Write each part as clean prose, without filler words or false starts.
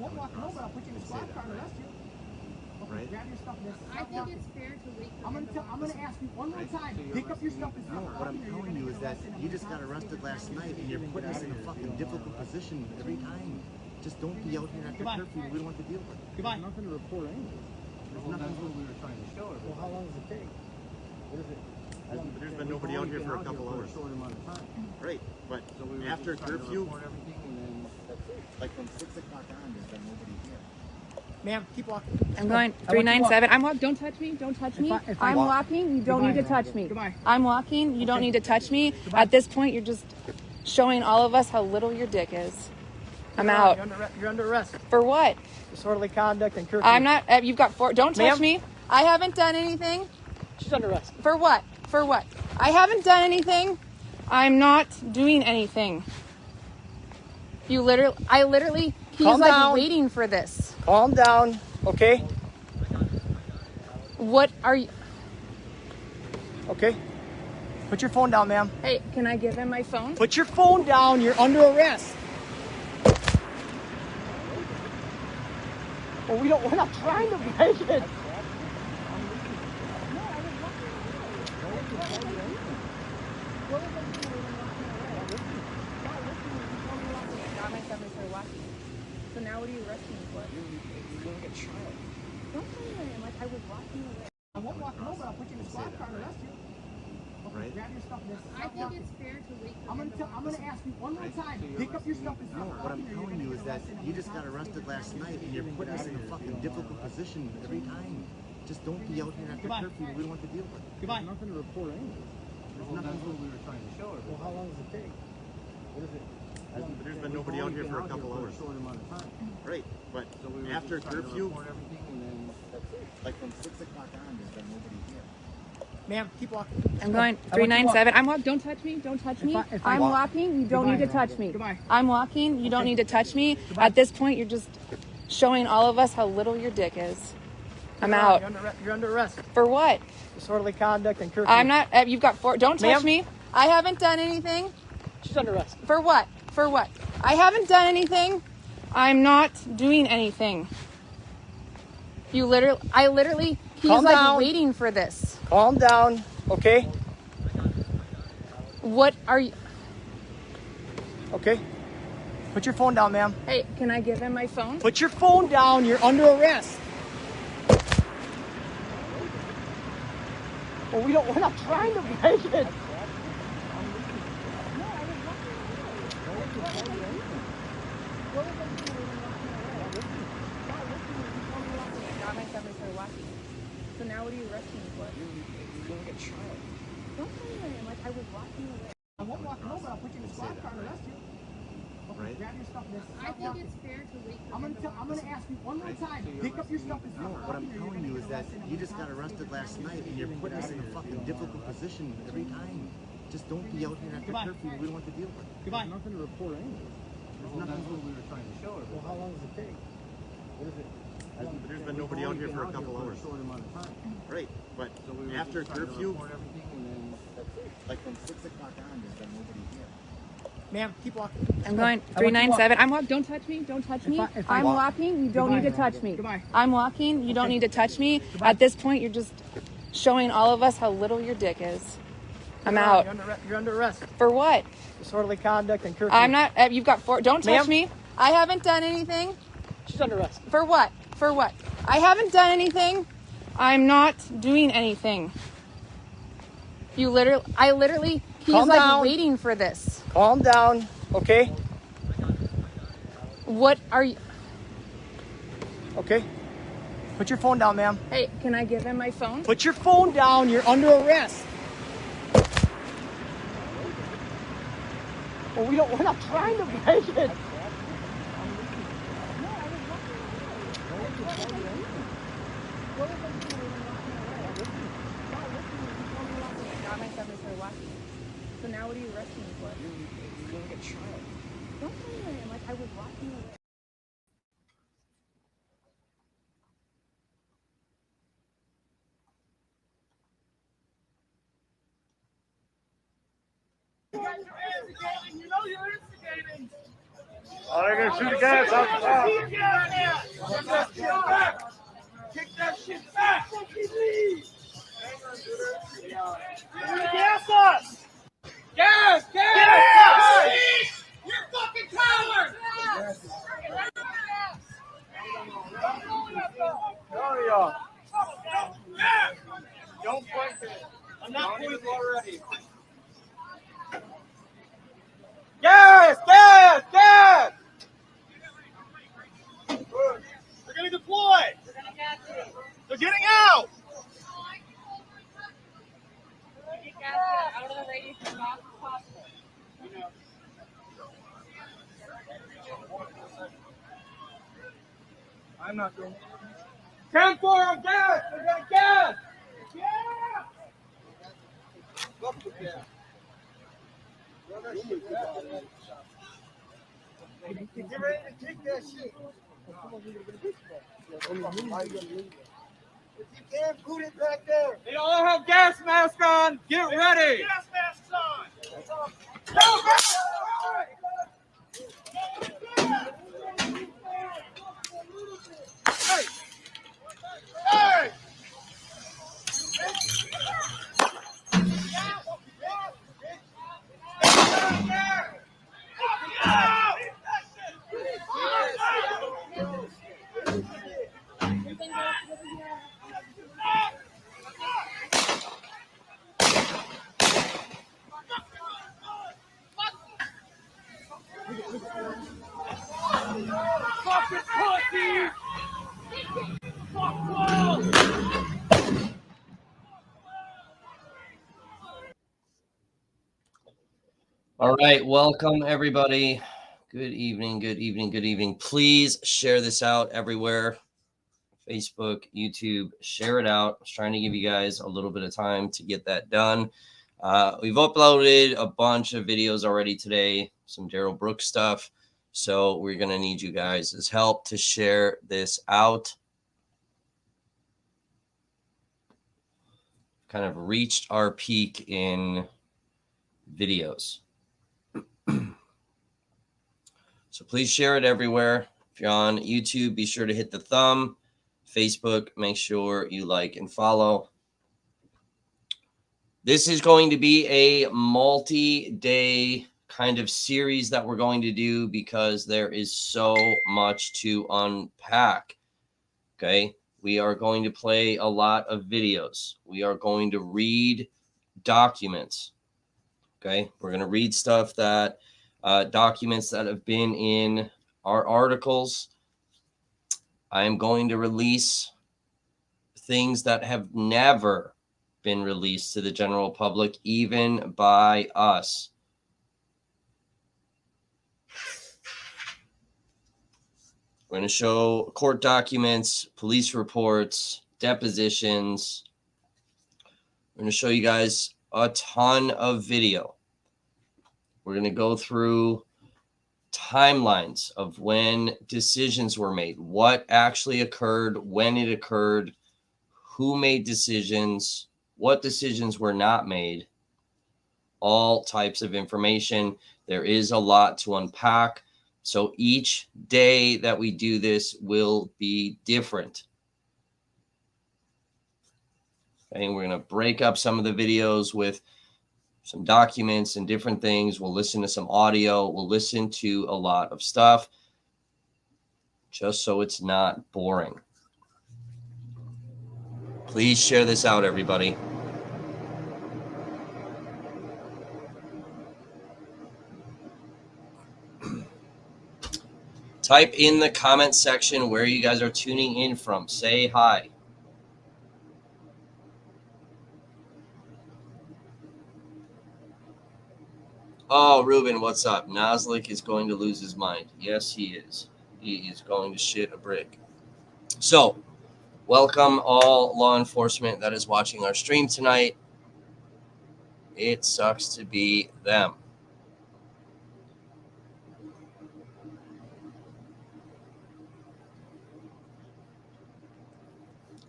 won't walk home, but I'll put you in the squad car and arrest you. Right? Grab your stuff. I think it's fair to wait for I'm gonna ask you one more time. Pick up your stuff and No, what I'm telling you is that you just got arrested last night and you're putting us in a fucking difficult position every time. Just don't be out here after curfew. We don't want to deal with it. Goodbye. There's nothing to report anyway. Well, That's what we were trying to show everybody. Well, how long does it take? What is it? There's been nobody out here for a couple hours. A short amount of time. Right, but So we were after just trying to curfew, report everything and then that's it. like from 6 o'clock on, there's been nobody here. Ma'am, keep walking. I'm going 397. I'm walking. Don't touch me. Don't touch me. I'm walking. You don't need to touch me. Goodbye. I'm walking. You don't need to touch me. At this point, you're just showing all of us how little your dick is. I'm out. You're under arrest. For what? Disorderly conduct and curfew. I'm not. You've got four. Don't touch me. I haven't done anything. She's under arrest. For what? For what? I haven't done anything. I'm not doing anything. I literally, he's Calm like down. waiting for this. Calm down, okay? What are you? Okay. Put your phone down, ma'am. Hey, can I give him my phone? Put your phone down. You're under arrest. Well, we're not trying to break it. So now what are you arresting me for? You're going to get tried. Don't tell me I am. Like, I was walking away. I won't walk home, but I'll put you in the squad car and arrest you. Right? Grab your stuff. I think it's fair to wait for I'm gonna ask you one more time. Pick up your stuff and No, what I'm telling you is that you just got arrested last night and you're putting us in a fucking difficult position every time. Just don't be out here after curfew. We don't want to deal with it. Goodbye. There's nothing to report anyway. That's what we were trying to show everybody. Well, how long does it take? What is it? There's been nobody out here for a couple hours. A short amount of time. Right, but So we were after just trying to curfew, report everything and then that's it. like from 6 o'clock on, there's been nobody here. Ma'am, keep walking. I'm going 397. I'm walking. Don't touch me. Don't touch me. I'm walking. You don't need to touch me. Goodbye. I'm walking. You don't need to touch me. At this point, you're just showing all of us how little your dick is. I'm out. You're under arrest. For what? Disorderly conduct and curfew. I'm not. You've got four. Don't touch me. I haven't done anything. She's under arrest. For what? For what? I haven't done anything. I'm not doing anything. I literally, he's Calm like down. waiting for this. Calm down, okay? What are you? Okay. Put your phone down, ma'am. Hey, can I give him my phone? Put your phone down. You're under arrest. Well, we're not trying to break it. So now what are you arresting me for? You're going to get tried. Don't tell me I am. Like, I was walking away. I won't walk home, but I'll put you in the squad car and arrest you. Right? Grab your stuff. I think it's fair to wait for I'm gonna ask you one more time. Pick up your stuff and No, what I'm telling you is that you just got arrested last night and you're putting us in a fucking difficult position every time. Just don't be out here after curfew. We don't want to deal with it. Goodbye. There's nothing to report anyway. That's what we were trying to show everybody. Well, how long does it take? What is it? There's been nobody out here for a couple hours. A short amount of time. Right, but So we were after just trying to curfew, report everything and then that's it. like from 6 o'clock on, there's been nobody here. Ma'am, keep walking. I'm going 397. I'm walking. Don't touch me. Don't touch me. I'm walking. You don't need to touch me. Goodbye. I'm walking. You don't need to touch me. At this point, you're just showing all of us how little your dick is. I'm out. You're under arrest. For what? Disorderly conduct and curfew. I'm not. You've got four. Don't touch me. I haven't done anything. She's under arrest. For what? For what? I haven't done anything. I'm not doing anything. I literally, he's Calm like down. waiting for this. Calm down, okay? What are you? Okay. Put your phone down, ma'am. Hey, can I give him my phone? Put your phone down. You're under arrest. Well, we're not trying to break it. So now what are you arresting me for? You're going to get tried. Don't tell me I am. Like, I was walking away. You know you're instigating. Oh, they're gonna shoot the gas out the top. Kick that shit back! Gas us! Gas! Gas! You're fucking cowards! Oh, yeah. Don't point it. I'm not pointing already. Gas! Gas! Gas! They're gonna deploy! They're getting out! Out of the radius as fast as possible. I'm not doing it. 10-4 on gas! They're gonna gas! Yeah! Look at that. Get ready to kick that shit. If you can't put it back there. They all have gas masks on. Get ready. Gas masks on. Go, go! Hey! Hey! Fucking pussies! Fuck wall! All right, welcome everybody. Good evening, good evening, good evening. Please share this out everywhere. Facebook, YouTube, share it out. I was trying to give you guys a little bit of time to get that done. We've uploaded a bunch of videos already today, some Daryl Brooks stuff. So we're going to need you guys' help to share this out. Kind of reached our peak in videos. So please share it everywhere. If you're on YouTube, be sure to hit the thumb. Facebook, make sure you like and follow. This is going to be a multi-day kind of series that we're going to do because there is so much to unpack. Okay, we are going to play a lot of videos. We are going to read documents. Okay, we're going to read stuff that documents that have been in our articles. I am going to release things that have never been released to the general public, even by us. We're going to show court documents, police reports, depositions. We're going to show you guys a ton of video. We're going to go through timelines of when decisions were made, what actually occurred, when it occurred, who made decisions, what decisions were not made, all types of information. There is a lot to unpack. So each day that we do this will be different. Okay, and we're going to break up some of the videos with some documents and different things. We'll listen to some audio. We'll listen to a lot of stuff just so it's not boring. Please share this out, everybody. Type in the comment section where you guys are tuning in from. Say hi. Oh, Ruben, what's up? Naslik is going to lose his mind. Yes, he is. He is going to shit a brick. So, welcome all law enforcement that is watching our stream tonight. It sucks to be them.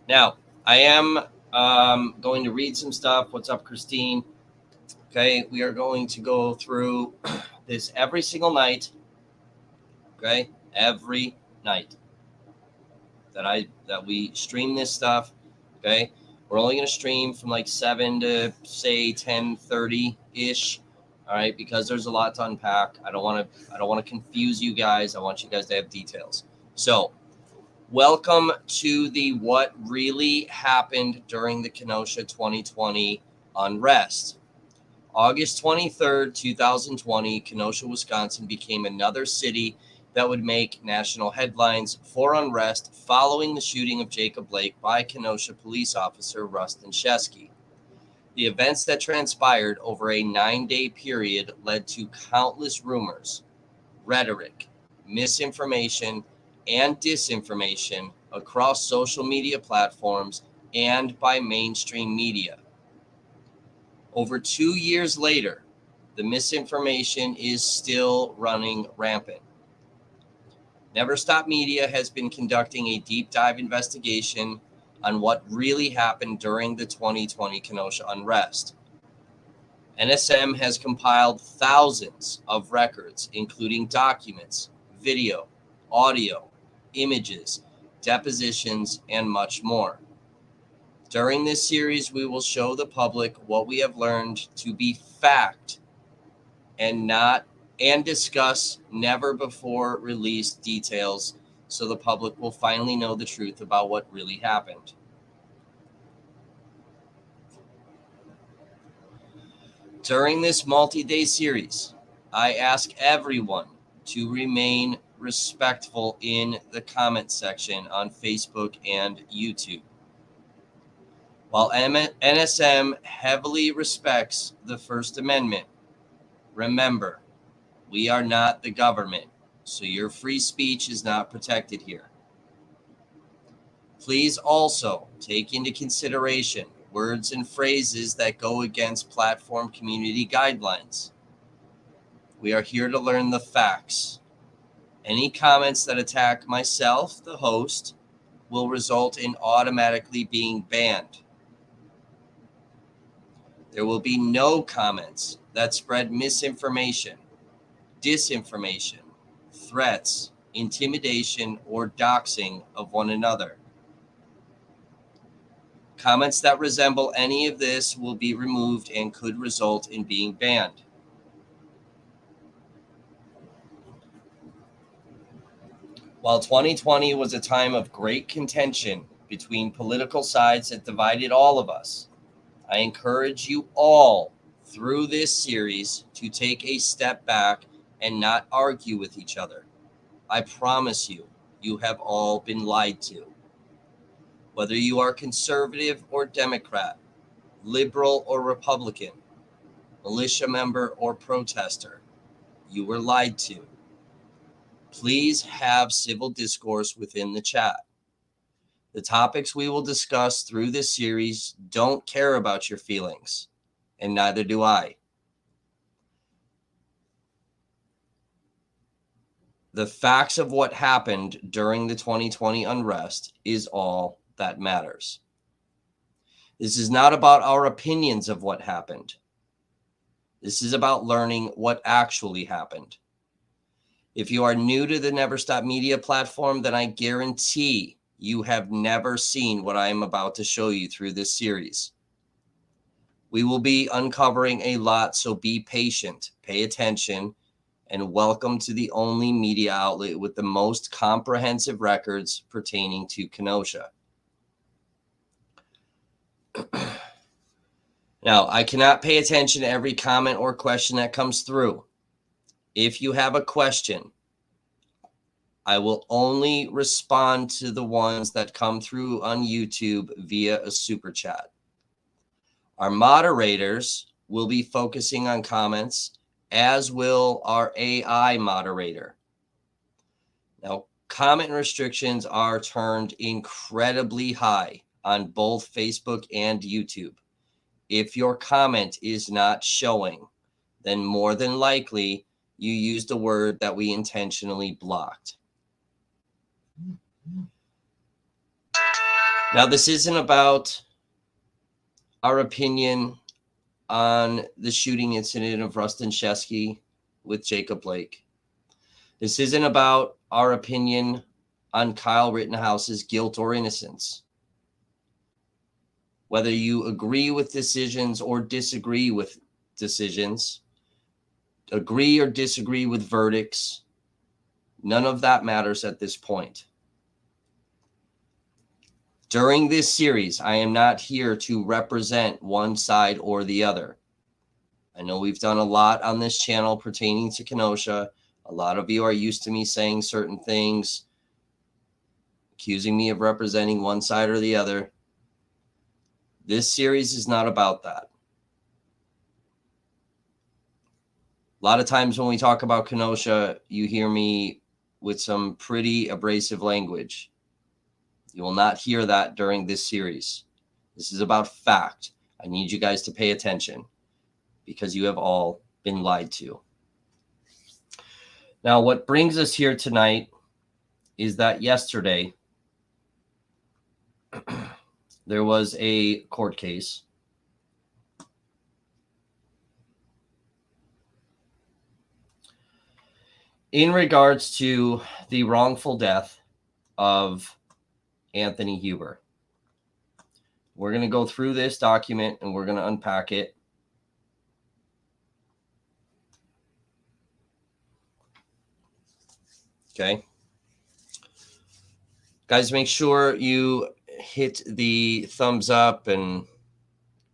Now, I am going to read some stuff. What's up, Christine? Okay, we are going to go through this every single night. Okay, every night that we stream this stuff. Okay, we're only going to stream from like 7 to say 10:30 ish. All right, because there's a lot to unpack. I don't want to confuse you guys. I want you guys to have details. So, welcome to the what really happened during the Kenosha 2020 unrest. August 23rd, 2020, Kenosha, Wisconsin became another city that would make national headlines for unrest following the shooting of Jacob Blake by Kenosha police officer RUSTEN. The events that transpired over a 9-day period led to countless rumors, rhetoric, misinformation, and disinformation across social media platforms and by mainstream media. Over 2 years later, the misinformation is still running rampant. Never.Stop Media has been conducting a deep dive investigation on what really happened during the 2020 Kenosha unrest. NSM has compiled thousands of records, including documents, video, audio, images, depositions, and much more. During this series, we will show the public what we have learned to be fact and discuss never before released details so the public will finally know the truth about what really happened. During this multi-day series, I ask everyone to remain respectful in the comment section on Facebook and YouTube. While NSM heavily respects the First Amendment, remember, we are not the government, so your free speech is not protected here. Please also take into consideration words and phrases that go against platform community guidelines. We are here to learn the facts. Any comments that attack myself, the host, will result in automatically being banned. There will be no comments that spread misinformation, disinformation, threats, intimidation, or doxing of one another. Comments that resemble any of this will be removed and could result in being banned. While 2020 was a time of great contention between political sides that divided all of us, I encourage you all through this series to take a step back and not argue with each other. I promise you, you have all been lied to. Whether you are conservative or Democrat, liberal or Republican, militia member or protester, you were lied to. Please have civil discourse within the chat. The topics we will discuss through this series don't care about your feelings, and neither do I. The facts of what happened during the 2020 unrest is all that matters. This is not about our opinions of what happened. This is about learning what actually happened. If you are new to the Never.Stop Media platform, then I guarantee you have never seen what I am about to show you through this series. We will be uncovering a lot, so be patient, pay attention, and welcome to the only media outlet with the most comprehensive records pertaining to Kenosha. Now, I cannot pay attention to every comment or question that comes through. If you have a question, I will only respond to the ones that come through on YouTube via a super chat. Our moderators will be focusing on comments, as will our AI moderator. Now, comment restrictions are turned incredibly high on both Facebook and YouTube. If your comment is not showing, then more than likely you used a word that we intentionally blocked. Now, this isn't about our opinion on the shooting incident of RUSTEN SHESKY with Jacob Blake. This isn't about our opinion on Kyle Rittenhouse's guilt or innocence. Whether you agree with decisions or disagree with decisions, agree or disagree with verdicts, none of that matters at this point. During this series, I am not here to represent one side or the other. I know we've done a lot on this channel pertaining to Kenosha. A lot of you are used to me saying certain things, accusing me of representing one side or the other. This series is not about that. A lot of times when we talk about Kenosha, you hear me with some pretty abrasive language. You will not hear that during this series. This is about fact. I need you guys to pay attention because you have all been lied to. Now, what brings us here tonight is that yesterday there was a court case in regards to the wrongful death of Anthony Huber. We're going to go through this document and we're going to unpack it. Okay. Guys, make sure you hit the thumbs up and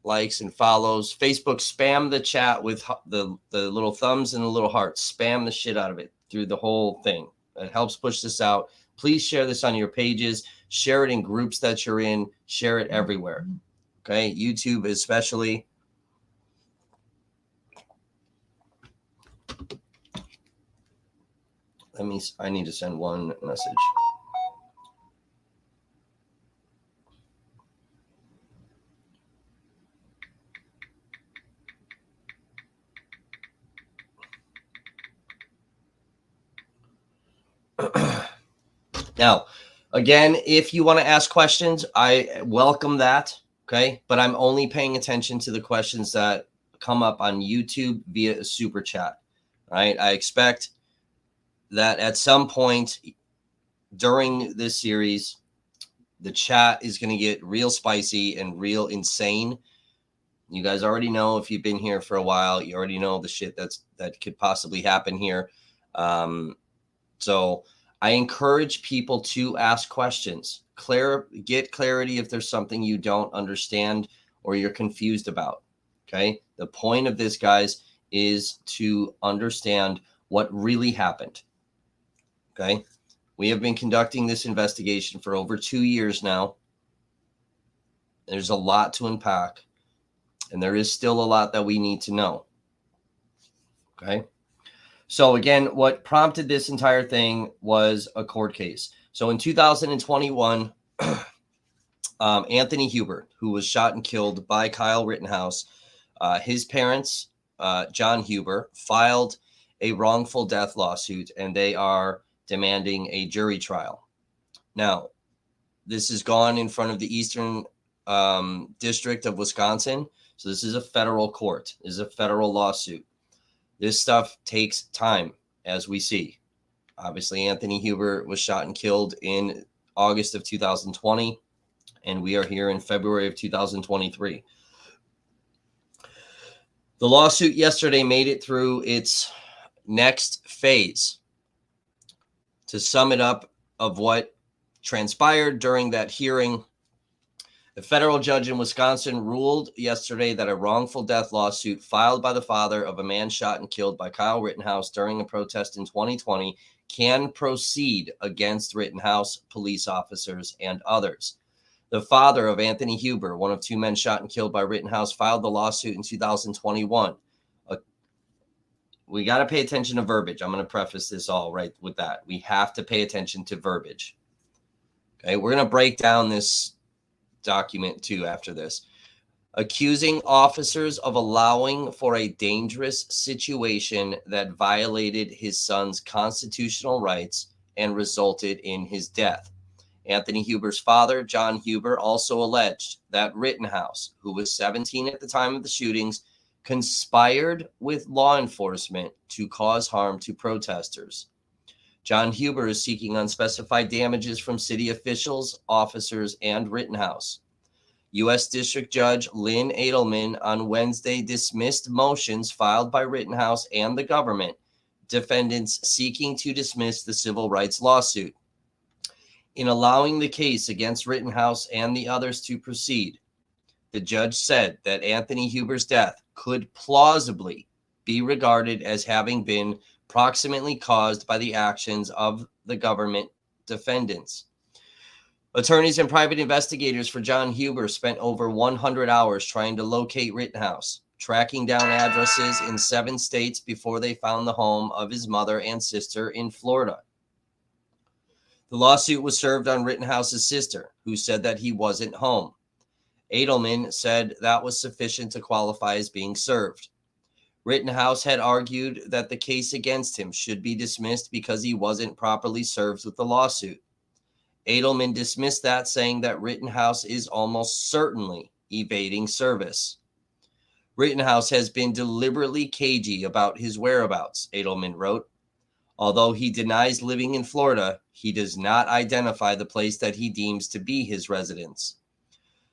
likes and follows. Facebook, spam the chat with the little thumbs and the little hearts. Spam the shit out of it through the whole thing. It helps push this out. Please share this on your pages. Share it in groups that you're in. Share it everywhere. Okay, YouTube especially. I need to send one message. Now, again, if you want to ask questions, I welcome that. Okay, but I'm only paying attention to the questions that come up on YouTube via a super chat. All right, I expect that at some point during this series, the chat is going to get real spicy and real insane. You guys already know, if you've been here for a while, you already know the shit that could possibly happen here. So I encourage people to ask questions. Get clarity if there's something you don't understand or you're confused about. Okay. The point of this, guys, is to understand what really happened. Okay. We have been conducting this investigation for over 2 years now. There's a lot to unpack, and there is still a lot that we need to know. Okay. So again, what prompted this entire thing was a court case. So in 2021, Anthony Huber, who was shot and killed by Kyle Rittenhouse, his parents, John Huber, filed a wrongful death lawsuit, and they are demanding a jury trial. Now, this has gone in front of the Eastern District of Wisconsin. So this is a federal court. This is a federal lawsuit. This stuff takes time, as we see. Obviously, Anthony Huber was shot and killed in August of 2020, and we are here in February of 2023. The lawsuit yesterday made it through its next phase. To sum it up of what transpired during that hearing, the federal judge in Wisconsin ruled yesterday that a wrongful death lawsuit filed by the father of a man shot and killed by Kyle Rittenhouse during a protest in 2020 can proceed against Rittenhouse, police officers, and others. The father of Anthony Huber, one of 2 men shot and killed by Rittenhouse, filed the lawsuit in 2021. We got to pay attention to verbiage. I'm going to preface this all right with that. We have to pay attention to verbiage. Okay, we're going to break down this document too after this. Accusing officers of allowing for a dangerous situation that violated his son's constitutional rights and resulted in his death. Anthony Huber's father, John Huber, also alleged that Rittenhouse, who was 17 at the time of the shootings, conspired with law enforcement to cause harm to protesters. John Huber is seeking unspecified damages from city officials, officers, and Rittenhouse. U.S. District Judge Lynn Edelman on Wednesday dismissed motions filed by Rittenhouse and the government, defendants seeking to dismiss the civil rights lawsuit. In allowing the case against Rittenhouse and the others to proceed, the judge said that Anthony Huber's death could plausibly be regarded as having been proximately caused by the actions of the government defendants. Attorneys and private investigators for John Huber spent over 100 hours trying to locate Rittenhouse, tracking down addresses in 7 states before they found the home of his mother and sister in Florida. The lawsuit was served on Rittenhouse's sister, who said that he wasn't home. Edelman said that was sufficient to qualify as being served. Rittenhouse had argued that the case against him should be dismissed because he wasn't properly served with the lawsuit. Edelman dismissed that, saying that Rittenhouse is almost certainly evading service. Rittenhouse has been deliberately cagey about his whereabouts, Edelman wrote. Although he denies living in Florida, he does not identify the place that he deems to be his residence.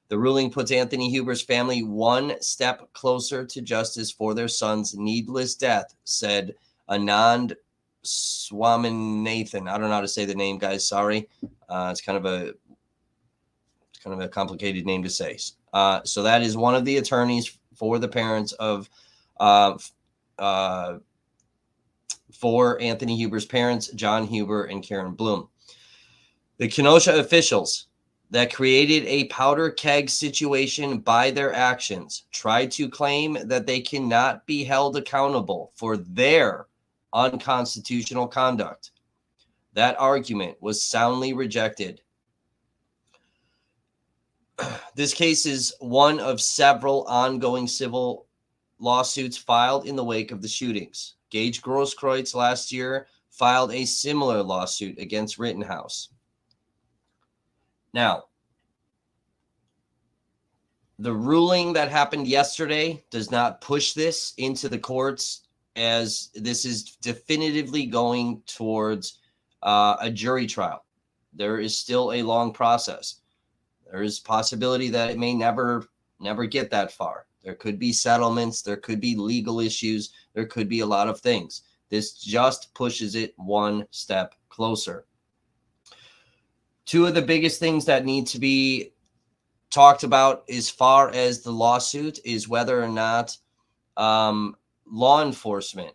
The ruling puts Anthony Huber's family one step closer to justice for their son's needless death, said Anand Swaminathan. I don't know how to say the name, guys. Sorry. It's kind of a complicated name to say. So that is one of the attorneys for the parents of for Anthony Huber's parents, John Huber and Karen Bloom. The Kenosha officials that created a powder keg situation by their actions tried to claim that they cannot be held accountable for their unconstitutional conduct. That argument was soundly rejected. This case is one of several ongoing civil lawsuits filed in the wake of the shootings. Gage Grosskreutz last year filed a similar lawsuit against Rittenhouse. Now, the ruling that happened yesterday does not push this into the courts, as this is definitively going towards a jury trial. There is still a long process. There is possibility that it may never get that far. There could be settlements. There could be legal issues. There could be a lot of things. This just pushes it one step closer. Two of the biggest things that need to be talked about as far as the lawsuit is whether or not law enforcement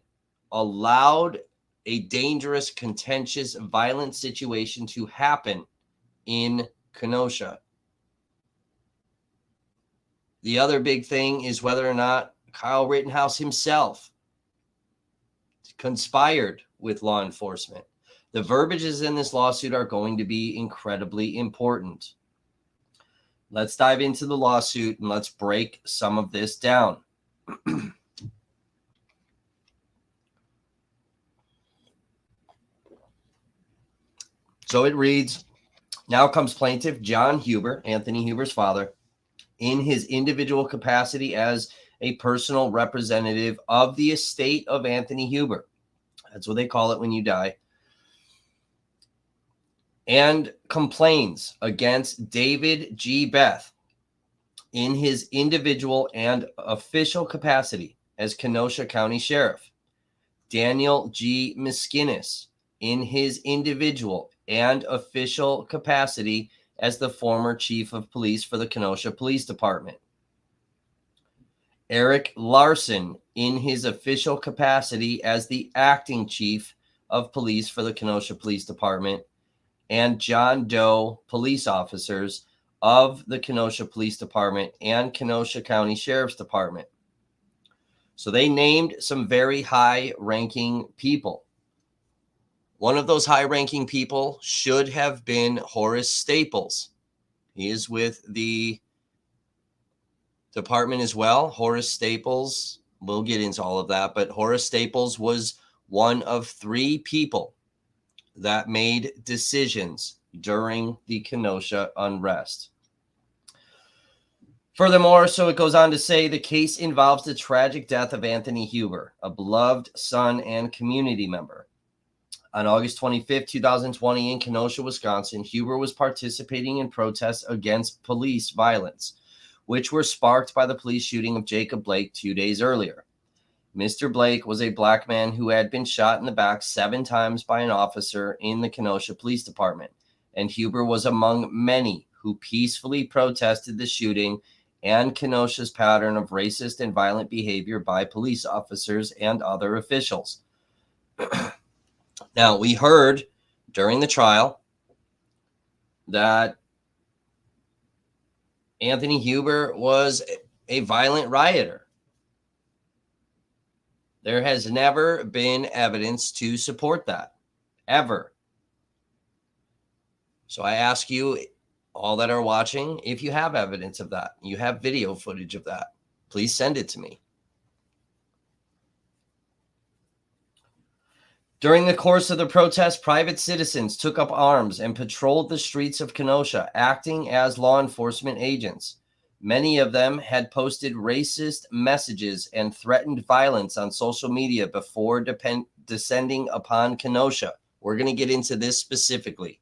allowed a dangerous, contentious, violent situation to happen in Kenosha. The other big thing is whether or not Kyle Rittenhouse himself conspired with law enforcement. The verbiages in this lawsuit are going to be incredibly important. Let's dive into the lawsuit and let's break some of this down. So it reads, now comes plaintiff John Huber, Anthony Huber's father, in his individual capacity as a personal representative of the estate of Anthony Huber. That's what they call it when you die. And complains against David G. Beth in his individual and official capacity as Kenosha County Sheriff, Daniel G. Miskinis in his individual and official capacity as the former chief of police for the Kenosha Police Department, Eric Larson in his official capacity as the acting chief of police for the Kenosha Police Department, and John Doe police officers of the Kenosha Police Department and Kenosha County Sheriff's Department. So they named some very high-ranking people. One of those high-ranking people should have been Horace Staples. He is with the department as well. Horace Staples, we'll get into all of that, but Horace Staples was one of 3 people that made decisions during the Kenosha unrest. Furthermore, so it goes on to say, the case involves the tragic death of Anthony Huber, a beloved son and community member. On August 25th, 2020, in Kenosha, Wisconsin, Huber was participating in protests against police violence, which were sparked by the police shooting of Jacob Blake 2 days earlier. Mr. Blake was a black man who had been shot in the back 7 times by an officer in the Kenosha Police Department, and Huber was among many who peacefully protested the shooting and Kenosha's pattern of racist and violent behavior by police officers and other officials. Now, we heard during the trial that Anthony Huber was a violent rioter. There has never been evidence to support that, ever. So I ask you, all that are watching, if you have evidence of that, you have video footage of that, please send it to me. During the course of the protest, private citizens took up arms and patrolled the streets of Kenosha, acting as law enforcement agents. Many of them had posted racist messages and threatened violence on social media before descending upon Kenosha. We're going to get into this specifically.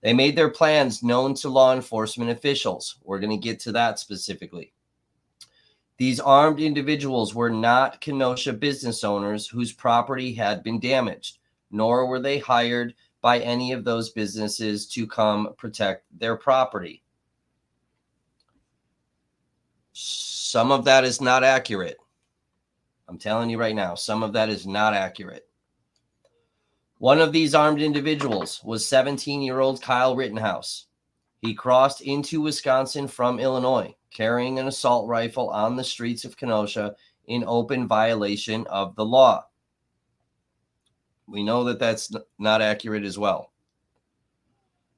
They made their plans known to law enforcement officials. We're going to get to that specifically. These armed individuals were not Kenosha business owners whose property had been damaged, nor were they hired by any of those businesses to come protect their property. Some of that is not accurate. I'm telling you right now, some of that is not accurate. One of these armed individuals was 17-year-old Kyle Rittenhouse. He crossed into Wisconsin from Illinois, carrying an assault rifle on the streets of Kenosha in open violation of the law. We know that that's not accurate as well.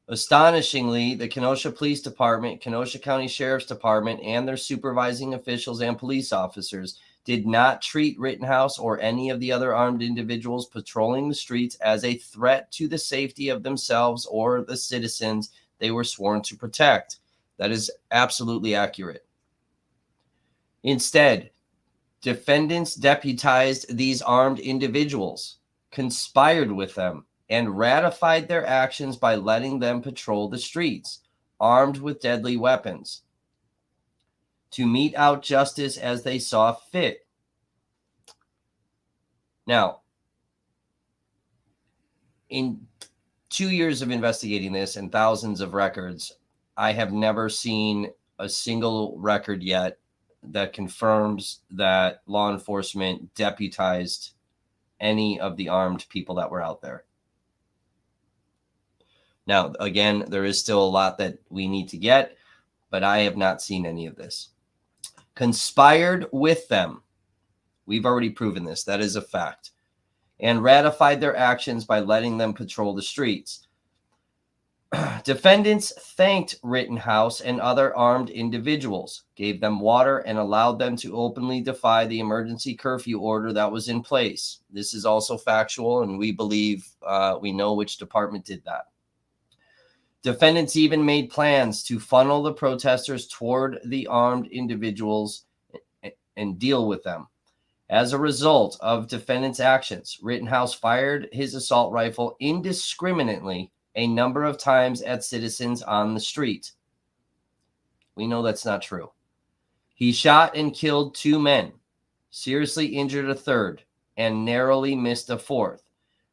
Astonishingly, the Kenosha Police Department, Kenosha County Sheriff's Department, and their supervising officials and police officers did not treat Rittenhouse or any of the other armed individuals patrolling the streets as a threat to the safety of themselves or the citizens they were sworn to protect. That is absolutely accurate. Instead, defendants deputized these armed individuals, conspired with them, and ratified their actions by letting them patrol the streets, armed with deadly weapons, to mete out justice as they saw fit. Now, in 2 years of investigating this and thousands of records, I have never seen a single record yet that confirms that law enforcement deputized any of the armed people that were out there. Now, again, there is still a lot that we need to get, but I have not seen any of this. Conspired with them. We've already proven this. That is a fact. And ratified their actions by letting them patrol the streets. Defendants thanked Rittenhouse and other armed individuals, gave them water, and allowed them to openly defy the emergency curfew order that was in place. This is also factual, and we believe we know which department did that. Defendants even made plans to funnel the protesters toward the armed individuals and deal with them. As a result of defendants' actions, Rittenhouse fired his assault rifle indiscriminately a number of times at citizens on the street. We know that's not true. He shot and killed 2 men, seriously injured a third, and narrowly missed a fourth.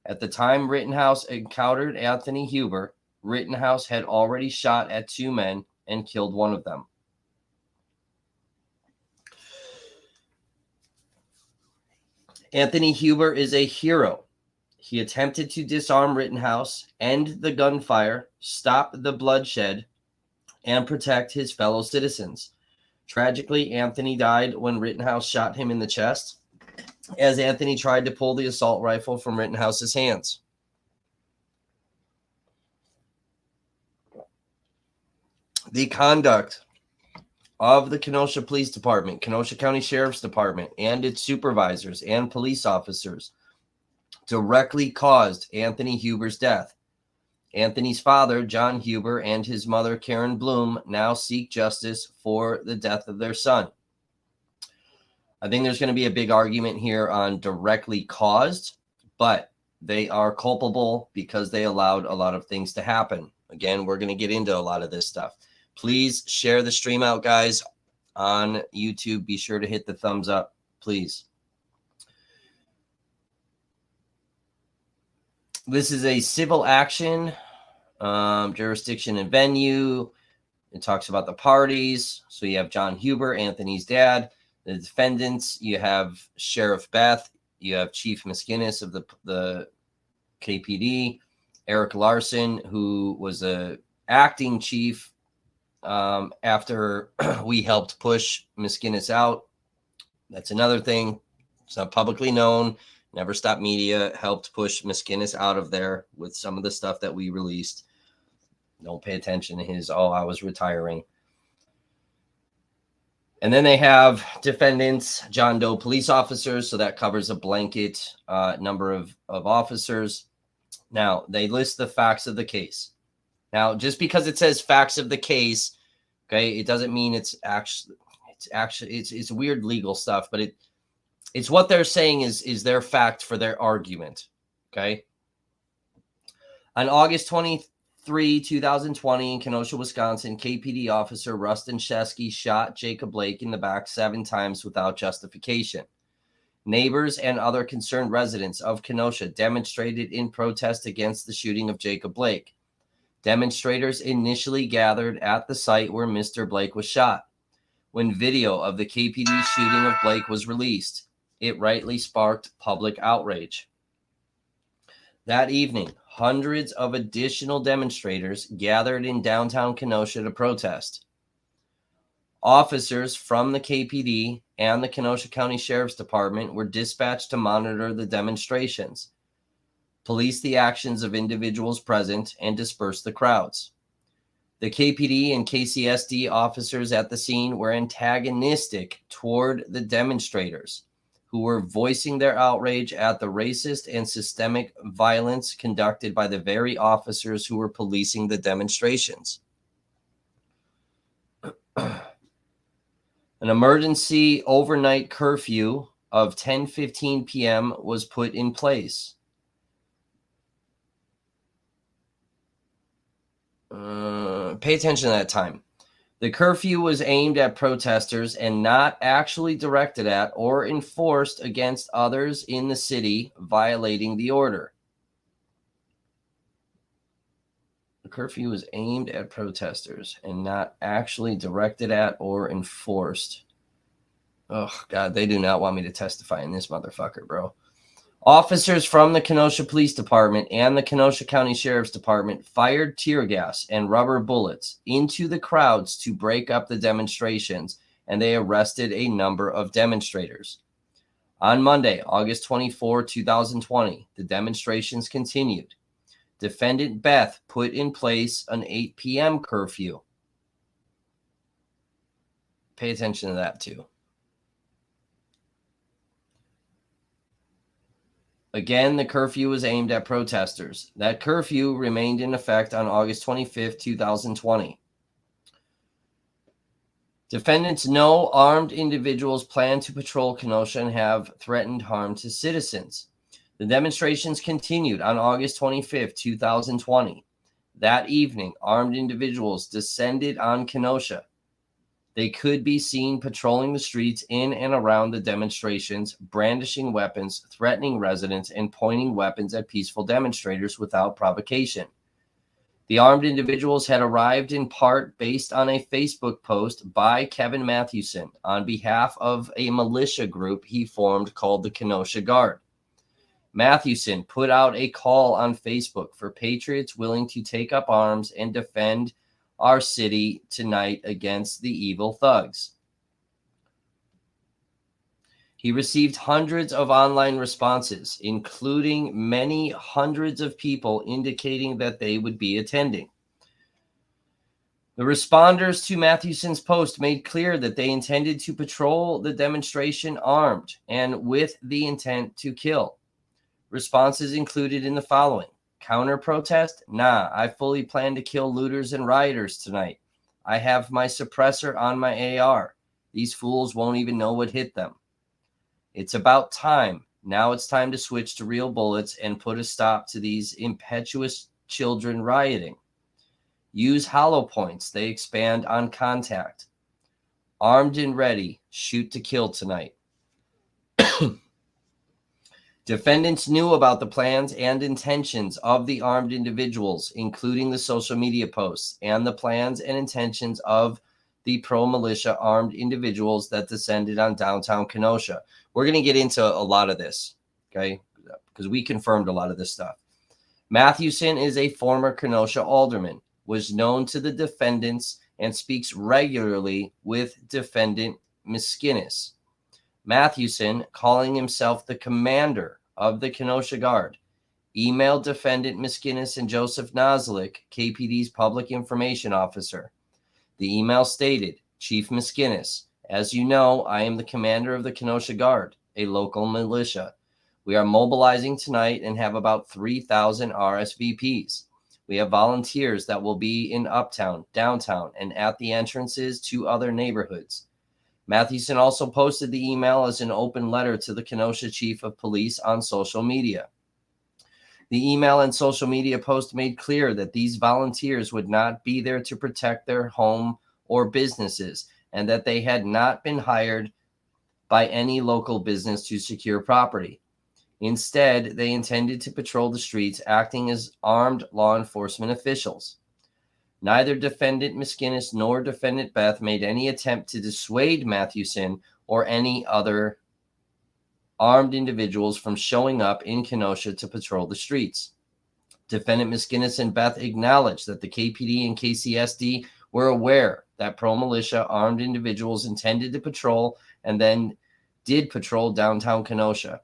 At the time Rittenhouse encountered Anthony Huber, Rittenhouse had already shot at 2 men and killed one of them. Anthony Huber is a hero. He attempted to disarm Rittenhouse, end the gunfire, stop the bloodshed, and protect his fellow citizens. Tragically, Anthony died when Rittenhouse shot him in the chest, as Anthony tried to pull the assault rifle from Rittenhouse's hands. The conduct of the Kenosha Police Department, Kenosha County Sheriff's Department, and its supervisors and police officers directly caused Anthony Huber's death. Anthony's father, John Huber, and his mother, Karen Bloom, now seek justice for the death of their son. I think there's going to be a big argument here on directly caused, but they are culpable because they allowed a lot of things to happen. Again, we're going to get into a lot of this stuff. Please share the stream out, guys, on YouTube. Be sure to hit the thumbs up, please. This is a civil action, jurisdiction and venue. It talks about the parties. So you have John Huber, Anthony's dad. The defendants, you have Sheriff Beth. You have Chief Miskinnis of the KPD. Eric Larson, who was a acting chief after we helped push Miskinnis out. That's another thing. It's not publicly known. Never Stop Media helped push Miskinnis out of there with some of the stuff that we released. Don't pay attention to his, oh, I was retiring. And then they have defendants, John Doe police officers. So that covers a blanket number of officers. Now, they list the facts of the case. Now, just because it says facts of the case, okay, it doesn't mean it's weird legal stuff, but it's what they're saying is their fact for their argument, okay? On August 23, 2020, in Kenosha, Wisconsin, KPD officer RUSTEN SHESKY shot Jacob Blake in the back 7 times without justification. Neighbors and other concerned residents of Kenosha demonstrated in protest against the shooting of Jacob Blake. Demonstrators initially gathered at the site where Mr. Blake was shot. When video of the KPD shooting of Blake was released, it rightly sparked public outrage. That evening, hundreds of additional demonstrators gathered in downtown Kenosha to protest. Officers from the KPD and the Kenosha County Sheriff's Department were dispatched to monitor the demonstrations, police the actions of individuals present, and disperse the crowds. The KPD and KCSD officers at the scene were antagonistic toward the demonstrators, who were voicing their outrage at the racist and systemic violence conducted by the very officers who were policing the demonstrations. An emergency overnight curfew of 10:15 p.m. was put in place. Pay attention to that time. The curfew was aimed at protesters and not actually directed at or enforced against others in the city violating the order. The curfew was aimed at protesters and not actually directed at or enforced. Oh, God, they do not want me to testify in this motherfucker, bro. Officers from the Kenosha Police Department and the Kenosha County Sheriff's Department fired tear gas and rubber bullets into the crowds to break up the demonstrations, and they arrested a number of demonstrators. On Monday, August 24, 2020, the demonstrations continued. Defendant Beth put in place an 8 p.m. curfew. Pay attention to that, too. Again, the curfew was aimed at protesters. That curfew remained in effect on August 25, 2020. Defendants know armed individuals plan to patrol Kenosha and have threatened harm to citizens. The demonstrations continued on August 25, 2020. That evening, armed individuals descended on Kenosha. They could be seen patrolling the streets in and around the demonstrations, brandishing weapons, threatening residents, and pointing weapons at peaceful demonstrators without provocation. The armed individuals had arrived in part based on a Facebook post by Kevin Mathewson on behalf of a militia group he formed called the Kenosha Guard. Mathewson put out a call on Facebook for patriots willing to take up arms and defend our city tonight against the evil thugs. He received hundreds of online responses, including many hundreds of people indicating that they would be attending. The responders to Mathewson's post made clear that they intended to patrol the demonstration armed and with the intent to kill. Responses included in the following: counter protest? Nah, I fully plan to kill looters and rioters tonight. I have my suppressor on my AR. These fools won't even know what hit them. It's about time. Now it's time to switch to real bullets and put a stop to these impetuous children rioting. Use hollow points. They expand on contact. Armed and ready. Shoot to kill tonight. Defendants knew about the plans and intentions of the armed individuals, including the social media posts and the plans and intentions of the pro-militia armed individuals that descended on downtown Kenosha. We're going to get into a lot of this, okay, because we confirmed a lot of this stuff. Mathewson is a former Kenosha alderman, was known to the defendants, and speaks regularly with defendant Miskinnis. Mathewson, calling himself the commander of the Kenosha Guard, emailed defendant Miskinnis and Joseph Noslick, KPD's public information officer. The email stated, Chief Miskinnis, as you know, I am the commander of the Kenosha Guard, a local militia. We are mobilizing tonight and have about 3,000 RSVPs. We have volunteers that will be in uptown, downtown, and at the entrances to other neighborhoods. Mathewson also posted the email as an open letter to the Kenosha chief of police on social media. The email and social media post made clear that these volunteers would not be there to protect their home or businesses, and that they had not been hired by any local business to secure property. Instead, they intended to patrol the streets, acting as armed law enforcement officials. Neither defendant Miskinnis nor defendant Beth made any attempt to dissuade Mathewson or any other armed individuals from showing up in Kenosha to patrol the streets. Defendant Miskinnis and Beth acknowledged that the KPD and KCSD were aware that pro-militia armed individuals intended to patrol and then did patrol downtown Kenosha.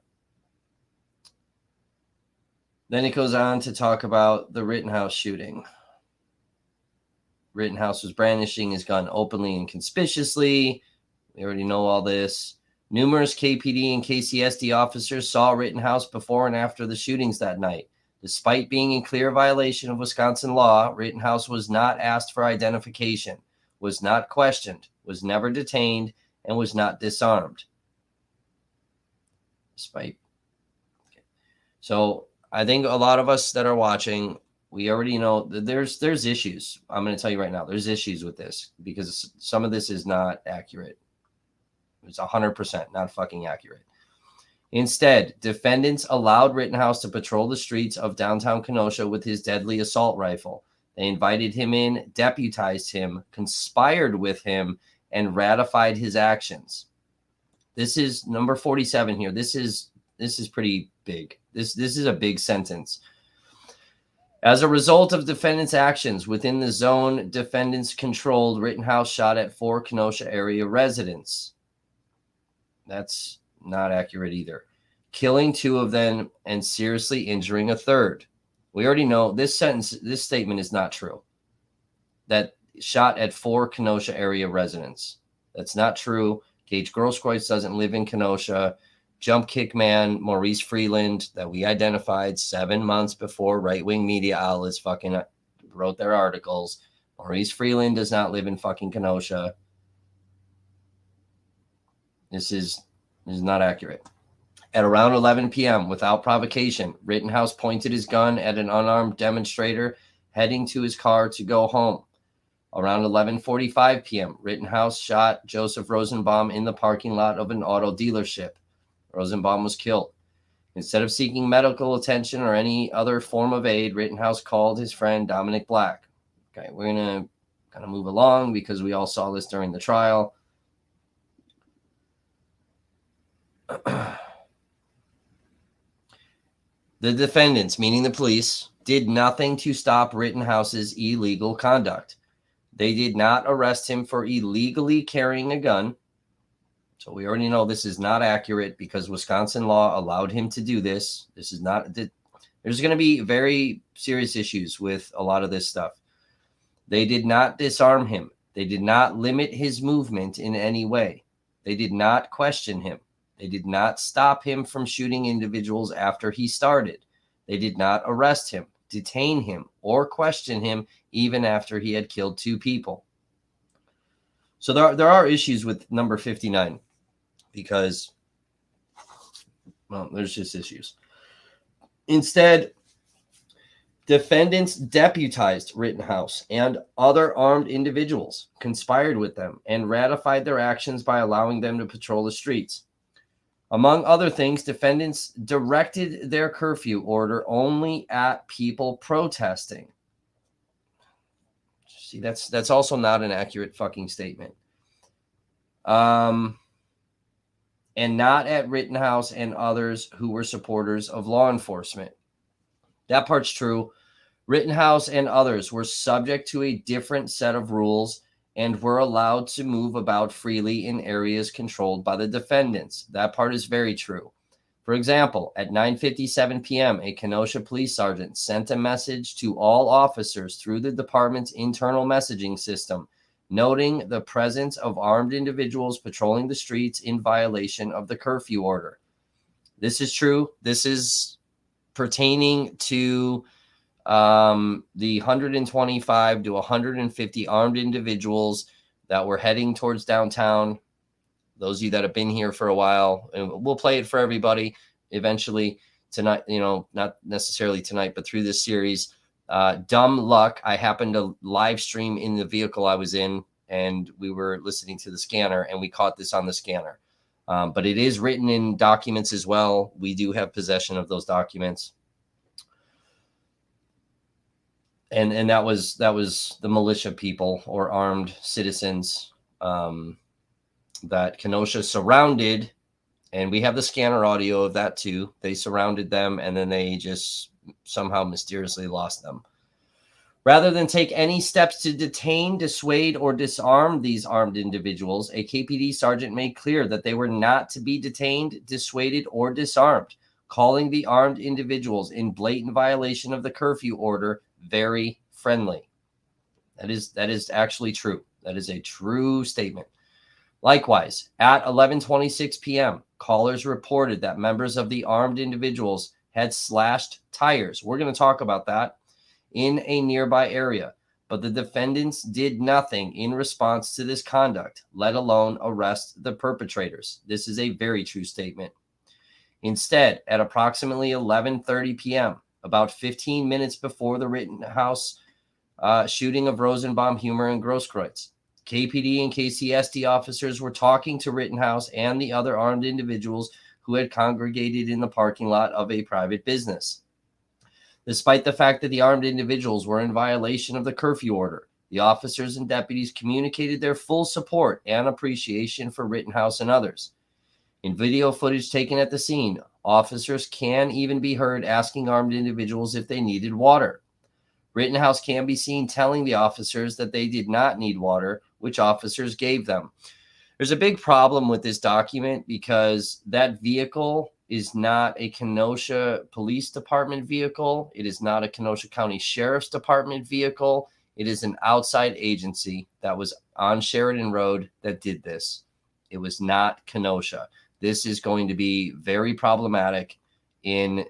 Then it goes on to talk about the Rittenhouse shooting. Rittenhouse was brandishing his gun openly and conspicuously. We already know all this. Numerous KPD and KCSD officers saw Rittenhouse before and after the shootings that night. Despite being in clear violation of Wisconsin law, Rittenhouse was not asked for identification, was not questioned, was never detained, and was not disarmed. So I think a lot of us that are watching, we already know that there's issues. I'm going to tell you right now, there's issues with this because some of this is not accurate. It's 100% not fucking accurate. Instead, defendants allowed Rittenhouse to patrol the streets of downtown Kenosha with his deadly assault rifle. They invited him in, deputized him, conspired with him, and ratified his actions. This is number 47 here. This is pretty big. This is a big sentence. As a result of defendants' actions within the zone defendants controlled, Rittenhouse shot at 4 Kenosha area residents. That's not accurate either. Killing 2 of them and seriously injuring a 3rd. We already know this statement is not true. That shot at 4 Kenosha area residents. That's not true. Gage Grosskreutz doesn't live in Kenosha. Jump kick man Maurice Freeland, that we identified 7 months before right-wing media outlets fucking wrote their articles. Maurice Freeland does not live in fucking Kenosha. This is not accurate. At around 11 p.m., without provocation, Rittenhouse pointed his gun at an unarmed demonstrator heading to his car to go home. Around 11:45 p.m., Rittenhouse shot Joseph Rosenbaum in the parking lot of an auto dealership. Rosenbaum was killed. Instead of seeking medical attention or any other form of aid, Rittenhouse called his friend Dominic Black. Okay, we're going to kind of move along because we all saw this during the trial. The defendants, meaning the police, did nothing to stop Rittenhouse's illegal conduct. They did not arrest him for illegally carrying a gun. So we already know this is not accurate because Wisconsin law allowed him to do this. This is not. There's going to be very serious issues with a lot of this stuff. They did not disarm him. They did not limit his movement in any way. They did not question him. They did not stop him from shooting individuals after he started. They did not arrest him, detain him, or question him even after he had killed 2 people. So there are issues with number 59 because Well, there's just issues. Instead, defendants deputized Rittenhouse and other armed individuals, conspired with them, and ratified their actions by allowing them to patrol the streets. Among other things, defendants directed their curfew order only at people protesting. See, that's also not an accurate fucking statement. And not at Rittenhouse and others who were supporters of law enforcement. That part's true. Rittenhouse and others were subject to a different set of rules and were allowed to move about freely in areas controlled by the defendants. That part is very true. For example, at 9:57 p.m., a Kenosha police sergeant sent a message to all officers through the department's internal messaging system, noting the presence of armed individuals patrolling the streets in violation of the curfew order. This is true. This is pertaining to the 125 to 150 armed individuals that were heading towards downtown. Those of you that have been here for a while, and we'll play it for everybody eventually tonight, not necessarily tonight, but through this series. Dumb luck. I happened to live stream in the vehicle I was in, and we were listening to the scanner, and we caught this on the scanner. But it is written in documents as well. We do have possession of those documents. And that was the militia people or armed citizens that Kenosha surrounded, and we have the scanner audio of that too. They surrounded them, and then they just somehow mysteriously lost them. Rather than take any steps to detain, dissuade, or disarm these armed individuals, a KPD sergeant made clear that they were not to be detained, dissuaded, or disarmed, calling the armed individuals in blatant violation of the curfew order very friendly. That is actually true. That is a true statement. Likewise, at 11:26 p.m., callers reported that members of the armed individuals had slashed tires. We're going to talk about that in a nearby area, but the defendants did nothing in response to this conduct, let alone arrest the perpetrators. This is a very true statement. Instead, at approximately 11:30 p.m., about 15 minutes before the Rittenhouse shooting of Rosenbaum, Humer, and Grosskreutz, KPD and KCSD officers were talking to Rittenhouse and the other armed individuals who had congregated in the parking lot of a private business. Despite the fact that the armed individuals were in violation of the curfew order, the officers and deputies communicated their full support and appreciation for Rittenhouse and others. In video footage taken at the scene, officers can even be heard asking armed individuals if they needed water. Rittenhouse can be seen telling the officers that they did not need water, which officers gave them. There's a big problem with this document because that vehicle is not a Kenosha Police Department vehicle. It is not a Kenosha County Sheriff's Department vehicle. It is an outside agency that was on Sheridan Road that did this. It was not Kenosha. This is going to be very problematic in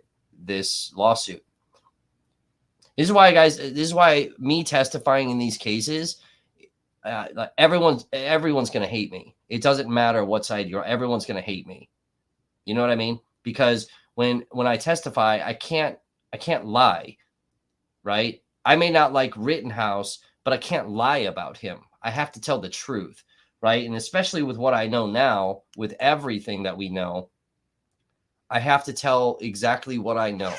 this lawsuit. This is why, guys, this is why me testifying in these cases, everyone's going to hate me. It doesn't matter what side you're on. Everyone's going to hate me. You know what I mean? Because when I testify, I can't lie, right? I may not like Rittenhouse, but I can't lie about him. I have to tell the truth, right? And especially with what I know now, with everything that we know, I have to tell exactly what I know,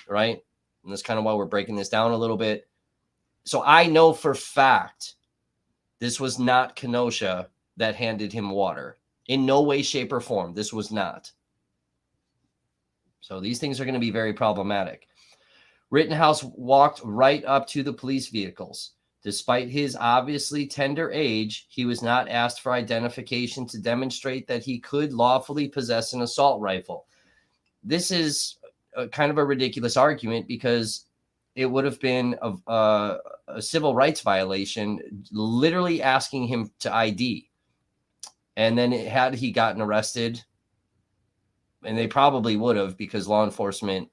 right? And that's kind of why we're breaking this down a little bit. So I know for fact this was not Kenosha that handed him water. In no way, shape, or form. This was not. So these things are going to be very problematic. Rittenhouse walked right up to the police vehicles. Despite his obviously tender age, he was not asked for identification to demonstrate that he could lawfully possess an assault rifle. This is kind of a ridiculous argument because it would have been a civil rights violation, literally asking him to ID. And then had he gotten arrested, and they probably would have because law enforcement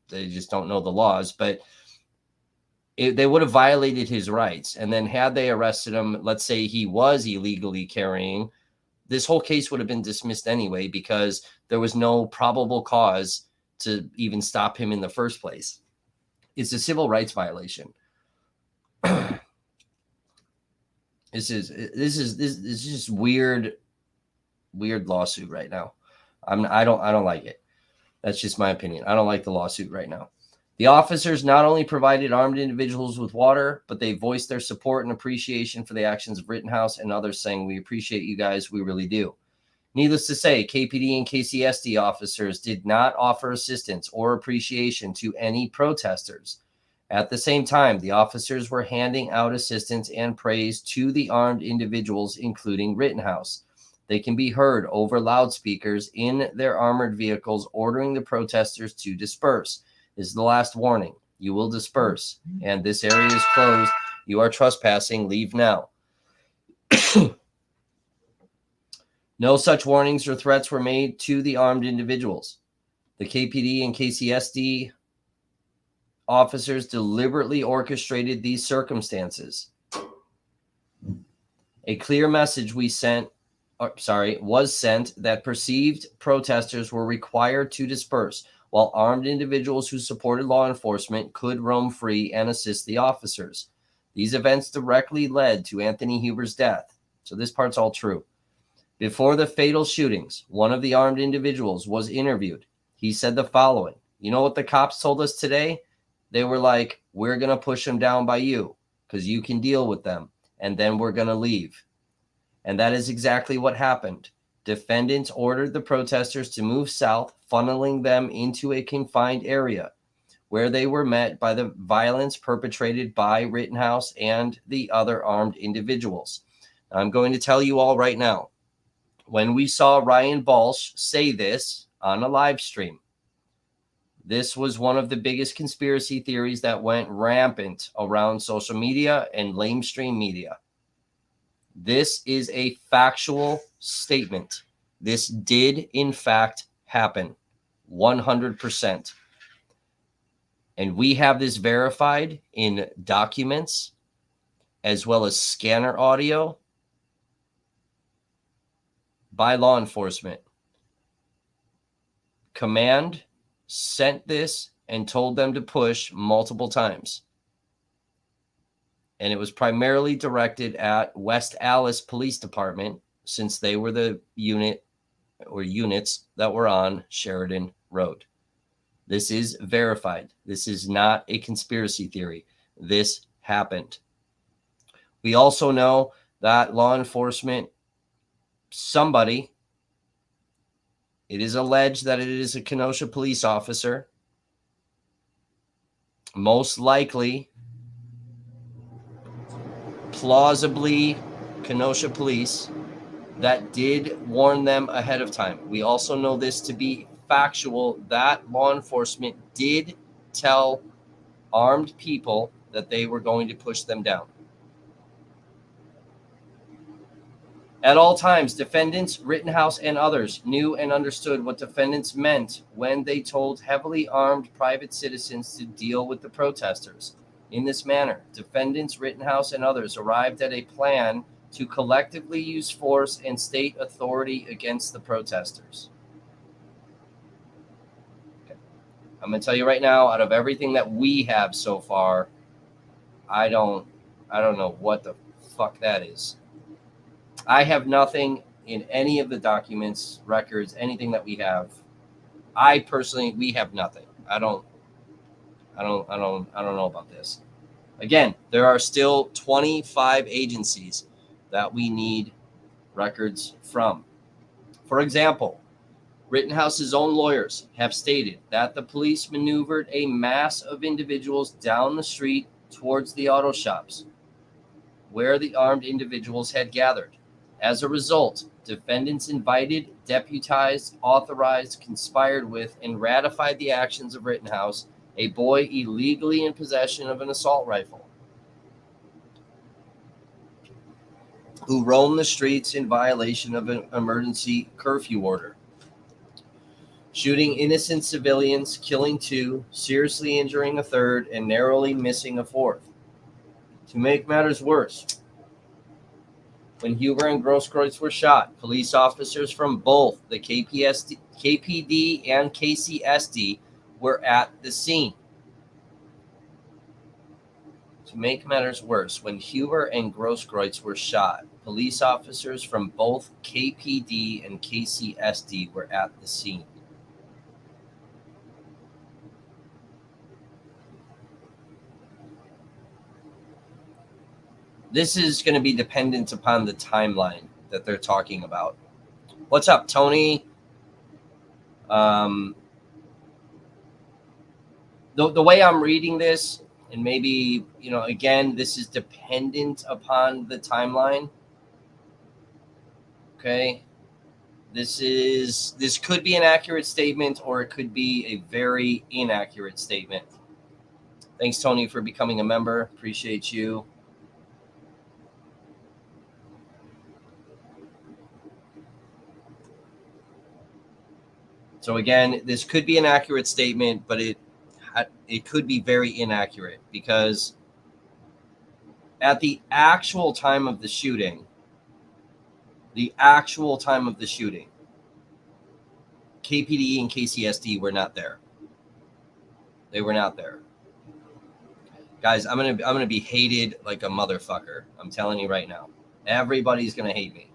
they just don't know the laws, but they would have violated his rights. And then had they arrested him, let's say he was illegally carrying, this whole case would have been dismissed anyway because there was no probable cause to even stop him in the first place. It's a civil rights violation. This is just weird lawsuit right now. I don't like it. That's just my opinion. I don't like the lawsuit right now. The officers not only provided armed individuals with water, but they voiced their support and appreciation for the actions of Rittenhouse and others, saying, "We appreciate you guys. We really do." Needless to say, KPD and KCSD officers did not offer assistance or appreciation to any protesters. At the same time, the officers were handing out assistance and praise to the armed individuals, including Rittenhouse. They can be heard over loudspeakers in their armored vehicles, ordering the protesters to disperse. This is the last warning. You will disperse, and this area is closed. You are trespassing. Leave now. No such warnings or threats were made to the armed individuals. The KPD and KCSD officers deliberately orchestrated these circumstances. A clear message was sent that perceived protesters were required to disperse, while armed individuals who supported law enforcement could roam free and assist the officers. These events directly led to Anthony Huber's death. So this part's all true. Before the fatal shootings, one of the armed individuals was interviewed. He said the following: "You know what the cops told us today? They were like, we're going to push them down by you because you can deal with them, and then we're going to leave." And that is exactly what happened. Defendants ordered the protesters to move south, funneling them into a confined area where they were met by the violence perpetrated by Rittenhouse and the other armed individuals. I'm going to tell you all right now, when we saw Ryan Balch say this on a live stream, this was one of the biggest conspiracy theories that went rampant around social media and lamestream media. This is a factual statement. This did, in fact, happen 100%. And we have this verified in documents as well as scanner audio by law enforcement. Command sent this and told them to push multiple times. And it was primarily directed at West Allis Police Department, since they were the unit or units that were on Sheridan Road. This is verified. This is not a conspiracy theory. This happened. We also know that law enforcement, somebody, it is alleged that it is a Kenosha police officer, most likely, plausibly Kenosha police, that did warn them ahead of time. We also know this to be factual, that law enforcement did tell armed people that they were going to push them down. At all times, defendants, Rittenhouse, and others knew and understood what defendants meant when they told heavily armed private citizens to deal with the protesters. In this manner, defendants, Rittenhouse, and others arrived at a plan to collectively use force and state authority against the protesters. Okay. I'm going to tell you right now, out of everything that we have so far, I don't know what the fuck that is. I have nothing in any of the documents, records, anything that we have. I personally, we have nothing. I don't know about this. Again, there are still 25 agencies that we need records from. For example, Rittenhouse's own lawyers have stated that the police maneuvered a mass of individuals down the street towards the auto shops where the armed individuals had gathered. As a result, defendants invited, deputized, authorized, conspired with, and ratified the actions of Rittenhouse, a boy illegally in possession of an assault rifle, who roamed the streets in violation of an emergency curfew order, shooting innocent civilians, killing 2, seriously injuring a 3rd, and narrowly missing a 4th. To make matters worse, when Huber and Grosskreutz were shot, police officers from both the KPD and KCSD were at the scene. To make matters worse, when Huber and Grosskreutz were shot, police officers from both KPD and KCSD were at the scene. This is going to be dependent upon the timeline that they're talking about. What's up, Tony? The way I'm reading this, and maybe, you know, again, this is dependent upon the timeline. Okay. This could be an accurate statement, or it could be a very inaccurate statement. Thanks, Tony, for becoming a member. Appreciate you. So again, this could be an accurate statement, but it could be very inaccurate, because at the actual time of the shooting, KPD and KCSD were not there. They were not there. Guys, I'm gonna be hated like a motherfucker. I'm telling you right now. Everybody's gonna hate me.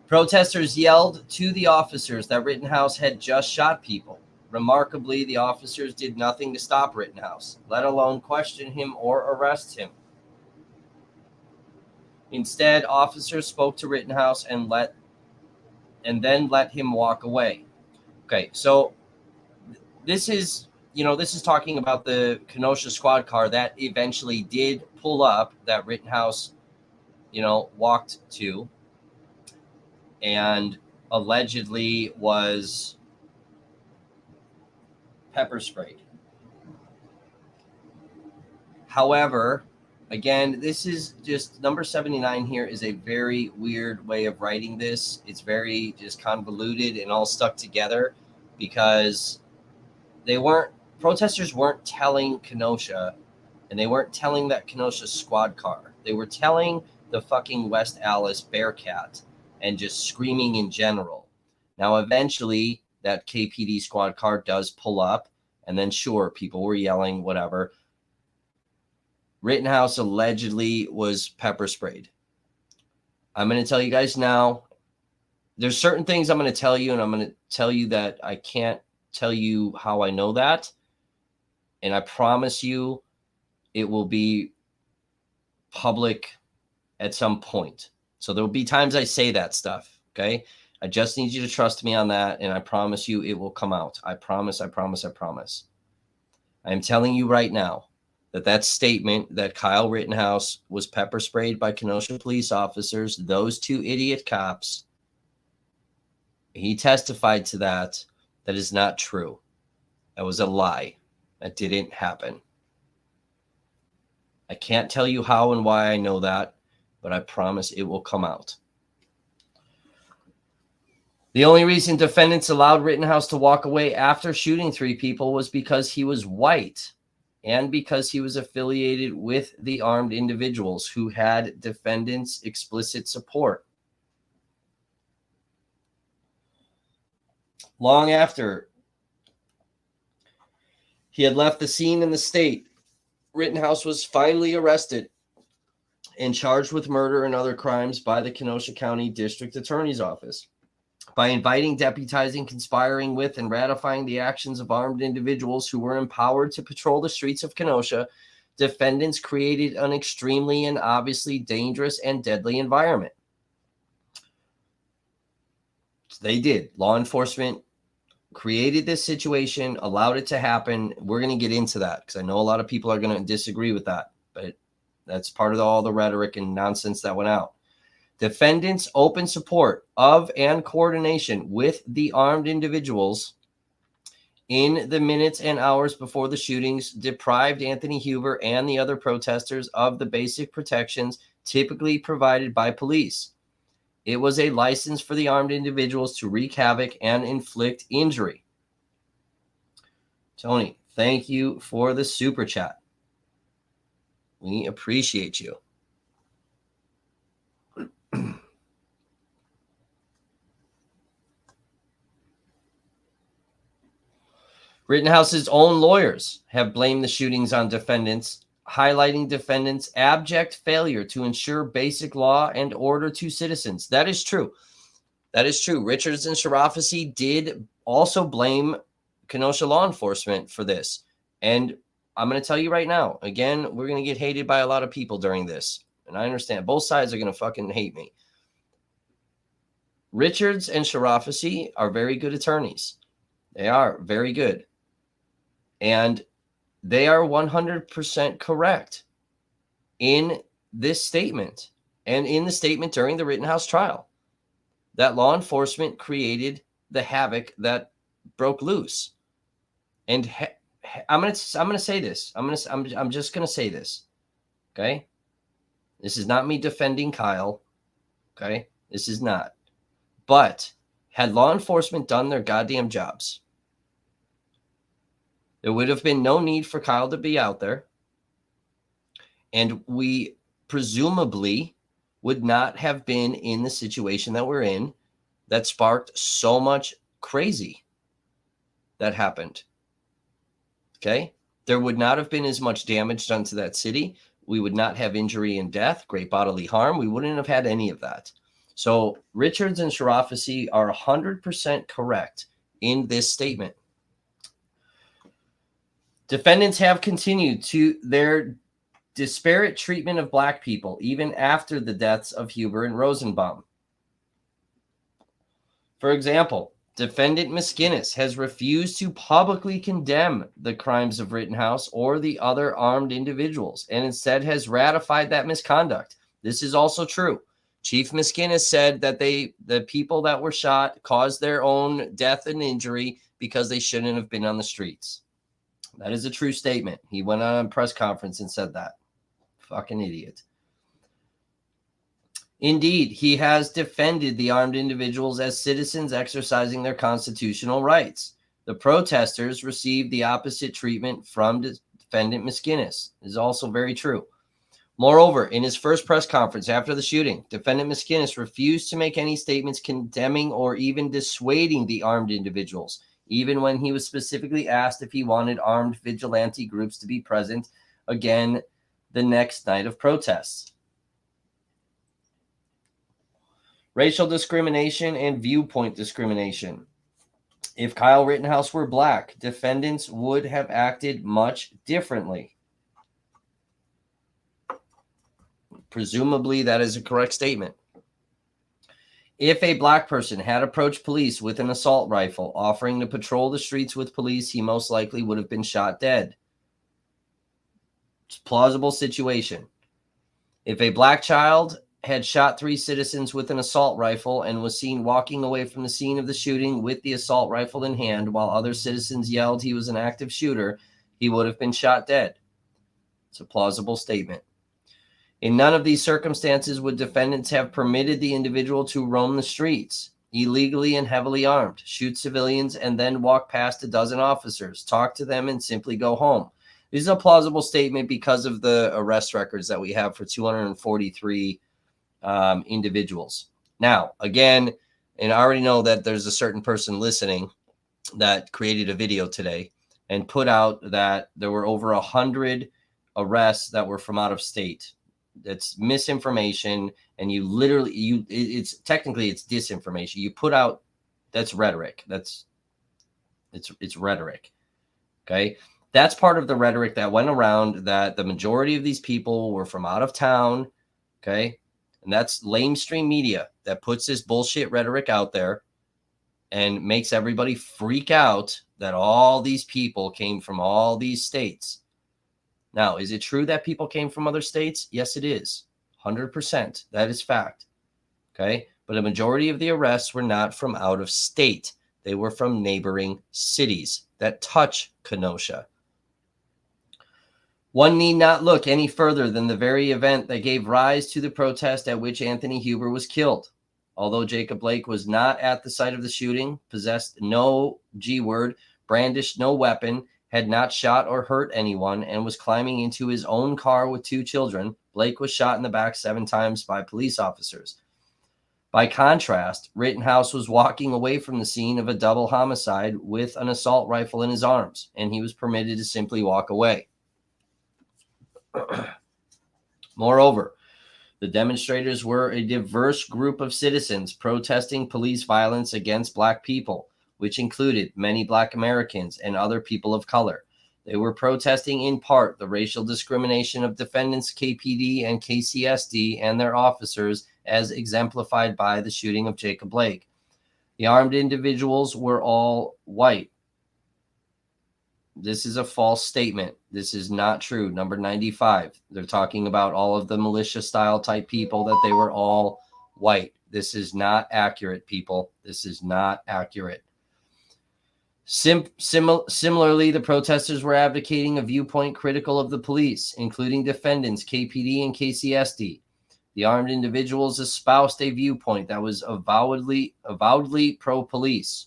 Protesters yelled to the officers that Rittenhouse had just shot people. Remarkably, the officers did nothing to stop Rittenhouse, let alone question him or arrest him. Instead, officers spoke to Rittenhouse and then let him walk away. Okay, so this is talking about the Kenosha squad car that eventually did pull up, that Rittenhouse, walked to, and allegedly was pepper sprayed. However, again, this is just number 79 here is a very weird way of writing this. It's very just convoluted and all stuck together, because protesters weren't telling Kenosha, and they weren't telling that Kenosha squad car. They were telling the fucking West Allis Bearcat and just screaming in general. Now, eventually, that KPD squad car does pull up, and then sure, people were yelling, whatever. Rittenhouse allegedly was pepper sprayed. I'm going to tell you guys now, there's certain things I'm going to tell you, and I'm going to tell you that I can't tell you how I know that. And I promise you it will be public at some point. So there will be times I say that stuff, okay? I just need you to trust me on that, and I promise you it will come out. I promise, I promise, I promise. I am telling you right now that statement that Kyle Rittenhouse was pepper sprayed by Kenosha police officers, those two idiot cops, he testified to that. That is not true. That was a lie. That didn't happen. I can't tell you how and why I know that, but I promise it will come out. The only reason defendants allowed Rittenhouse to walk away after shooting 3 people was because he was white and because he was affiliated with the armed individuals who had defendants' explicit support. Long after he had left the scene in the state, Rittenhouse was finally arrested and charged with murder and other crimes by the Kenosha County District Attorney's Office. By inviting, deputizing, conspiring with, and ratifying the actions of armed individuals who were empowered to patrol the streets of Kenosha, defendants created an extremely and obviously dangerous and deadly environment. They did. Law enforcement created this situation, allowed it to happen. We're going to get into that because I know a lot of people are going to disagree with that, but that's part of all the rhetoric and nonsense that went out. Defendants' open support of and coordination with the armed individuals in the minutes and hours before the shootings deprived Anthony Huber and the other protesters of the basic protections typically provided by police. It was a license for the armed individuals to wreak havoc and inflict injury. Tony, thank you for the super chat. We appreciate you. Rittenhouse's own lawyers have blamed the shootings on defendants, highlighting defendants' abject failure to ensure basic law and order to citizens. That is true. That is true. Richards and Sharafi did also blame Kenosha law enforcement for this. And I'm going to tell you right now, again, we're going to get hated by a lot of people during this. And I understand both sides are going to fucking hate me. Richards and Sharafi are very good attorneys. They are very good. And they are 100% correct in this statement and in the statement during the Rittenhouse trial that law enforcement created the havoc that broke loose. And I'm gonna say this. I'm just gonna say this. Okay, this is not me defending Kyle. Okay, this is not. But had law enforcement done their goddamn jobs, there would have been no need for Kyle to be out there. And we presumably would not have been in the situation that we're in that sparked so much crazy that happened. Okay? There would not have been as much damage done to that city. We would not have injury and death, great bodily harm. We wouldn't have had any of that. So Richards and Sharafi are 100% correct in this statement. Defendants have continued to their disparate treatment of black people, even after the deaths of Huber and Rosenbaum. For example, defendant Miskinnis has refused to publicly condemn the crimes of Rittenhouse or the other armed individuals, and instead has ratified that misconduct. This is also true. Chief Miskinnis said that the people that were shot caused their own death and injury because they shouldn't have been on the streets. That is a true statement. He went on a press conference and said that. Fucking idiot. Indeed, he has defended the armed individuals as citizens exercising their constitutional rights. The protesters received the opposite treatment from defendant Miskinnis. This is also very true. Moreover, in his first press conference after the shooting, defendant Miskinnis refused to make any statements condemning or even dissuading the armed individuals, even when he was specifically asked if he wanted armed vigilante groups to be present again the next night of protests. Racial discrimination and viewpoint discrimination. If Kyle Rittenhouse were black, defendants would have acted much differently. Presumably, that is a correct statement. If a black person had approached police with an assault rifle, offering to patrol the streets with police, he most likely would have been shot dead. It's a plausible situation. If a black child had shot 3 citizens with an assault rifle and was seen walking away from the scene of the shooting with the assault rifle in hand while other citizens yelled he was an active shooter, he would have been shot dead. It's a plausible statement. In none of these circumstances would defendants have permitted the individual to roam the streets, illegally and heavily armed, shoot civilians, and then walk past a dozen officers, talk to them, and simply go home. This is a plausible statement because of the arrest records that we have for 243 individuals. Now, again, and I already know that there's a certain person listening that created a video today and put out that there were over 100 arrests that were from out of state. That's misinformation, and you literally it's technically it's disinformation. You put out that's rhetoric. It's rhetoric. Okay? That's part of the rhetoric that went around, that the majority of these people were from out of town. Okay? And that's lamestream media that puts this bullshit rhetoric out there and makes everybody freak out that all these people came from all these states. Now, is it true that people came from other states? Yes, it is. 100%. That is fact. Okay? But a majority of the arrests were not from out of state. They were from neighboring cities that touch Kenosha. One need not look any further than the very event that gave rise to the protest at which Anthony Huber was killed. Although Jacob Blake was not at the site of the shooting, possessed no G-word, brandished no weapon, had not shot or hurt anyone, and was climbing into his own car with 2 children, Blake was shot in the back 7 times by police officers. By contrast, Rittenhouse was walking away from the scene of a double homicide with an assault rifle in his arms, and he was permitted to simply walk away. Moreover, the demonstrators were a diverse group of citizens protesting police violence against Black people, which included many Black Americans and other people of color. They were protesting in part the racial discrimination of defendants KPD and KCSD and their officers as exemplified by the shooting of Jacob Blake. The armed individuals were all white. This is a false statement. This is not true. Number 95. They're talking about all of the militia style type people, that they were all white. This is not accurate, people. This is not accurate. Similarly, the protesters were advocating a viewpoint critical of the police, including defendants KPD and KCSD. The armed individuals espoused a viewpoint that was avowedly pro-police.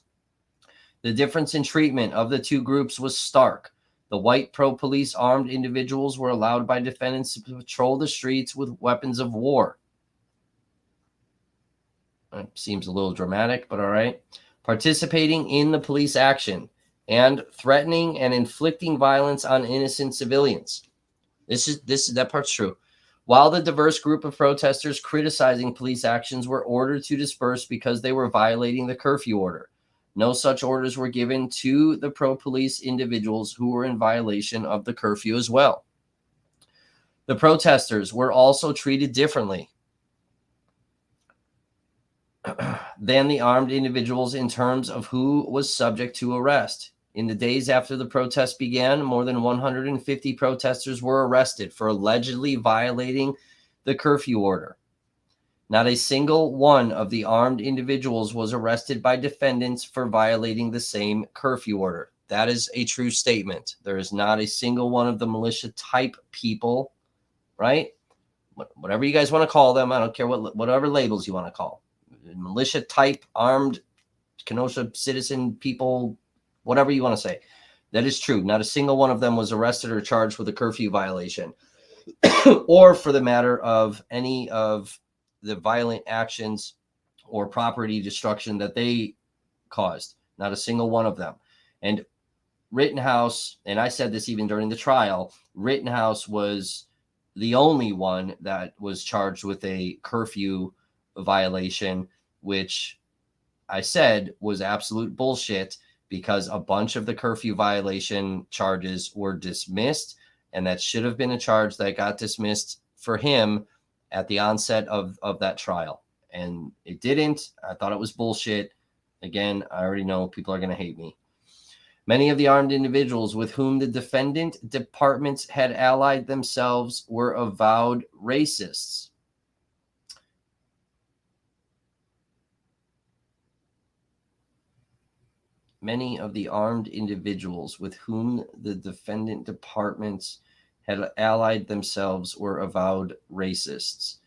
The difference in treatment of the two groups was stark. The white pro-police armed individuals were allowed by defendants to patrol the streets with weapons of war. That seems a little dramatic, but all right. Participating in the police action and threatening and inflicting violence on innocent civilians. That part's true. While the diverse group of protesters criticizing police actions were ordered to disperse because they were violating the curfew order, no such orders were given to the pro-police individuals who were in violation of the curfew as well. The protesters were also treated differently than the armed individuals in terms of who was subject to arrest. In the days after the protests began, more than 150 protesters were arrested for allegedly violating the curfew order. Not a single one of the armed individuals was arrested by defendants for violating the same curfew order. That is a true statement. There is not a single one of the militia type people, right? Whatever you guys want to call them. I don't care whatever labels you want to call. Militia type, armed, Kenosha citizen people, whatever you want to say. That is true. Not a single one of them was arrested or charged with a curfew violation or for the matter of any of the violent actions or property destruction that they caused. Not a single one of them. And Rittenhouse, and I said this even during the trial, Rittenhouse was the only one that was charged with a curfew violation, which I said was absolute bullshit because a bunch of the curfew violation charges were dismissed, and that should have been a charge that got dismissed for him at the onset of that trial. And it didn't. I thought it was bullshit. Again, I already know people are going to hate me. Many of the armed individuals with whom the defendant departments had allied themselves were avowed racists. Many of the armed individuals with whom the defendant departments had allied themselves were avowed racists.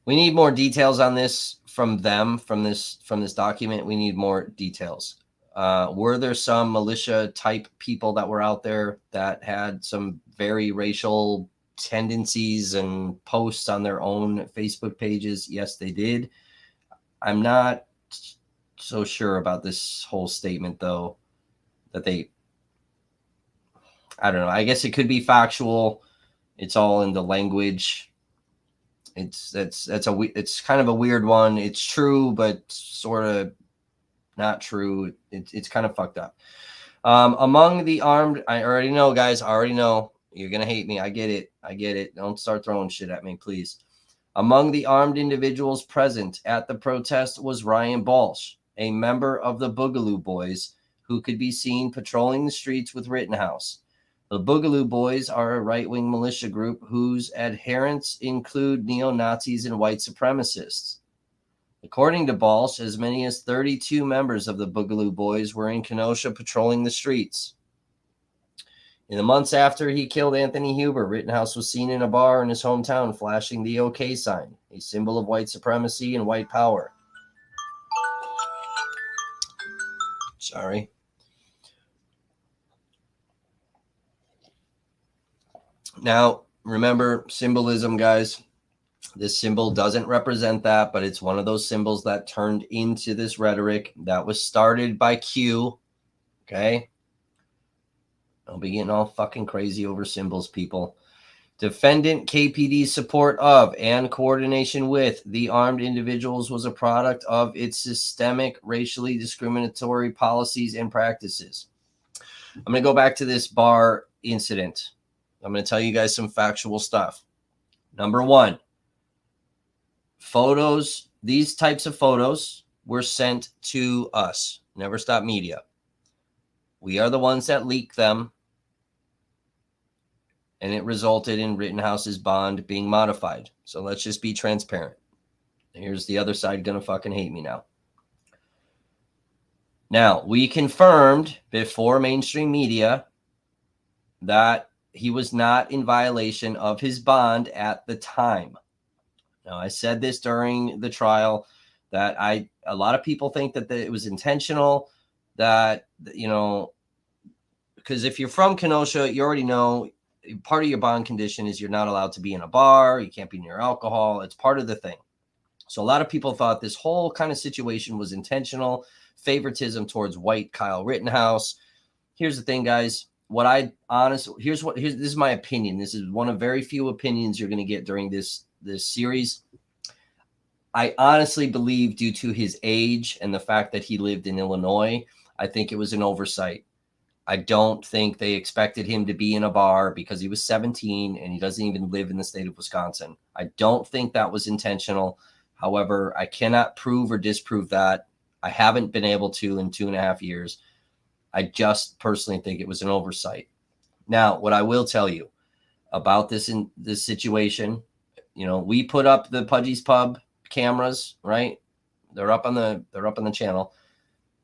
We need more details on this from them, from this document. We need more details. Were there some militia type people that were out there that had some very racial tendencies and posts on their own Facebook pages? Yes, they did. I'm not so sure about this whole statement, though, that I don't know. I guess it could be factual. It's all in the language. It's kind of a weird one. It's true, but sort of not true. It's kind of fucked up. Among the armed, I already know, guys. I already know you're gonna hate me. I get it. Don't start throwing shit at me, please. Among the armed individuals present at the protest was Ryan Balch, a member of the Boogaloo Boys, who could be seen patrolling the streets with Rittenhouse. The Boogaloo Boys are a right-wing militia group whose adherents include neo-Nazis and white supremacists. According to Balch, as many as 32 members of the Boogaloo Boys were in Kenosha patrolling the streets. In the months after he killed Anthony Huber, Rittenhouse was seen in a bar in his hometown flashing the OK sign, a symbol of white supremacy and white power. Sorry. Now, Remember, symbolism, guys. This symbol doesn't represent that, but it's one of those symbols that turned into this rhetoric that was started by Q. Okay? Don't be getting all fucking crazy over symbols, people. Defendant KPD's support of and coordination with the armed individuals was a product of its systemic racially discriminatory policies and practices. I'm going to go back to this bar incident. I'm going to tell you guys some factual stuff. Number one, photos, these types of photos were sent to us, Never Stop Media. We are the ones that leaked them, and it resulted in Rittenhouse's bond being modified. So let's just be transparent. Here's the other side gonna fucking hate me now. Now, we confirmed before mainstream media that he was not in violation of his bond at the time. Now, I said this during the trial that a lot of people think that it was intentional, that, you know, because if you're from Kenosha, you already know part of your bond condition is you're not allowed to be in a bar. You can't be near alcohol. It's part of the thing. So a lot of people thought this whole kind of situation was intentional, favoritism towards white Kyle Rittenhouse. Here's the thing, guys. This is my opinion. This is one of very few opinions you're going to get during this series. I honestly believe, due to his age and the fact that he lived in Illinois, I think it was an oversight. I don't think they expected him to be in a bar because he was 17 and he doesn't even live in the state of Wisconsin. I don't think that was intentional. However, I cannot prove or disprove that. I haven't been able to in 2.5 years. I just personally think it was an oversight. Now, what I will tell you about this situation, you know, we put up the Pudgy's Pub cameras, right? They're up on the channel.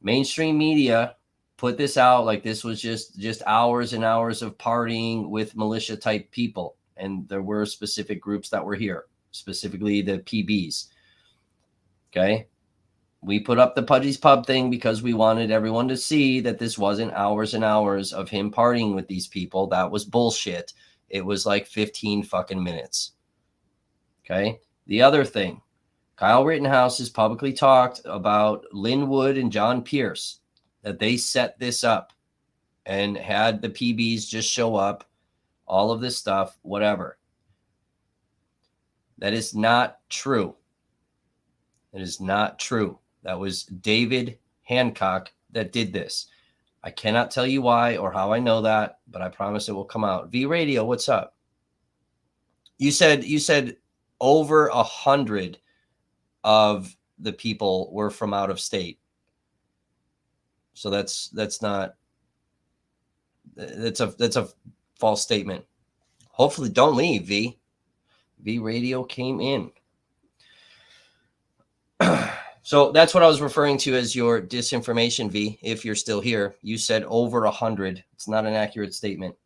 Mainstream media put this out like this was just hours and hours of partying with militia type people. And there were specific groups that were here, specifically the PBs. Okay. We put up the Pudgy's Pub thing because we wanted everyone to see that this wasn't hours and hours of him partying with these people. That was bullshit. It was like 15 fucking minutes. Okay. The other thing, Kyle Rittenhouse has publicly talked about Lynn Wood and John Pierce, that they set this up and had the PBs just show up, all of this stuff, whatever. That is not true. That is not true. That was David Hancock that did this. I cannot tell you why or how I know that, but I promise it will come out. V Radio, what's up? You said over 100 of the people were from out of state. So that's a false statement. Hopefully don't leave, V. V Radio came in. So that's what I was referring to as your disinformation, V. If you're still here, you said over 100. It's not an accurate statement.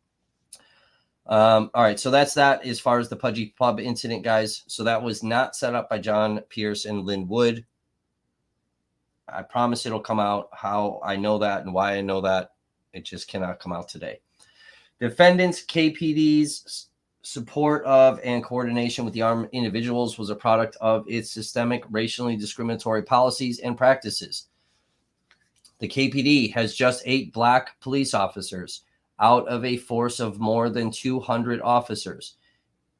All right, so that's that as far as the Pudgy Pub incident, guys. So that was not set up by John Pierce and Lynn Wood. I promise it'll come out. How I know that and why I know that, it just cannot come out today. Defendants KPD's support of and coordination with the armed individuals was a product of its systemic racially discriminatory policies and practices. The KPD has just 8 black police officers out of a force of more than 200 officers.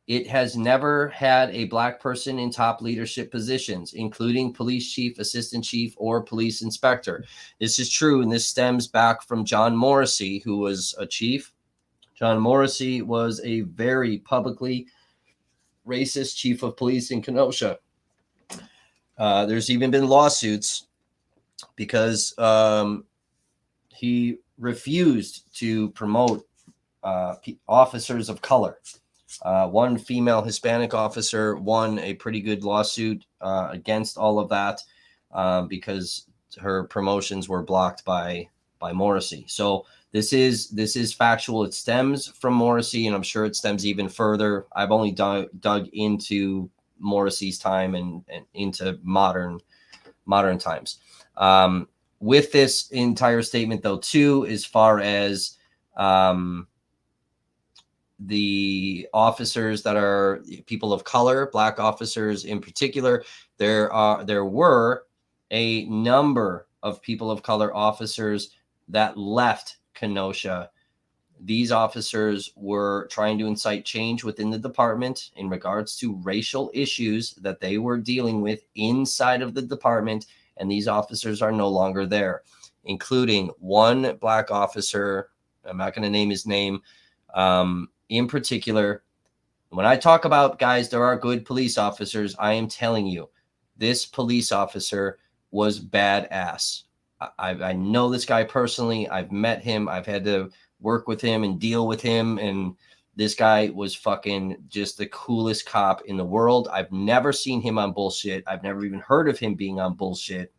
It has never had a black person in top leadership positions, including police chief, assistant chief, or police inspector. This is true, and this stems back from John Morrissey, who was a chief. John Morrissey was a very publicly racist chief of police in Kenosha. There's even been lawsuits because he refused to promote officers of color. One female Hispanic officer won a pretty good lawsuit against all of that because her promotions were blocked by Morrissey. So this is factual. It stems from Morrissey, and I'm sure it stems even further. I've only dug into Morrissey's time and into modern times. With this entire statement, though, too, as far as the officers that are people of color, black officers in particular. There were a number of people of color officers that left Kenosha. These officers were trying to incite change within the department in regards to racial issues that they were dealing with inside of the department, and these officers are no longer there, including one black officer. I'm not going to name his name in particular. When I talk about, guys, there are good police officers, I am telling you, this police officer was badass. I know this guy personally. I've met him. I've had to work with him and deal with him. And this guy was fucking just the coolest cop in the world. I've never seen him on bullshit. I've never even heard of him being on bullshit.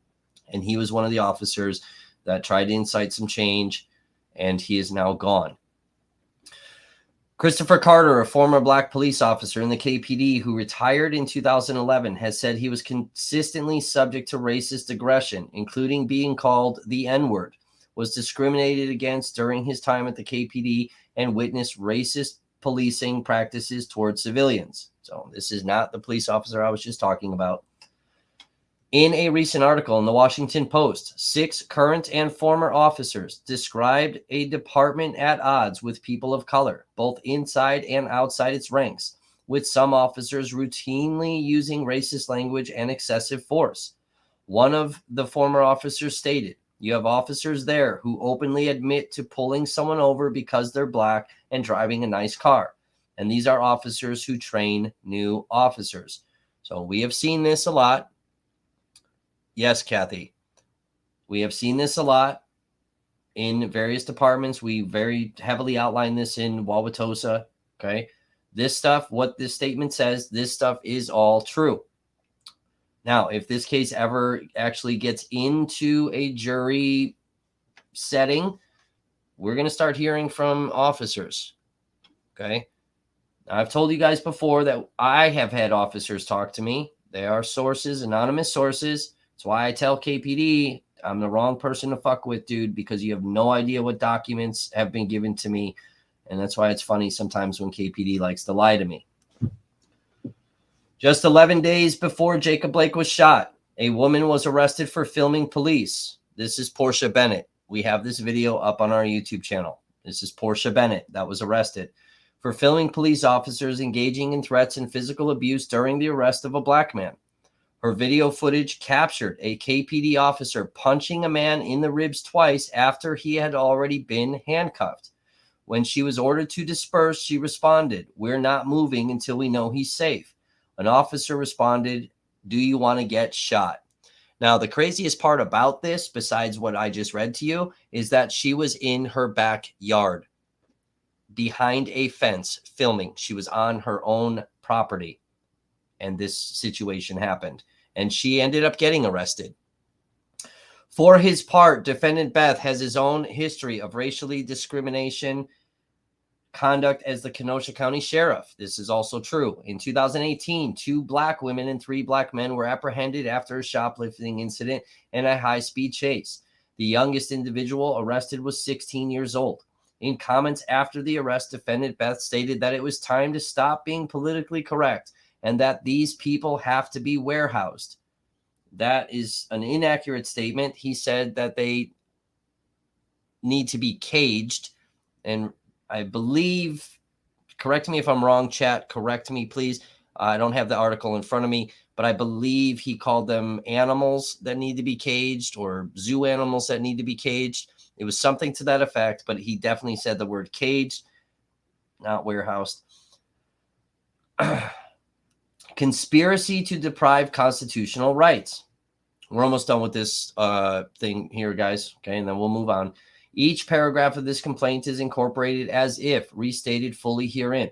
And he was one of the officers that tried to incite some change, and he is now gone. Christopher Carter, a former black police officer in the KPD who retired in 2011, has said he was consistently subject to racist aggression, including being called the N-word, was discriminated against during his time at the KPD, and witnessed racist policing practices towards civilians. So this is not the police officer I was just talking about. In a recent article in the Washington Post, 6 current and former officers described a department at odds with people of color, both inside and outside its ranks, with some officers routinely using racist language and excessive force. One of the former officers stated, "You have officers there who openly admit to pulling someone over because they're black and driving a nice car. And these are officers who train new officers." So we have seen this a lot. Yes, Kathy, we have seen this a lot in various departments. We very heavily outline this in Wauwatosa. Okay. This stuff, what this statement says, this stuff is all true. Now, if this case ever actually gets into a jury setting, we're going to start hearing from officers. Okay. Now, I've told you guys before that I have had officers talk to me. They are sources, anonymous sources. That's why I tell KPD I'm the wrong person to fuck with, dude, because you have no idea what documents have been given to me. And that's why it's funny sometimes when KPD likes to lie to me. Just 11 days before Jacob Blake was shot, a woman was arrested for filming police. This is Portia Bennett. We have this video up on our YouTube channel. This is Portia Bennett that was arrested for filming police officers engaging in threats and physical abuse during the arrest of a black man. Her video footage captured a KPD officer punching a man in the ribs twice after he had already been handcuffed. When she was ordered to disperse, she responded, "We're not moving until we know he's safe." An officer responded, "Do you want to get shot?" Now, the craziest part about this, besides what I just read to you, is that she was in her backyard behind a fence filming. She was on her own property, and this situation happened, and she ended up getting arrested. For his part, defendant Beth has his own history of racially discrimination conduct as the Kenosha County Sheriff. This is also true. In 2018, 2 black women and 3 black men were apprehended after a shoplifting incident and a high-speed chase. The youngest individual arrested was 16 years old. In comments after the arrest, defendant Beth stated that it was time to stop being politically correct and that these people have to be warehoused. That is an inaccurate statement. He said that they need to be caged, and I believe, correct me if I'm wrong, chat, correct me, please. I don't have the article in front of me, but I believe he called them animals that need to be caged or zoo animals that need to be caged. It was something to that effect, but he definitely said the word caged, not warehoused. Conspiracy to deprive constitutional rights. We're almost done with this thing here, guys. Okay, and then we'll move on. Each paragraph of this complaint is incorporated as if restated fully herein.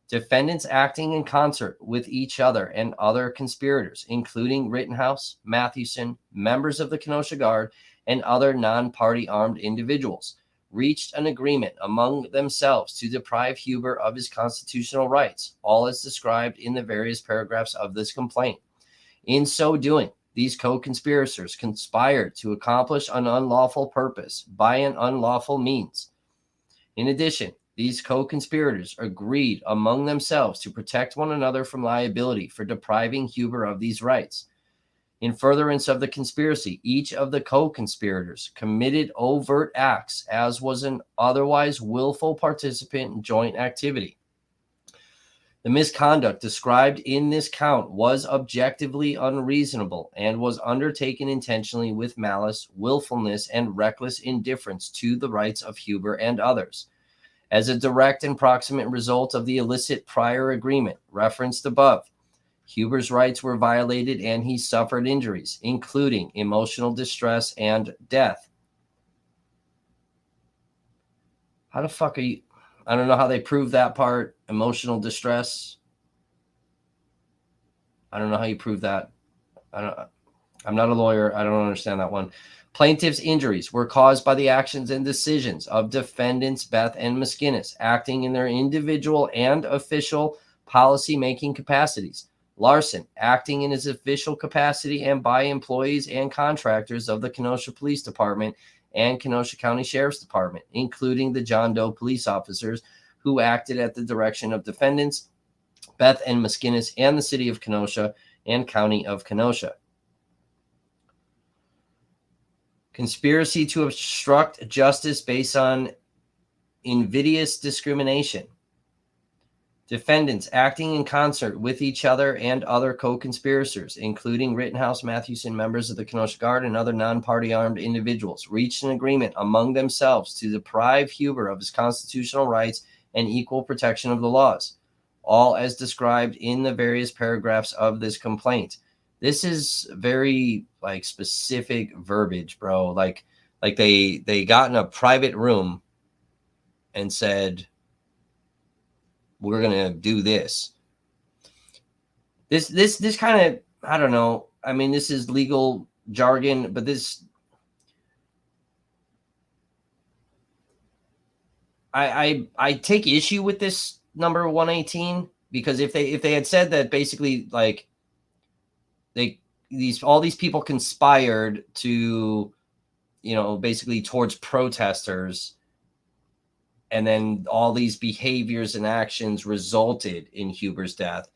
Defendants acting in concert with each other and other conspirators, including Rittenhouse, Mathewson, members of the Kenosha Guard, and other non-party armed individuals, reached an agreement among themselves to deprive Huber of his constitutional rights, all as described in the various paragraphs of this complaint. In so doing, these co-conspirators conspired to accomplish an unlawful purpose by an unlawful means. In addition, these co-conspirators agreed among themselves to protect one another from liability for depriving Huber of these rights. In furtherance of the conspiracy, each of the co-conspirators committed overt acts, as was an otherwise willful participant in joint activity. The misconduct described in this count was objectively unreasonable and was undertaken intentionally with malice, willfulness, and reckless indifference to the rights of Huber and others. As a direct and proximate result of the illicit prior agreement referenced above, Huber's rights were violated and he suffered injuries, including emotional distress and death. How the fuck are you? I don't know how they prove that part. Emotional distress. I don't know how you prove that. I'm not a lawyer. I don't understand that one. Plaintiff's injuries were caused by the actions and decisions of defendants Beth and Miskinnis, acting in their individual and official policy-making capacities. Larson, acting in his official capacity and by employees and contractors of the Kenosha Police Department and Kenosha County Sheriff's Department, including the John Doe police officers who acted at the direction of defendants Beth and Miskinnis and the city of Kenosha and county of Kenosha. Conspiracy to obstruct justice based on invidious discrimination. Defendants acting in concert with each other and other co-conspirators, including Rittenhouse, Mathewson, members of the Kenosha Guard, and other non-party armed individuals, reached an agreement among themselves to deprive Huber of his constitutional rights and equal protection of the laws, all as described in the various paragraphs of this complaint. This is very like specific verbiage, bro. Like they got in a private room and said, we're going to do this. This kind of, I don't know. I mean, this is legal jargon, but this, I take issue with this number 118, because if they had said that basically like all these people conspired to, you know, basically towards protesters, and then all these behaviors and actions resulted in Huber's death,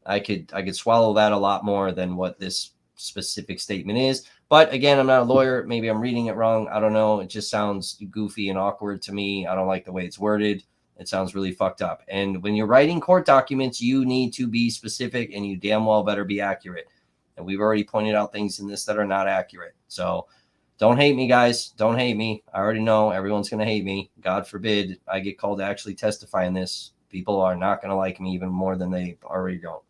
I could swallow that a lot more than what this specific statement is. But again, I'm not a lawyer. Maybe I'm reading it wrong. I don't know. It just sounds goofy and awkward to me. I don't like the way it's worded. It sounds really fucked up. And when you're writing court documents, you need to be specific, and you damn well better be accurate. And we've already pointed out things in this that are not accurate. So don't hate me, guys. Don't hate me. I already know everyone's going to hate me. God forbid I get called to actually testify in this. People are not going to like me even more than they already don't.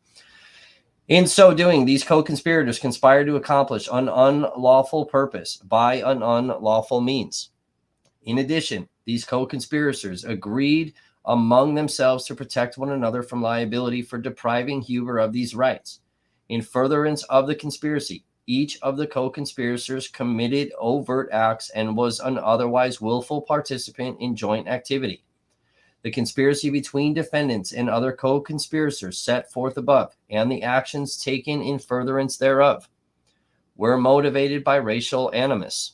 In so doing, these co-conspirators conspired to accomplish an unlawful purpose by an unlawful means. In addition, these co-conspirators agreed among themselves to protect one another from liability for depriving Huber of these rights. In furtherance of the conspiracy, each of the co-conspirators committed overt acts and was an otherwise willful participant in joint activity. The conspiracy between defendants and other co-conspirators set forth above, and the actions taken in furtherance thereof, were motivated by racial animus.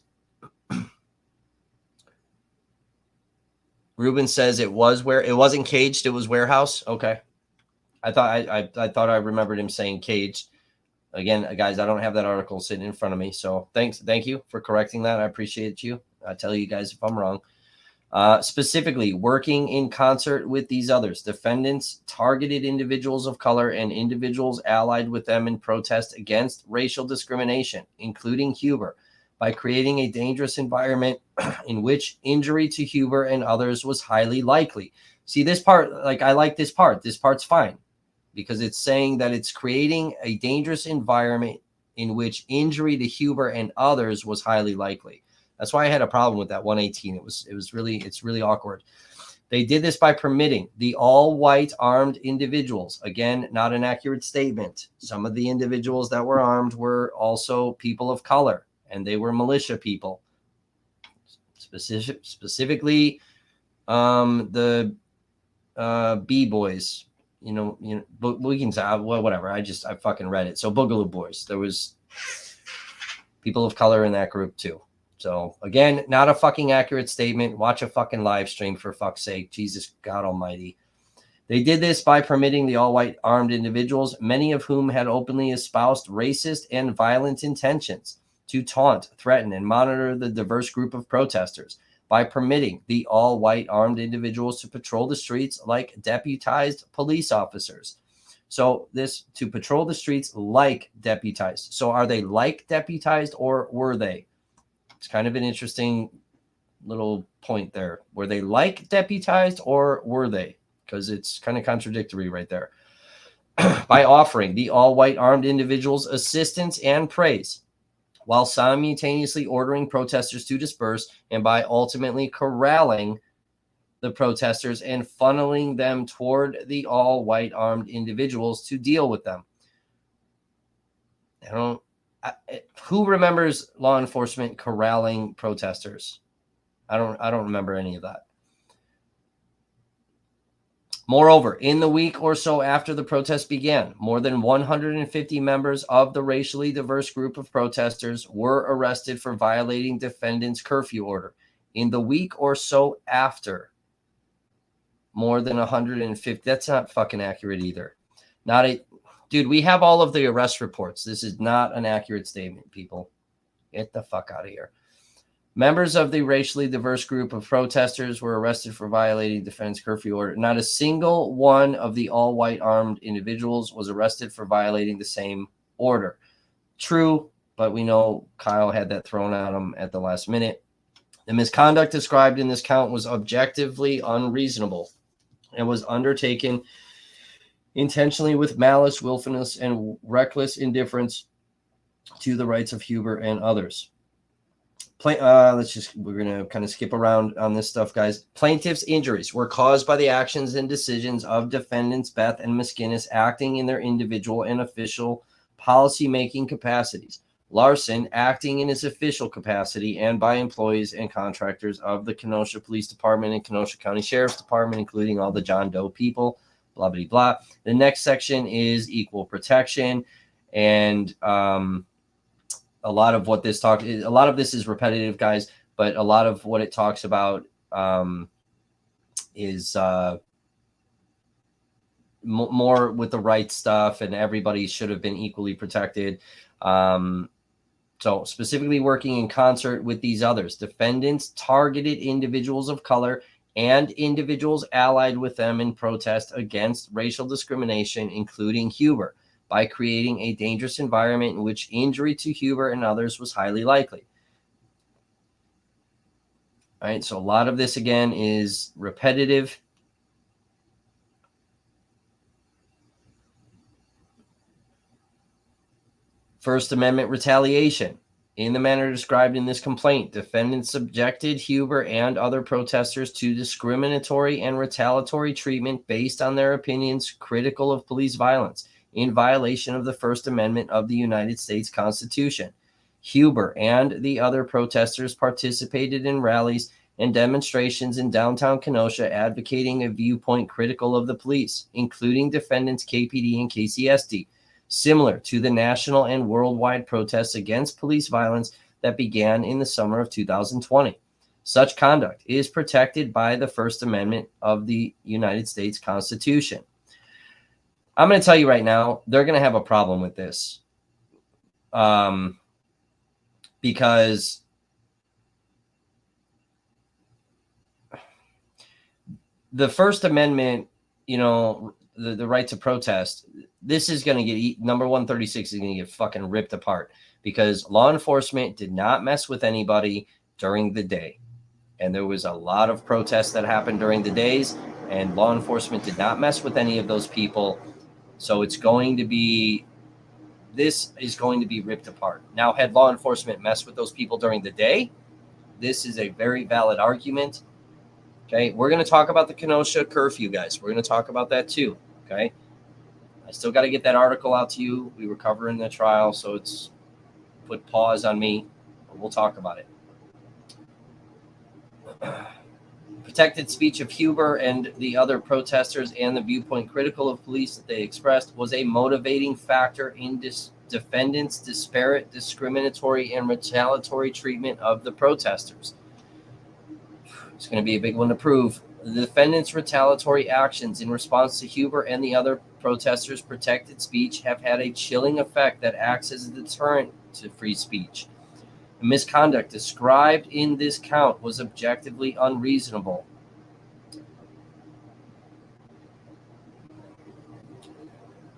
Ruben says it wasn't caged, it was warehouse. Okay. I thought I remembered him saying caged. Again, guys, I don't have that article sitting in front of me. So thank you for correcting that. I appreciate you. I'll tell you guys if I'm wrong. Specifically, working in concert with these others, defendants targeted individuals of color and individuals allied with them in protest against racial discrimination, including Huber, by creating a dangerous environment in which injury to Huber and others was highly likely. See this part, like I like this part. This part's fine because it's saying that it's creating a dangerous environment in which injury to Huber and others was highly likely. That's why I had a problem with that 118. It's really awkward. They did this by permitting the all-white armed individuals. Again, not an accurate statement. Some of the individuals that were armed were also people of color, and they were militia people. Specifically, the B-boys. You know, but we can say whatever. I fucking read it. So Boogaloo Boys. There was people of color in that group too. So again, not a fucking accurate statement. Watch a fucking live stream, for fuck's sake. Jesus God almighty. They did this by permitting the all-white armed individuals, many of whom had openly espoused racist and violent intentions, to taunt, threaten, and monitor the diverse group of protesters, by permitting the all-white armed individuals to patrol the streets like deputized police officers. So this, to patrol the streets like deputized. So are they like deputized, or were they? It's kind of an interesting little point there. Were they like deputized, or were they? Because it's kind of contradictory right there. By offering the all-white armed individuals assistance and praise, while simultaneously ordering protesters to disperse, and by ultimately corralling the protesters and funneling them toward the all-white armed individuals to deal with them. Who remembers law enforcement corralling protesters? I don't remember any of that. Moreover, in the week or so after the protest began, more than 150 members of the racially diverse group of protesters were arrested for violating defendant's curfew order. In the week or so after, more than 150. That's not fucking accurate either. Dude, we have all of the arrest reports. This is not an accurate statement, people. Get the fuck out of here. Members of the racially diverse group of protesters were arrested for violating defense curfew order. Not a single one of the all-white armed individuals was arrested for violating the same order. True, but we know Kyle had that thrown at him at the last minute. The misconduct described in this count was objectively unreasonable and was undertaken intentionally with malice, willfulness, and reckless indifference to the rights of Huber and others. We're going to kind of skip around on this stuff, guys. Plaintiff's injuries were caused by the actions and decisions of defendants Beth and Miskinnis acting in their individual and official policy-making capacities. Larson acting in his official capacity, and by employees and contractors of the Kenosha Police Department and Kenosha County Sheriff's Department, including all the John Doe people, blah, blah, blah. The next section is equal protection, and a lot of what this a lot of this is repetitive, guys, but a lot of what it talks about is more with the right stuff, and everybody should have been equally protected. So specifically working in concert with these others, defendants targeted individuals of color and individuals allied with them in protest against racial discrimination, including Huber, by creating a dangerous environment in which injury to Huber and others was highly likely. All right, so a lot of this, again, is repetitive. First Amendment retaliation. In the manner described in this complaint, defendants subjected Huber and other protesters to discriminatory and retaliatory treatment based on their opinions critical of police violence, in violation of the First Amendment of the United States Constitution. Huber and the other protesters participated in rallies and demonstrations in downtown Kenosha advocating a viewpoint critical of the police, including defendants KPD and KCSD, similar to the national and worldwide protests against police violence that began in the summer of 2020. Such conduct is protected by the First Amendment of the United States Constitution. I'm going to tell you right now, they're going to have a problem with this. Because the First Amendment, you know, the right to protest, this is going to get, number 136 is going to get fucking ripped apart, because law enforcement did not mess with anybody during the day. And there was a lot of protests that happened during the days, and law enforcement did not mess with any of those people. So it's going to be, this is going to be ripped apart. Now, had law enforcement messed with those people during the day, this is a very valid argument. Okay, we're going to talk about the Kenosha curfew, guys. We're going to talk about that too. Okay, I still got to get that article out to you. We were covering the trial, so it's put pause on me, but we'll talk about it. Protected speech of Huber and the other protesters and the viewpoint critical of police that they expressed was a motivating factor in defendants' disparate, discriminatory, and retaliatory treatment of the protesters. It's going to be a big one to prove. The defendants' retaliatory actions in response to Huber and the other protesters' protected speech have had a chilling effect that acts as a deterrent to free speech. The misconduct described in this count was objectively unreasonable.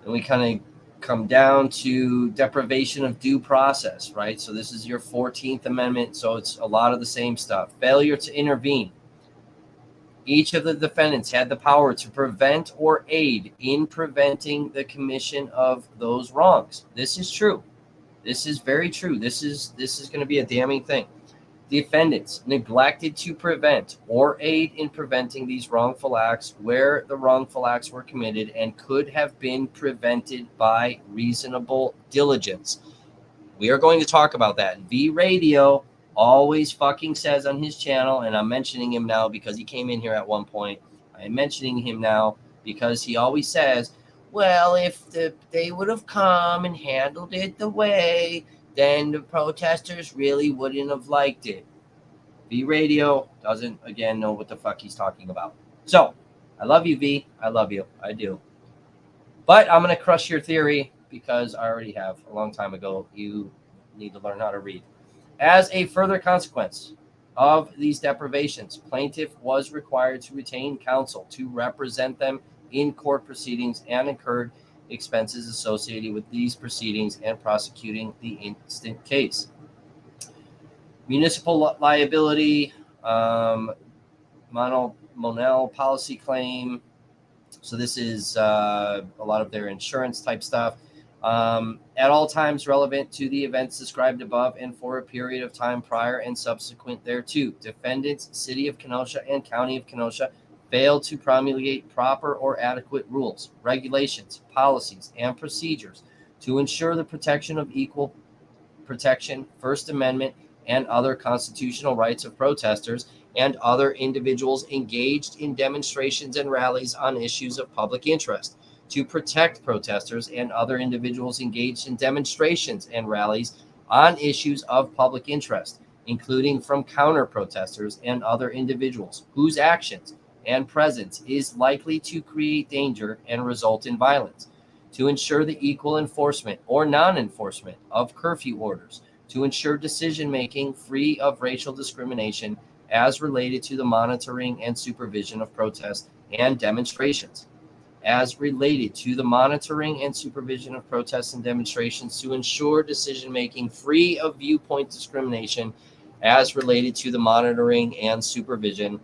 And we kind of come down to deprivation of due process, right? So this is your 14th Amendment, so it's a lot of the same stuff. Failure to intervene. Each of the defendants had the power to prevent or aid in preventing the commission of those wrongs. This is true. This is very true. This is going to be a damning thing. Defendants neglected to prevent or aid in preventing these wrongful acts where the wrongful acts were committed and could have been prevented by reasonable diligence. We are going to talk about that. V Radio always fucking says on his channel, and I'm mentioning him now because he came in here at one point. I'm mentioning him now because he always says, well, if they would have come and handled it the way, then the protesters really wouldn't have liked it. V Radio doesn't, again, know what the fuck he's talking about. So, I love you, V. I love you. I do. But I'm going to crush your theory because I already have a long time ago. You need to learn how to read. As a further consequence of these deprivations, plaintiff was required to retain counsel to represent them in court proceedings and incurred expenses associated with these proceedings and prosecuting the instant case. Municipal liability, Monell policy claim. So this is a lot of their insurance type stuff. At all times relevant to the events described above and for a period of time prior and subsequent thereto. Defendants, City of Kenosha and County of Kenosha, failed to promulgate proper or adequate rules, regulations, policies, and procedures to ensure the protection of equal protection, First Amendment, and other constitutional rights of protesters and other individuals engaged in demonstrations and rallies on issues of public interest, to protect protesters and other individuals engaged in demonstrations and rallies on issues of public interest, including from counter-protesters and other individuals whose actions and presence is likely to create danger and result in violence, to ensure the equal enforcement or non-enforcement of curfew orders, to ensure decision-making free of racial discrimination as related to the monitoring and supervision of protests and demonstrations, as related to the monitoring and supervision of protests and demonstrations, to ensure decision-making free of viewpoint discrimination as related to the monitoring and supervision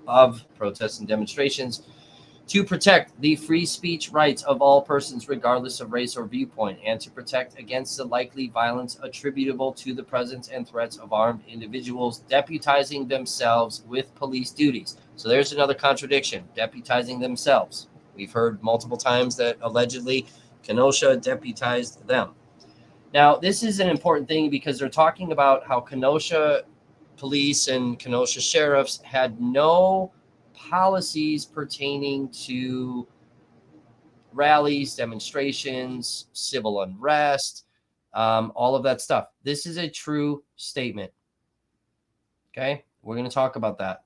of protests and demonstrations, to protect the free speech rights of all persons regardless of race or viewpoint, and to protect against the likely violence attributable to the presence and threats of armed individuals deputizing themselves with police duties. So there's another contradiction, deputizing themselves. We've heard multiple times that allegedly Kenosha deputized them. Now, this is an important thing because they're talking about how Kenosha police and Kenosha sheriffs had no policies pertaining to rallies, demonstrations, civil unrest, all of that stuff. This is a true statement. Okay, we're going to talk about that.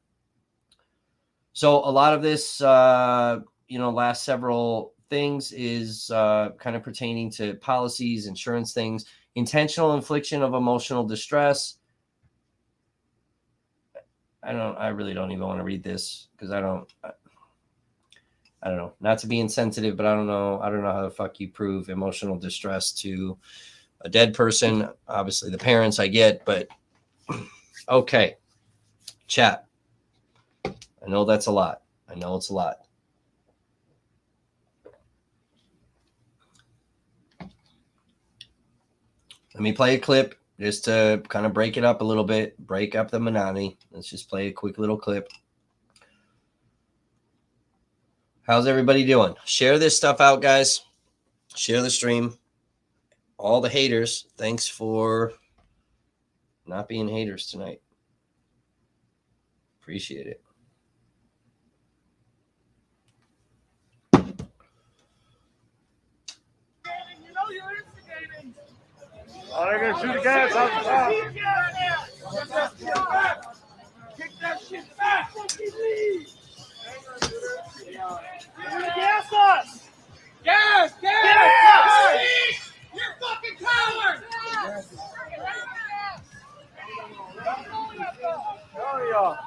So a lot of this, last several things is kind of pertaining to policies, insurance things, intentional infliction of emotional distress. I really don't even want to read this because I don't know, not to be insensitive, but I don't know how the fuck you prove emotional distress to a dead person. Obviously the parents I get, but okay. Chat. I know that's a lot. I know it's a lot. Let me play a clip just to kind of break it up a little bit, break up the monotony. Let's just play a quick little clip. How's everybody doing? Share this stuff out, guys. Share the stream. All the haters, thanks for not being haters tonight. Appreciate it. You know you're instigating. Oh, they're gonna shoot the gas out the top. Kick that shit back. Gas us! Gas! Gas! You're fucking coward! Oh, yeah.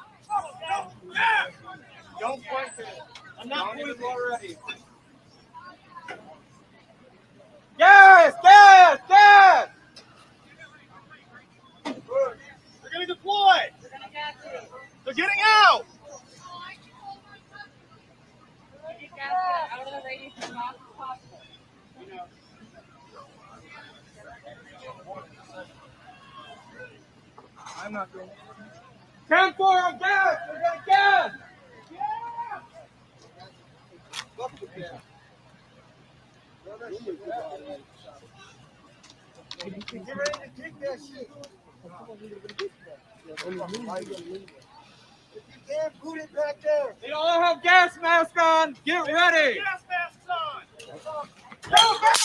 Don't point it. I'm not pointing already. Gas! Gas! Gas! They're gonna deploy! They're getting out! Out of the radius as much as possible. I'm not doing it. 10-4 on gas! They're gonna gas! Get ready to kick that shit. If you can't put it back there. They all have gas masks on. Get ready. Gas masks on. Go back.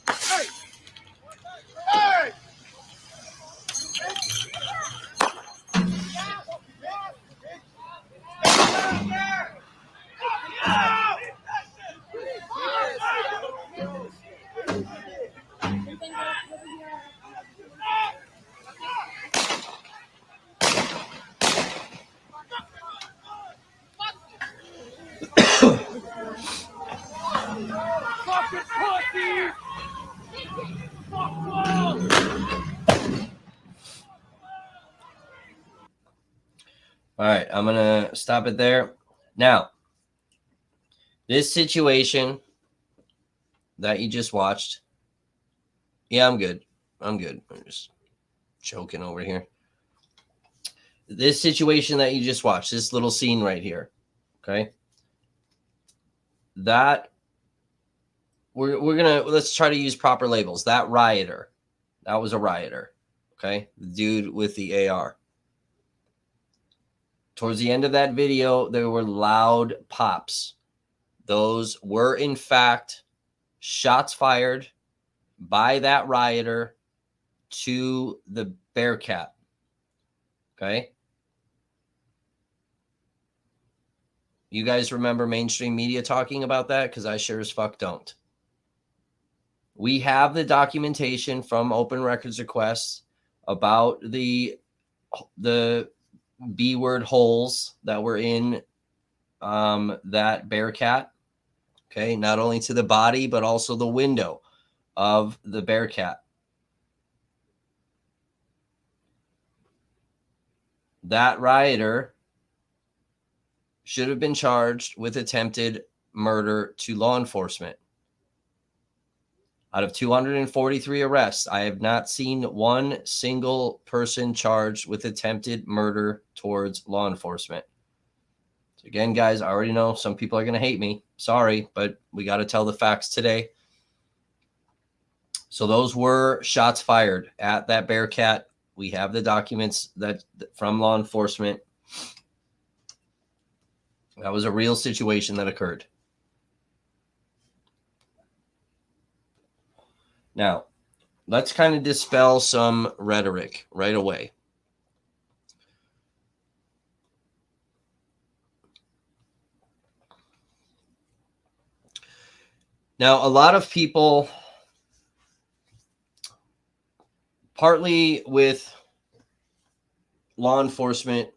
Hey. Hey. Fucking pussies! Fuck close! All right, I'm going to stop it there. Now, this situation that you just watched. Yeah, I'm good. I'm just choking over here. This situation that you just watched, this little scene right here. Okay. That we're going to, let's try to use proper labels. That rioter, that was a rioter. Okay. The dude with the AR. Towards the end of that video, there were loud pops. Those were, in fact, shots fired by that rioter to the Bearcat. Okay? You guys remember mainstream media talking about that? Because I sure as fuck don't. We have the documentation from open records requests about the B-word holes that were in that Bearcat. Okay, not only to the body, but also the window of the Bearcat. That rioter should have been charged with attempted murder to law enforcement. Out of 243 arrests, I have not seen one single person charged with attempted murder towards law enforcement. So again, guys, I already know some people are going to hate me. Sorry, but we got to tell the facts today. So those were shots fired at that Bearcat. We have the documents that from law enforcement. That was a real situation that occurred. Now, let's kind of dispel some rhetoric right away. Now, a lot of people, partly with law enforcement,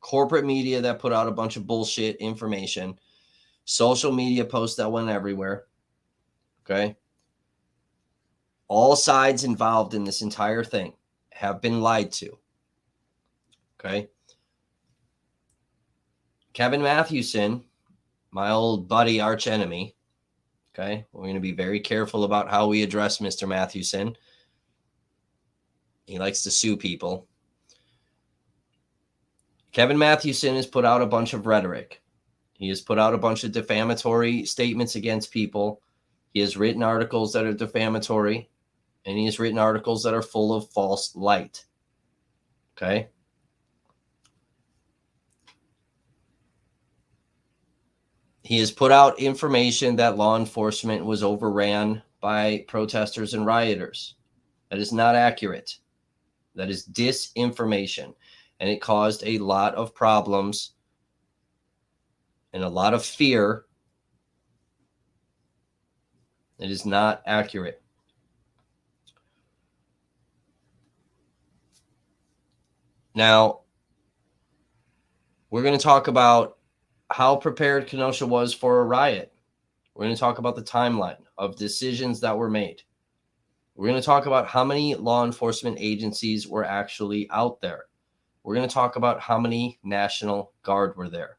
corporate media that put out a bunch of bullshit information, social media posts that went everywhere, okay? All sides involved in this entire thing have been lied to, okay? Kevin Mathewson, my old buddy, arch enemy, okay? We're going to be very careful about how we address Mr. Mathewson. He likes to sue people. Kevin Mathewson has put out a bunch of rhetoric. He has put out a bunch of defamatory statements against people. He has written articles that are defamatory, and he has written articles that are full of false light. Okay? He has put out information that law enforcement was overran by protesters and rioters. That is not accurate. That is disinformation. And it caused a lot of problems and a lot of fear. It is not accurate. Now, we're going to talk about how prepared Kenosha was for a riot. We're going to talk about the timeline of decisions that were made. We're going to talk about how many law enforcement agencies were actually out there. We're going to talk about how many National Guard were there.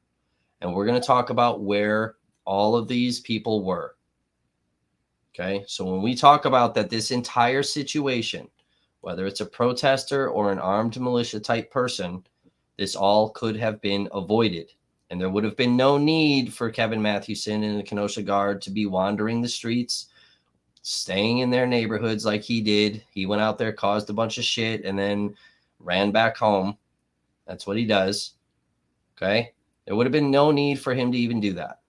And we're going to talk about where all of these people were. Okay, so when we talk about that, this entire situation, whether it's a protester or an armed militia type person, this all could have been avoided. And there would have been no need for Kevin Mathewson and the Kenosha Guard to be wandering the streets, staying in their neighborhoods like he did. He went out there, caused a bunch of shit, and then ran back home. That's what he does. Okay? There would have been no need for him to even do that.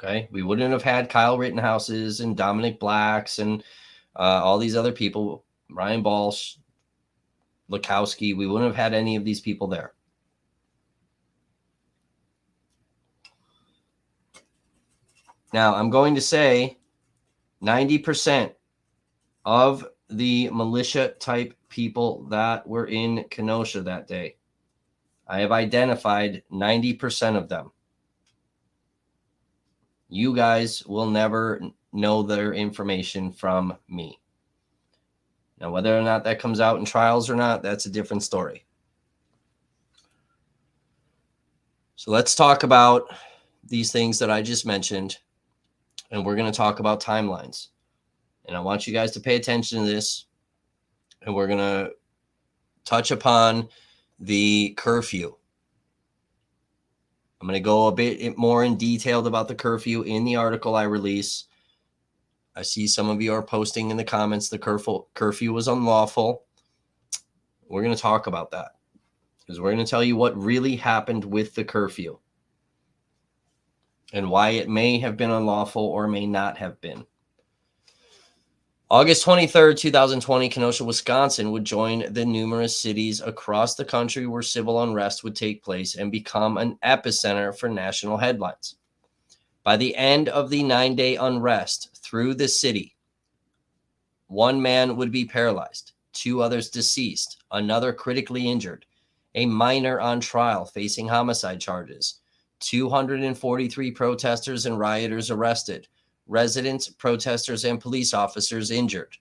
Okay? We wouldn't have had Kyle Rittenhouses and Dominic Blacks and all these other people, Ryan Balsh, Lukowski. We wouldn't have had any of these people there. Now, I'm going to say 90% of the militia type people that were in Kenosha that day, I have identified 90% of them. You guys will never know their information from me. Now, whether or not that comes out in trials or not, that's a different story. So let's talk about these things that I just mentioned, and we're going to talk about timelines. And I want you guys to pay attention to this, and we're going to touch upon the curfew. I'm going to go a bit more in detail about the curfew in the article I release. I see some of you are posting in the comments the curfew was unlawful. We're going to talk about that because we're going to tell you what really happened with the curfew and why it may have been unlawful or may not have been. August 23rd, 2020, Kenosha, Wisconsin would join the numerous cities across the country where civil unrest would take place and become an epicenter for national headlines. By the end of the 9-day unrest through the city, one man would be paralyzed, 2 others deceased, another critically injured, a minor on trial facing homicide charges, 243 protesters and rioters arrested, residents, protesters, and police officers injured,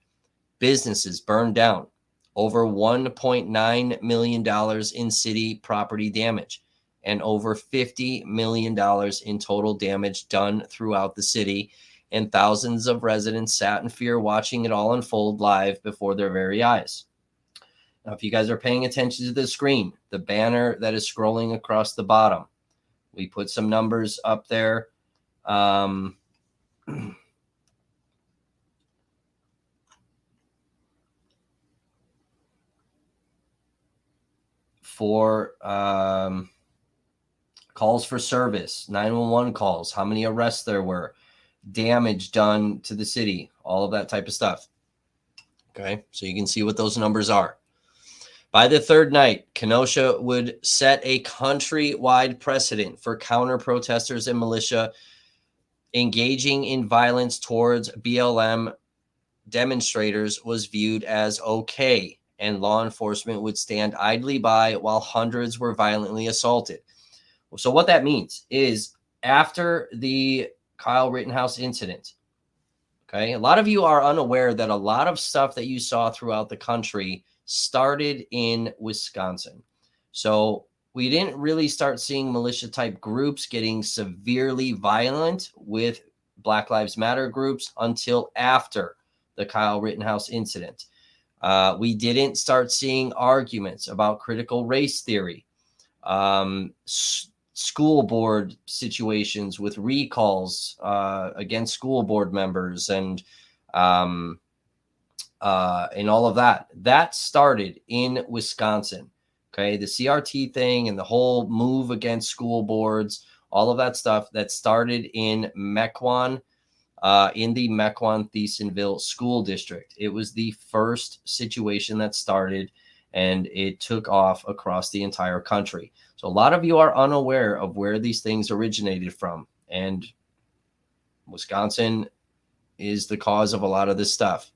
businesses burned down, over $1.9 million in city property damage, and over $50 million in total damage done throughout the city, and thousands of residents sat in fear watching it all unfold live before their very eyes. Now, if you guys are paying attention to the screen, the banner that is scrolling across the bottom, we put some numbers up there. For calls for service, 911 calls, how many arrests there were, damage done to the city, all of that type of stuff. Okay, so you can see what those numbers are. By the third night, Kenosha would set a countrywide precedent for counter-protesters and militia engaging in violence towards BLM demonstrators was viewed as okay, and law enforcement would stand idly by while hundreds were violently assaulted. So what that means is after the Kyle Rittenhouse incident, okay, a lot of you are unaware that a lot of stuff that you saw throughout the country started in Wisconsin. So we didn't really start seeing militia type groups getting severely violent with Black Lives Matter groups until after the Kyle Rittenhouse incident. We didn't start seeing arguments about critical race theory, school board situations with recalls against school board members, and all of that. That started in Wisconsin. Okay, the CRT thing and the whole move against school boards, all of that stuff that started in Mequon, in the Mequon-Thiesonville School District. It was the first situation that started, and it took off across the entire country. So a lot of you are unaware of where these things originated from, and Wisconsin is the cause of a lot of this stuff.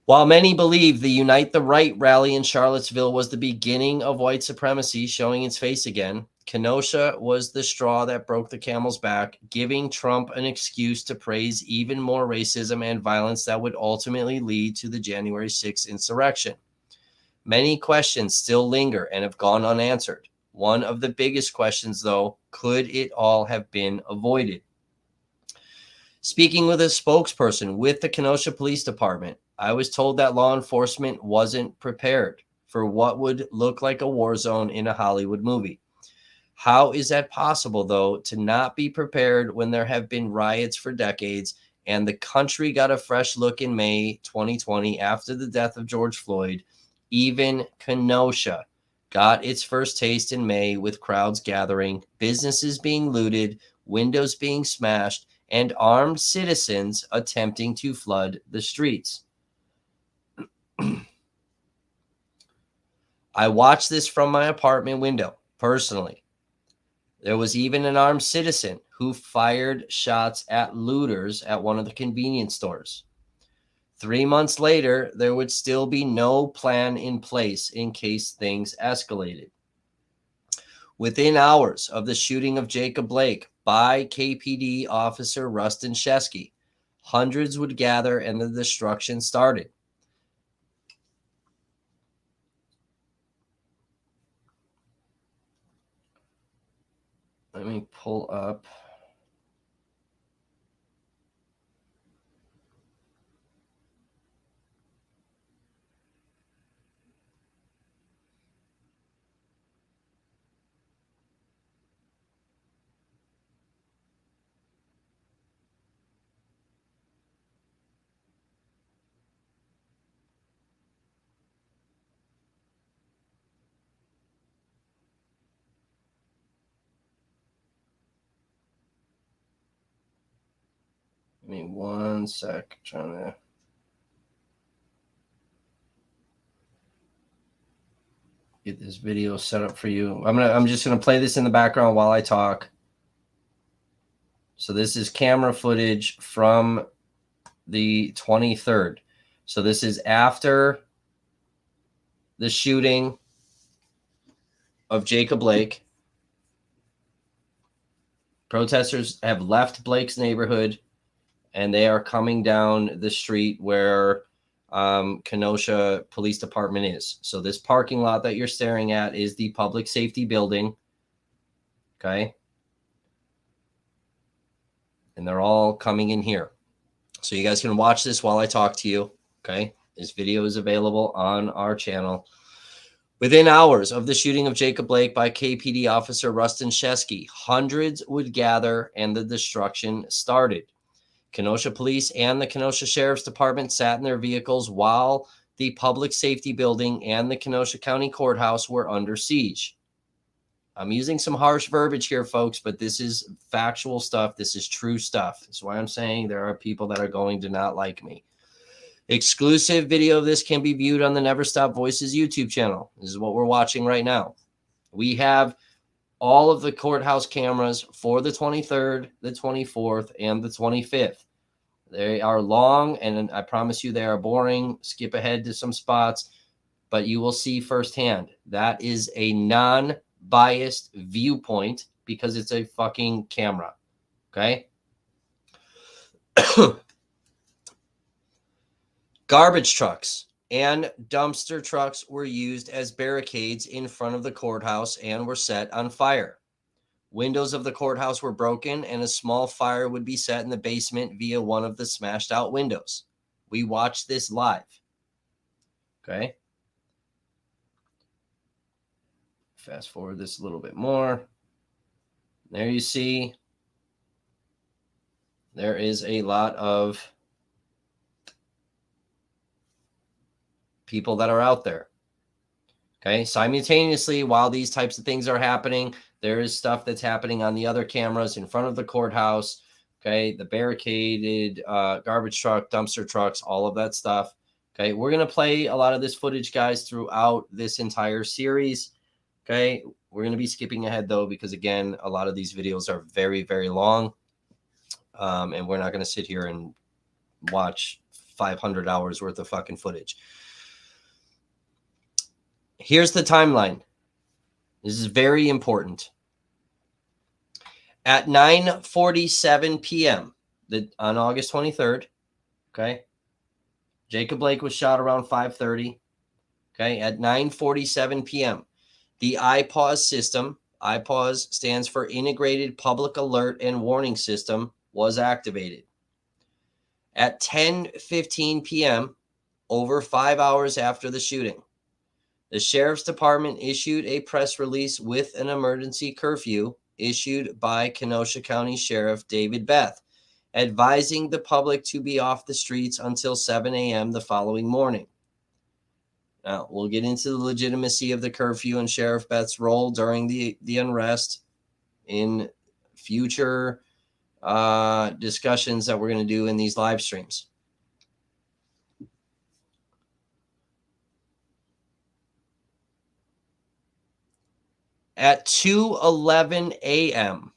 While many believe the Unite the Right rally in Charlottesville was the beginning of white supremacy showing its face again, Kenosha was the straw that broke the camel's back, giving Trump an excuse to praise even more racism and violence that would ultimately lead to the January 6th insurrection. Many questions still linger and have gone unanswered. One of the biggest questions, though, could it all have been avoided? Speaking with a spokesperson with the Kenosha Police Department, I was told that law enforcement wasn't prepared for what would look like a war zone in a Hollywood movie. How is that possible, though, to not be prepared when there have been riots for decades and the country got a fresh look in May 2020 after the death of George Floyd? Even Kenosha got its first taste in May with crowds gathering, businesses being looted, windows being smashed, and armed citizens attempting to flood the streets. I watched this from my apartment window, personally. There was even an armed citizen who fired shots at looters at one of the convenience stores. 3 months later, there would still be no plan in place in case things escalated. Within hours of the shooting of Jacob Blake by KPD officer RUSTEN SHESKY, hundreds would gather and the destruction started. Let me pull up. Give me 1 sec. Trying to get this video set up for you. I'm just gonna play this in the background while I talk. So this is camera footage from the 23rd. So this is after the shooting of Jacob Blake. Protesters have left Blake's neighborhood, and they are coming down the street where Kenosha Police Department is. So this parking lot that you're staring at is the public safety building. Okay. And they're all coming in here. So you guys can watch this while I talk to you. Okay. This video is available on our channel. Within hours of the shooting of Jacob Blake by KPD officer RUSTEN SHESKY, hundreds would gather and the destruction started. Kenosha Police and the Kenosha Sheriff's Department sat in their vehicles while the public safety building and the Kenosha County Courthouse were under siege. I'm using some harsh verbiage here, folks, but this is factual stuff. This is true stuff. That's why I'm saying there are people that are going to not like me. Exclusive video of this can be viewed on the Never.Stop.Voices YouTube channel. This is what we're watching right now. We have all of the courthouse cameras for the 23rd, the 24th, and the 25th. They are long, and I promise you they are boring. Skip ahead to some spots, but you will see firsthand. That is a non-biased viewpoint because it's a fucking camera, okay? Garbage trucks and dumpster trucks were used as barricades in front of the courthouse and were set on fire. Windows of the courthouse were broken and a small fire would be set in the basement via one of the smashed out windows. We watched this live. Okay. Fast forward this a little bit more. There you see there is a lot of people that are out there. Okay. Simultaneously, while these types of things are happening, There is stuff that's happening on the other cameras in front of the courthouse. Okay, the barricaded garbage truck, dumpster trucks, all of that stuff. Okay, we're going to play a lot of this footage, guys, throughout this entire series. Okay, we're going to be skipping ahead, though, because, again, a lot of these videos are very, very long. And we're not going to sit here and watch 500 hours worth of fucking footage. Here's the timeline. This is very important. At 9:47 p.m. On August 23rd, okay, Jacob Blake was shot around 5:30. Okay, at 9:47 p.m., the IPAWS system, IPAWS stands for Integrated Public Alert and Warning System, was activated. At 10:15 p.m., over 5 hours after the shooting, the Sheriff's Department issued a press release with an emergency curfew issued by Kenosha County Sheriff David Beth, advising the public to be off the streets until 7 a.m. the following morning. Now, we'll get into the legitimacy of the curfew and Sheriff Beth's role during the unrest in future discussions that we're going to do in these live streams. At 2:11 a.m.,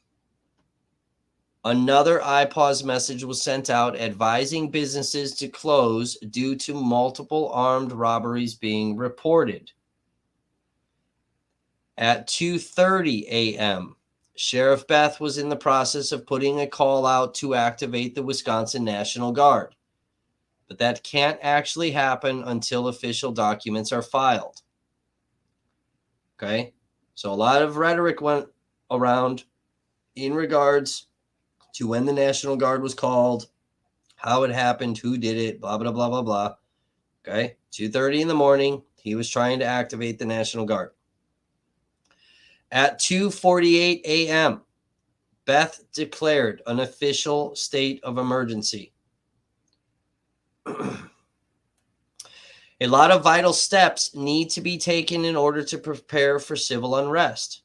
another IPAWS message was sent out advising businesses to close due to multiple armed robberies being reported. At 2:30 a.m., Sheriff Beth was in the process of putting a call out to activate the Wisconsin National Guard, but that can't actually happen until official documents are filed. Okay? So a lot of rhetoric went around in regards to when the National Guard was called, how it happened, who did it, blah, blah, blah, blah, blah. Okay, 2:30 in the morning, he was trying to activate the National Guard. At 2:48 a.m., Beth declared an official state of emergency. A lot of vital steps need to be taken in order to prepare for civil unrest.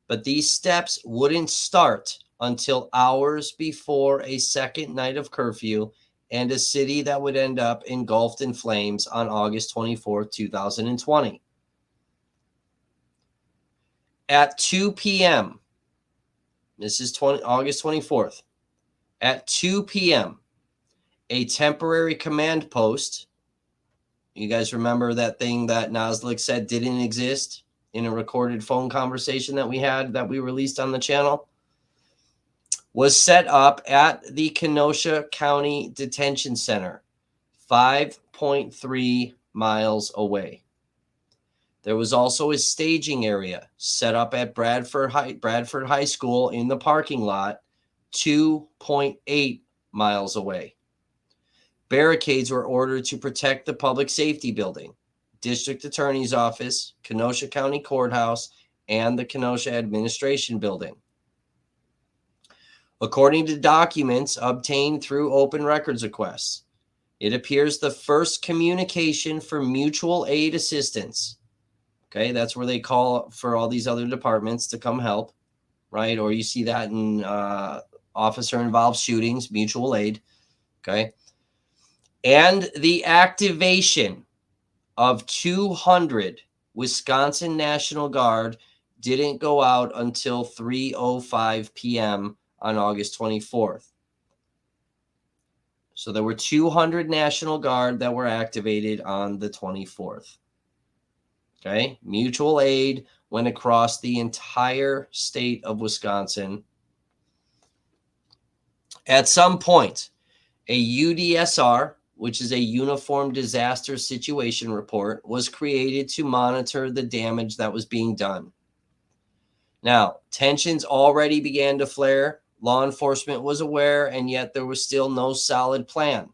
But these steps wouldn't start until hours before a second night of curfew and a city that would end up engulfed in flames on August 24, 2020. At 2 p.m., this is August 24th, at 2 p.m., a temporary command post, you guys remember that thing that Naslik said didn't exist in a recorded phone conversation that we had that we released on the channel, was set up at the Kenosha County Detention Center, 5.3 miles away. There was also a staging area set up at Bradford High School in the parking lot, 2.8 miles away. Barricades were ordered to protect the public safety building, district attorney's office, Kenosha County Courthouse, and the Kenosha Administration Building. According to documents obtained through open records requests, it appears the first communication for mutual aid assistance, okay, that's where they call for all these other departments to come help, right? Or you see that in officer-involved shootings, mutual aid, okay? And the activation of 200 Wisconsin National Guard didn't go out until 3:05 p.m. on August 24th. So there were 200 National Guard that were activated on the 24th. Okay, mutual aid went across the entire state of Wisconsin. At some point, a UDSR, which is a Uniform Disaster Situation Report, was created to monitor the damage that was being done. Now, tensions already began to flare. Law enforcement was aware, and yet there was still no solid plan.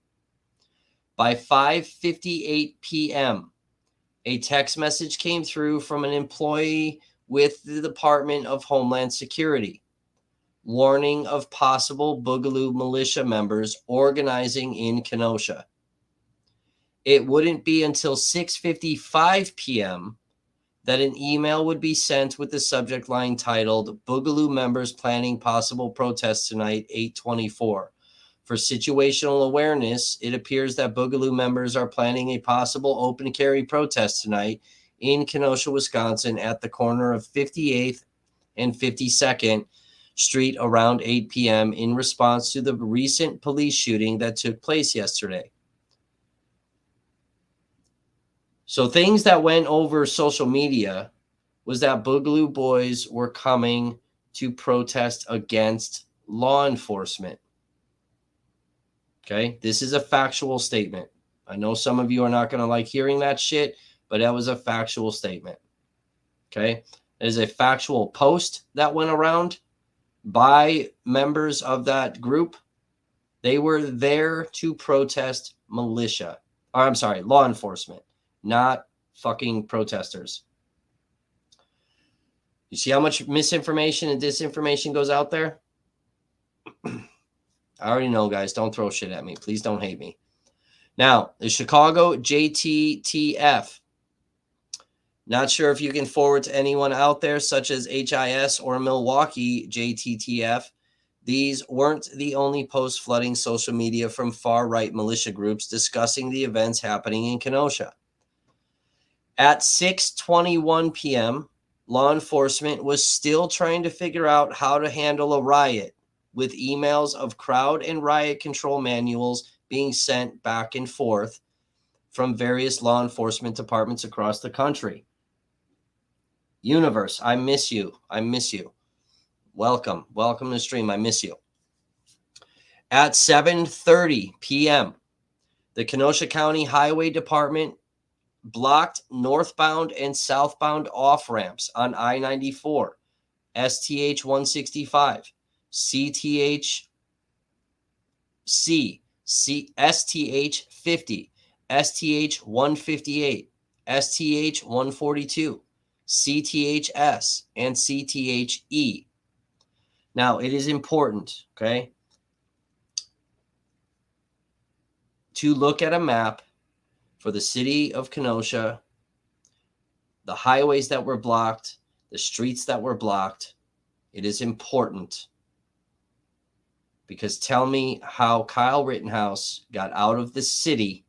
By 5:58 p.m., a text message came through from an employee with the Department of Homeland Security, warning of possible Boogaloo militia members organizing in Kenosha. It wouldn't be until 6:55 p.m. that an email would be sent with the subject line titled Boogaloo members planning possible protests tonight, 8/24. For situational awareness, it appears that Boogaloo members are planning a possible open carry protest tonight in Kenosha, Wisconsin at the corner of 58th and 52nd Street around 8 p.m. in response to the recent police shooting that took place yesterday. So things that went over social media was that Boogaloo boys were coming to protest against law enforcement. Okay, this is a factual statement. I know some of you are not going to like hearing that shit, but that was a factual statement. Okay, there's a factual post that went around by members of that group. They were there to protest militia. Or, I'm sorry, law enforcement, not fucking protesters. You see how much misinformation and disinformation goes out there? I already know, guys. Don't throw shit at me. Please don't hate me. Now, the Chicago JTTF. Not sure if you can forward to anyone out there, such as HIS or Milwaukee JTTF. These weren't the only posts flooding social media from far-right militia groups discussing the events happening in Kenosha. At 6:21 p.m., law enforcement was still trying to figure out how to handle a riot, with emails of crowd and riot control manuals being sent back and forth from various law enforcement departments across the country. Universe, I miss you. I miss you. Welcome. Welcome to the stream. I miss you. At 7:30 p.m., the Kenosha County Highway Department blocked northbound and southbound off-ramps on I-94, STH 165, CTH C, STH 50, STH 158, STH 142, CTHS, and CTHE. Now, it is important, okay, to look at a map for the city of Kenosha, the highways that were blocked, the streets that were blocked. It is important, because tell me how Kyle Rittenhouse got out of the city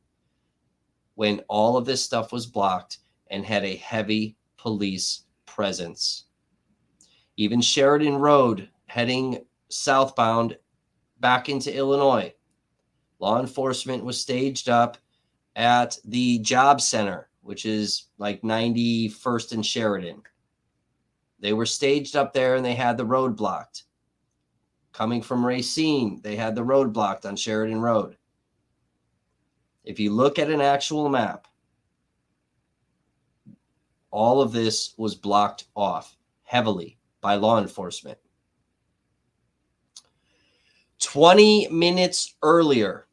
when all of this stuff was blocked and had a heavy police presence. Even Sheridan Road, heading southbound back into Illinois, law enforcement was staged up at the job center, which is like 91st and Sheridan. They were staged up there and they had the road blocked. Coming from Racine, they had the road blocked on Sheridan Road. If you look at an actual map, all of this was blocked off heavily by law enforcement. 20 minutes earlier,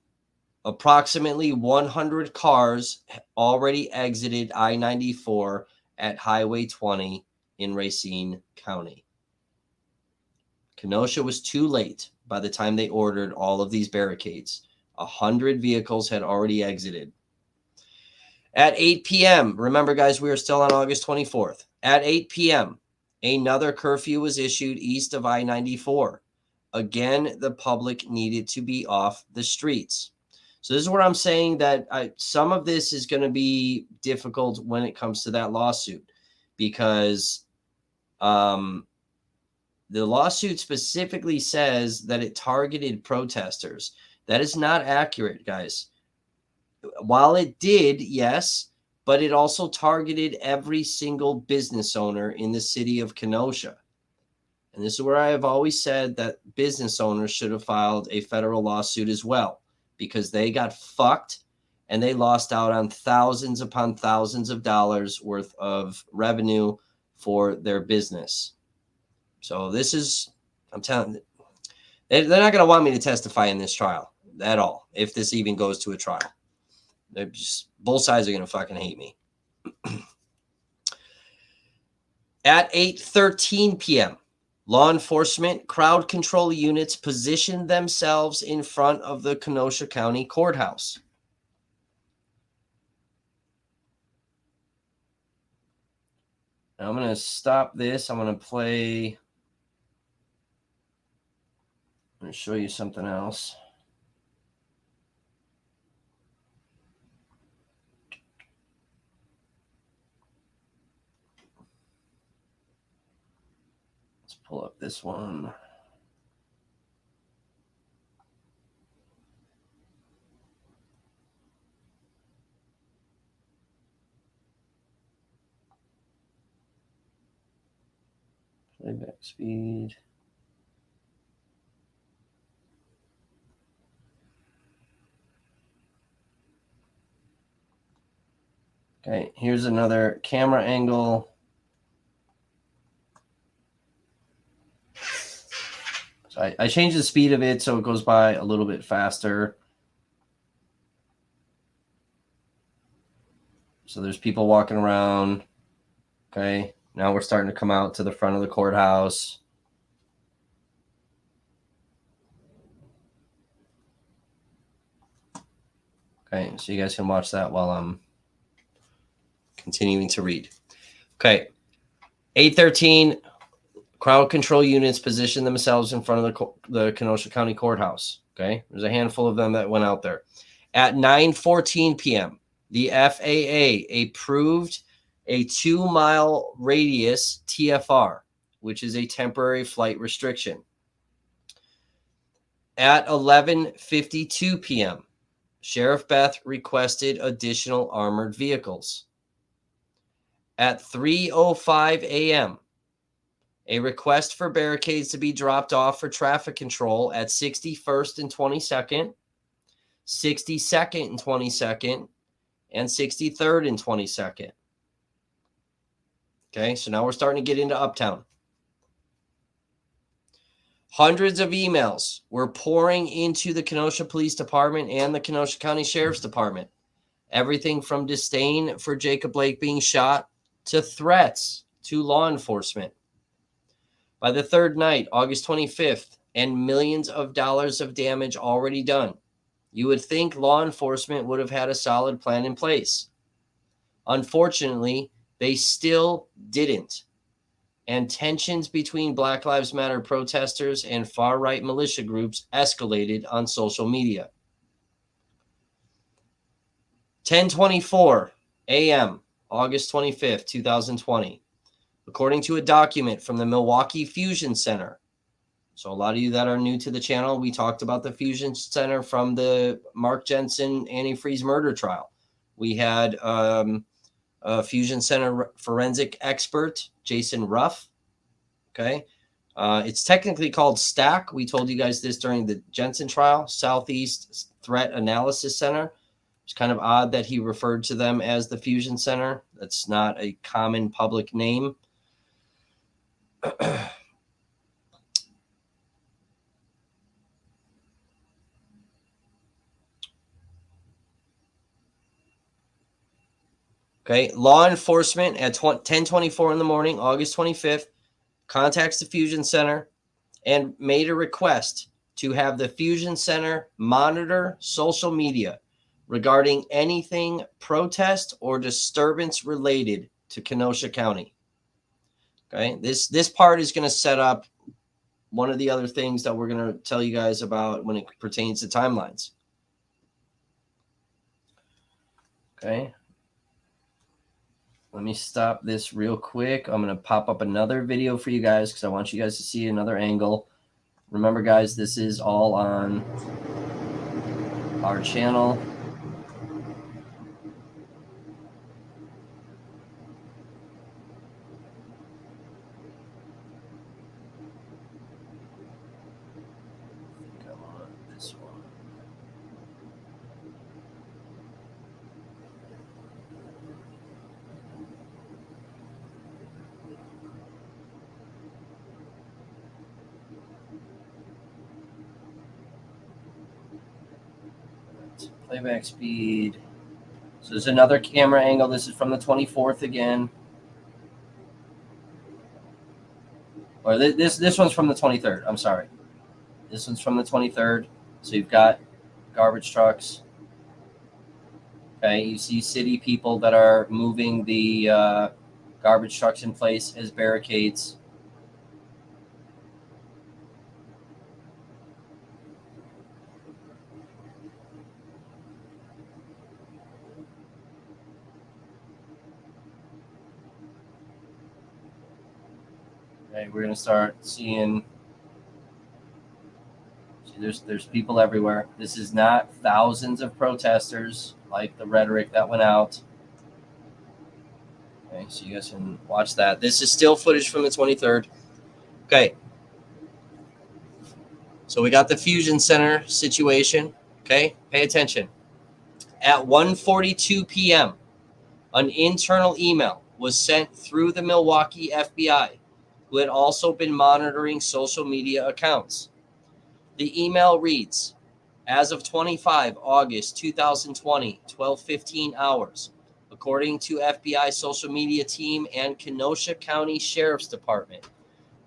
approximately 100 cars already exited I-94 at Highway 20 in Racine County. Kenosha was too late by the time they ordered all of these barricades. 100 vehicles had already exited. At 8 p.m., remember, guys, we are still on August 24th. At 8 p.m., another curfew was issued east of I-94. Again, the public needed to be off the streets. So this is where I'm saying that some of this is going to be difficult when it comes to that lawsuit, because the lawsuit specifically says that it targeted protesters. That is not accurate, guys. While it did, yes, but it also targeted every single business owner in the city of Kenosha. And this is where I have always said that business owners should have filed a federal lawsuit as well, because they got fucked and they lost out on thousands upon thousands of dollars worth of revenue for their business. So this is, I'm telling you, they're not going to want me to testify in this trial at all, if this even goes to a trial. They're just, both sides are going to fucking hate me. At 8:13 p.m., law enforcement crowd control units positioned themselves in front of the Kenosha County Courthouse. Now I'm going to stop this. I'm going to play. I'm going to show you something else. Let's pull up this one. Playback speed. Okay, here's another camera angle. So I changed the speed of it so it goes by a little bit faster. So there's people walking around. Okay, now we're starting to come out to the front of the courthouse. Okay, so you guys can watch that while I'm continuing to read. Okay, 8:13, crowd control units position themselves in front of the Kenosha County Courthouse. Okay, there's a handful of them that went out there. At 9:14 p.m., the FAA approved a 2-mile radius TFR, which is a temporary flight restriction. At 11:52 p.m., Sheriff Beth requested additional armored vehicles. At 3:05 a.m., a request for barricades to be dropped off for traffic control at 61st and 22nd, 62nd and 22nd, and 63rd and 22nd. Okay, so now we're starting to get into Uptown. Hundreds of emails were pouring into the Kenosha Police Department and the Kenosha County Sheriff's Department. Everything from disdain for Jacob Blake being shot to threats to law enforcement. By the third night, August 25th, and millions of dollars of damage already done, you would think law enforcement would have had a solid plan in place. Unfortunately, they still didn't. And tensions between Black Lives Matter protesters and far-right militia groups escalated on social media. 10:24 a.m., August 25th, 2020. According to a document from the Milwaukee Fusion Center. So a lot of you that are new to the channel, we talked about the Fusion Center from the Mark Jensen antifreeze murder trial. We had a Fusion Center forensic expert, Jason Ruff. Okay. It's technically called STAC. We told you guys this during the Jensen trial, Southeast Threat Analysis Center. It's kind of odd that he referred to them as the Fusion Center. That's not a common public name. Okay, law enforcement at 10:24 in the morning, August 25th, contacts the Fusion Center and made a request to have the Fusion Center monitor social media regarding anything protest or disturbance related to Kenosha County. Okay, this part is going to set up one of the other things that we're going to tell you guys about when it pertains to timelines. Okay. Let me stop this real quick. I'm going to pop up another video for you guys because I want you guys to see another angle. Remember, guys, this is all on our channel. Come on, this one. Playback speed. So there's another camera angle. This is from the 24th again. Or this one's from the 23rd. I'm sorry. This one's from the 23rd. So you've got garbage trucks. Okay, you see city people that are moving the Garbage trucks in place as barricades. Okay, we're gonna start seeing. There's people everywhere. This is not thousands of protesters like the rhetoric that went out. Okay, so you guys can watch that. This is still footage from the 23rd. Okay. So we got the Fusion Center situation. Okay, pay attention. At 1:42 p.m., an internal email was sent through the Milwaukee FBI, who had also been monitoring social media accounts. The email reads, as of 25 August 2020, 12:15 hours, according to FBI social media team and Kenosha County Sheriff's Department,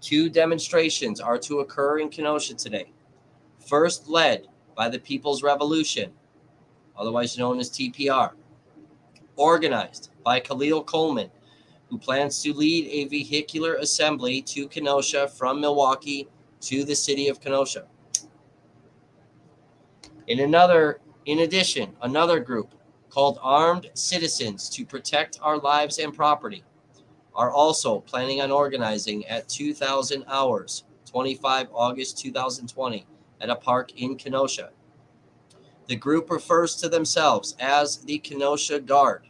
2 demonstrations are to occur in Kenosha today. First led by the People's Revolution, otherwise known as TPR, organized by Khalil Coleman, who plans to lead a vehicular assembly to Kenosha from Milwaukee to the city of Kenosha. In addition, another group called Armed Citizens to Protect Our Lives and Property are also planning on organizing at 2000 hours, 25 August 2020, at a park in Kenosha. The group refers to themselves as the Kenosha Guard,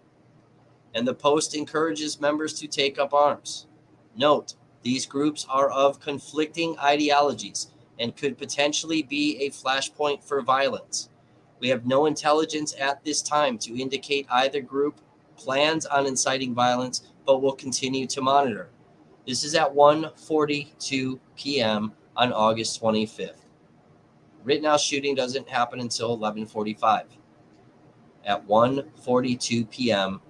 and the post encourages members to take up arms. Note, these groups are of conflicting ideologies and could potentially be a flashpoint for violence. We have no intelligence at this time to indicate either group plans on inciting violence, but will continue to monitor. This is at 1:42 p.m. on August 25th. Rittenhouse shooting doesn't happen until 11:45. At 1:42 p.m.,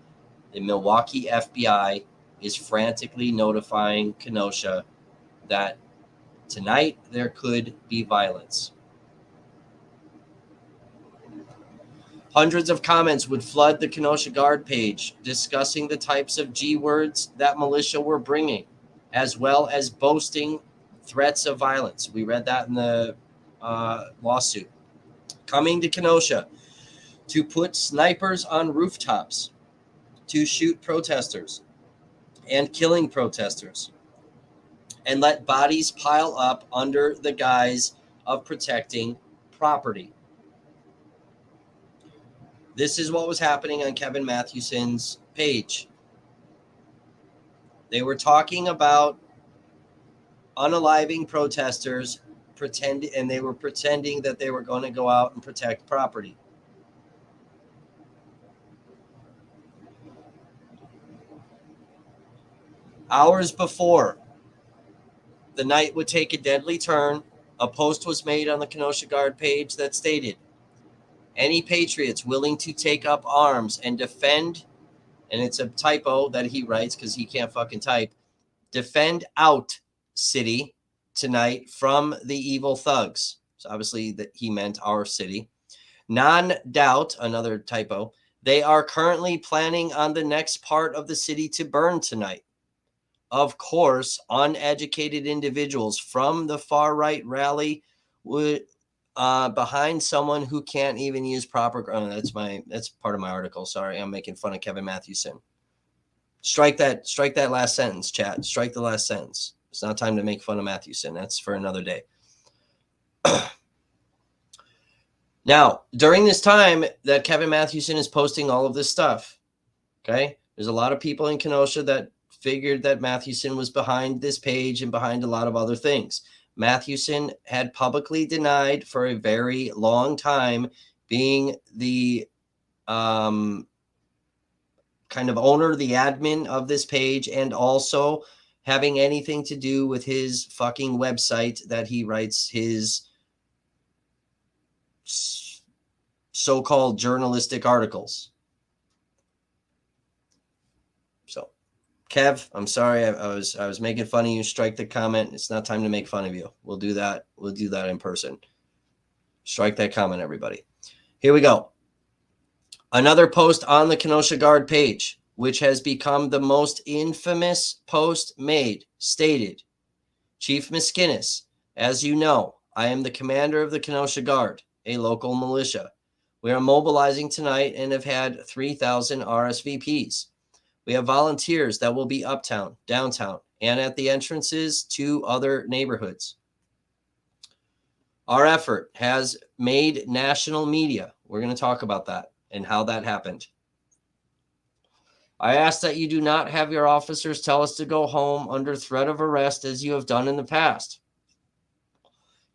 the Milwaukee FBI is frantically notifying Kenosha that tonight there could be violence. Hundreds of comments would flood the Kenosha Guard page discussing the types of G words that militia were bringing, as well as boasting threats of violence. We read that in the lawsuit. Coming to Kenosha to put snipers on rooftops to shoot protesters and killing protesters and let bodies pile up under the guise of protecting property. This is what was happening on Kevin Mathewson's page. They were talking about unaliving protesters, and they were pretending that they were going to go out and protect property. Hours before the night would take a deadly turn, a post was made on the Kenosha Guard page that stated, any patriots willing to take up arms and defend, and it's a typo that he writes because he can't fucking type, defend out city tonight from the evil thugs. So obviously that he meant our city. Non-doubt, another typo, they are currently planning on the next part of the city to burn tonight. Of course, uneducated individuals from the far right rally would behind someone who can't even use proper. Oh, that's part of my article. Sorry, I'm making fun of Kevin Mathewson. Strike that last sentence, chat. Strike the last sentence. It's not time to make fun of Mathewson. That's for another day. Now, during this time that Kevin Mathewson is posting all of this stuff, okay, there's a lot of people in Kenosha that figured that Mathewson was behind this page and behind a lot of other things. Mathewson had publicly denied for a very long time being the kind of owner, the admin of this page, and also having anything to do with his fucking website that he writes his so-called journalistic articles. So, Kev, I'm sorry. I was making fun of you. Strike the comment. It's not time to make fun of you. We'll do that. We'll do that in person. Strike that comment, everybody. Here we go. Another post on the Kenosha Guard page which has become the most infamous post made, stated, Chief Miskinis, as you know, I am the commander of the Kenosha Guard, a local militia. We are mobilizing tonight and have had 3,000 RSVPs. We have volunteers that will be uptown, downtown, and at the entrances to other neighborhoods. Our effort has made national media. We're going to talk about that and how that happened. I ask that you do not have your officers tell us to go home under threat of arrest as you have done in the past.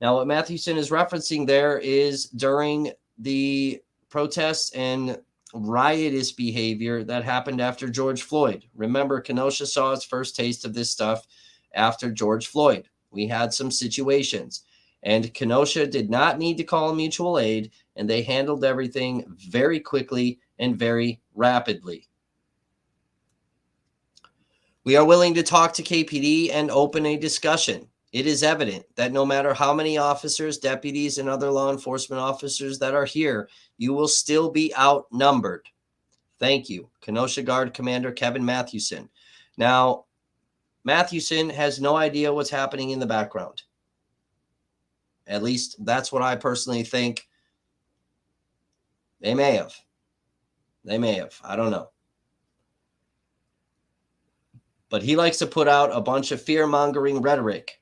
Now, what Mathewson is referencing there is during the protests and riotous behavior that happened after George Floyd. Remember, Kenosha saw its first taste of this stuff after George Floyd. We had some situations, and Kenosha did not need to call mutual aid, and they handled everything very quickly and very rapidly. We are willing to talk to KPD and open a discussion. It is evident that no matter how many officers, deputies, and other law enforcement officers that are here, you will still be outnumbered. Thank you. Kenosha Guard Commander Kevin Mathewson. Now, Mathewson has no idea what's happening in the background. At least that's what I personally think. They may have. They may have. I don't know. But he likes to put out a bunch of fear-mongering rhetoric.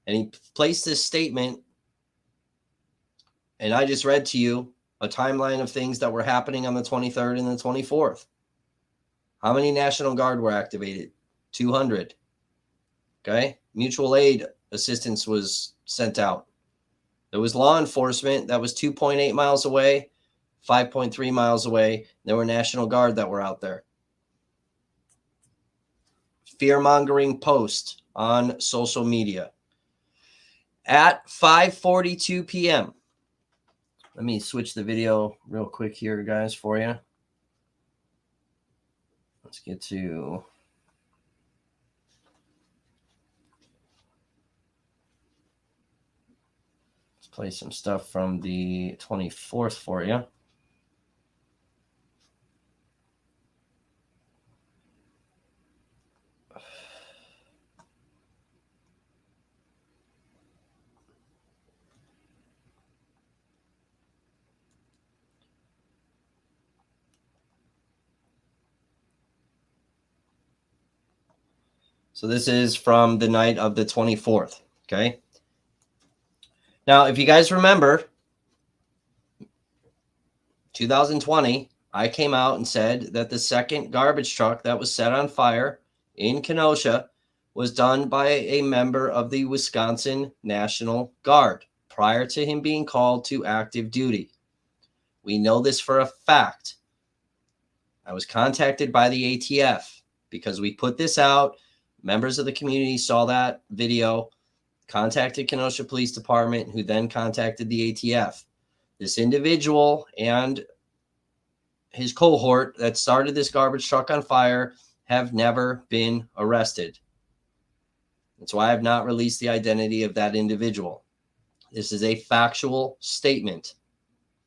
And he placed this statement, and I just read to you a timeline of things that were happening on the 23rd and the 24th. How many National Guard were activated? 200. Okay? Mutual aid assistance was sent out. There was law enforcement that was 2.8 miles away, 5.3 miles away. There were National Guard that were out there. Fear-mongering post on social media. At 5:42 p.m. Let me switch the video real quick here, guys, for you. Let's get to... Let's play some stuff from the 24th for you. So this is from the night of the 24th, okay? Now, if you guys remember, 2020, I came out and said that the second garbage truck that was set on fire in Kenosha was done by a member of the Wisconsin National Guard prior to him being called to active duty. We know this for a fact. I was contacted by the ATF because we put this out. Members of the community saw that video, contacted Kenosha Police Department, who then contacted the ATF. This individual and his cohort that started this garbage truck on fire have never been arrested. That's why I have not released the identity of that individual. This is a factual statement.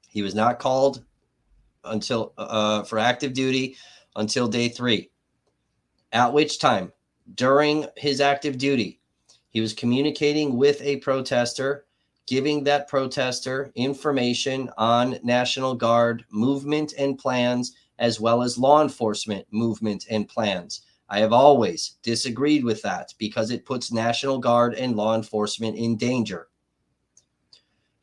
He was not called until for active duty until day 3, at which time, during his active duty, he was communicating with a protester, giving that protester information on National Guard movement and plans, as well as law enforcement movement and plans. I have always disagreed with that because it puts National Guard and law enforcement in danger.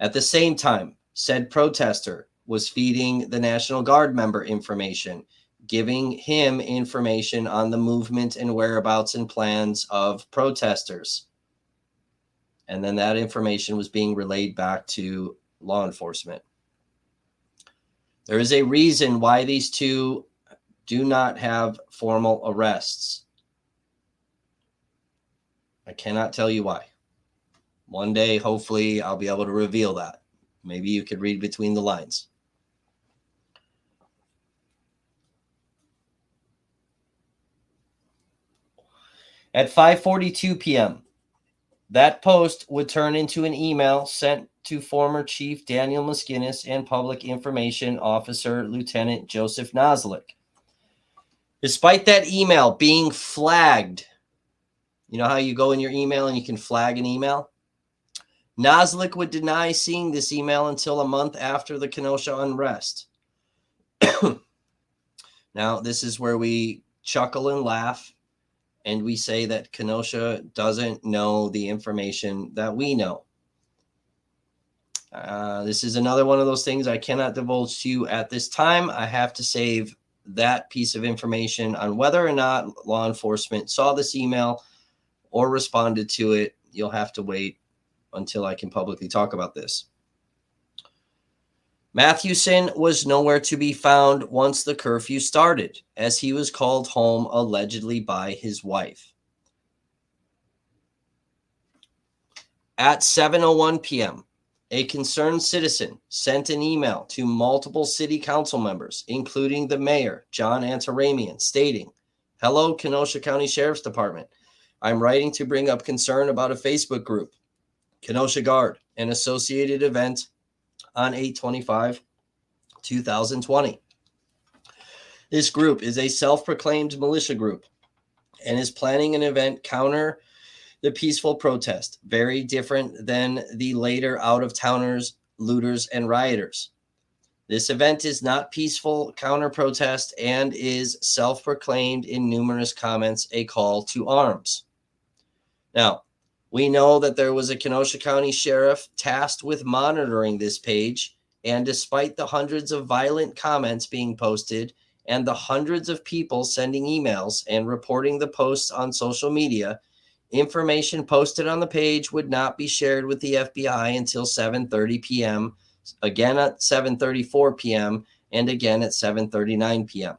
At the same time, said protester was feeding the National Guard member information, giving him information on the movement and whereabouts and plans of protesters. And then that information was being relayed back to law enforcement. There is a reason why these two do not have formal arrests. I cannot tell you why. One day, hopefully, I'll be able to reveal that. Maybe you could read between the lines. At 5:42 p.m., that post would turn into an email sent to former Chief Daniel Miskinis and Public Information Officer Lieutenant Joseph Noslick. Despite that email being flagged, you know how you go in your email and you can flag an email? Noslik would deny seeing this email until a month after the Kenosha unrest. Now, this is where we chuckle and laugh, and we say that Kenosha doesn't know the information that we know. This is another one of those things I cannot divulge to you at this time. I have to save that piece of information on whether or not law enforcement saw this email or responded to it. You'll have to wait until I can publicly talk about this. Mathewson was nowhere to be found once the curfew started, as he was called home allegedly by his wife. At 7:01 p.m., a concerned citizen sent an email to multiple city council members, including the mayor, John Antaramian, stating, "Hello, Kenosha County Sheriff's Department. I'm writing to bring up concern about a Facebook group, Kenosha Guard, an associated event on 8/25/2020. This group is a self-proclaimed militia group and is planning an event counter the peaceful protest, very different than the later out-of-towners, looters, and rioters. This event is not peaceful counter-protest and is self-proclaimed in numerous comments a call to arms." Now, we know that there was a Kenosha County sheriff tasked with monitoring this page, and despite the hundreds of violent comments being posted and the hundreds of people sending emails and reporting the posts on social media, information posted on the page would not be shared with the FBI until 7:30 p.m., again at 7:34 p.m., and again at 7:39 p.m.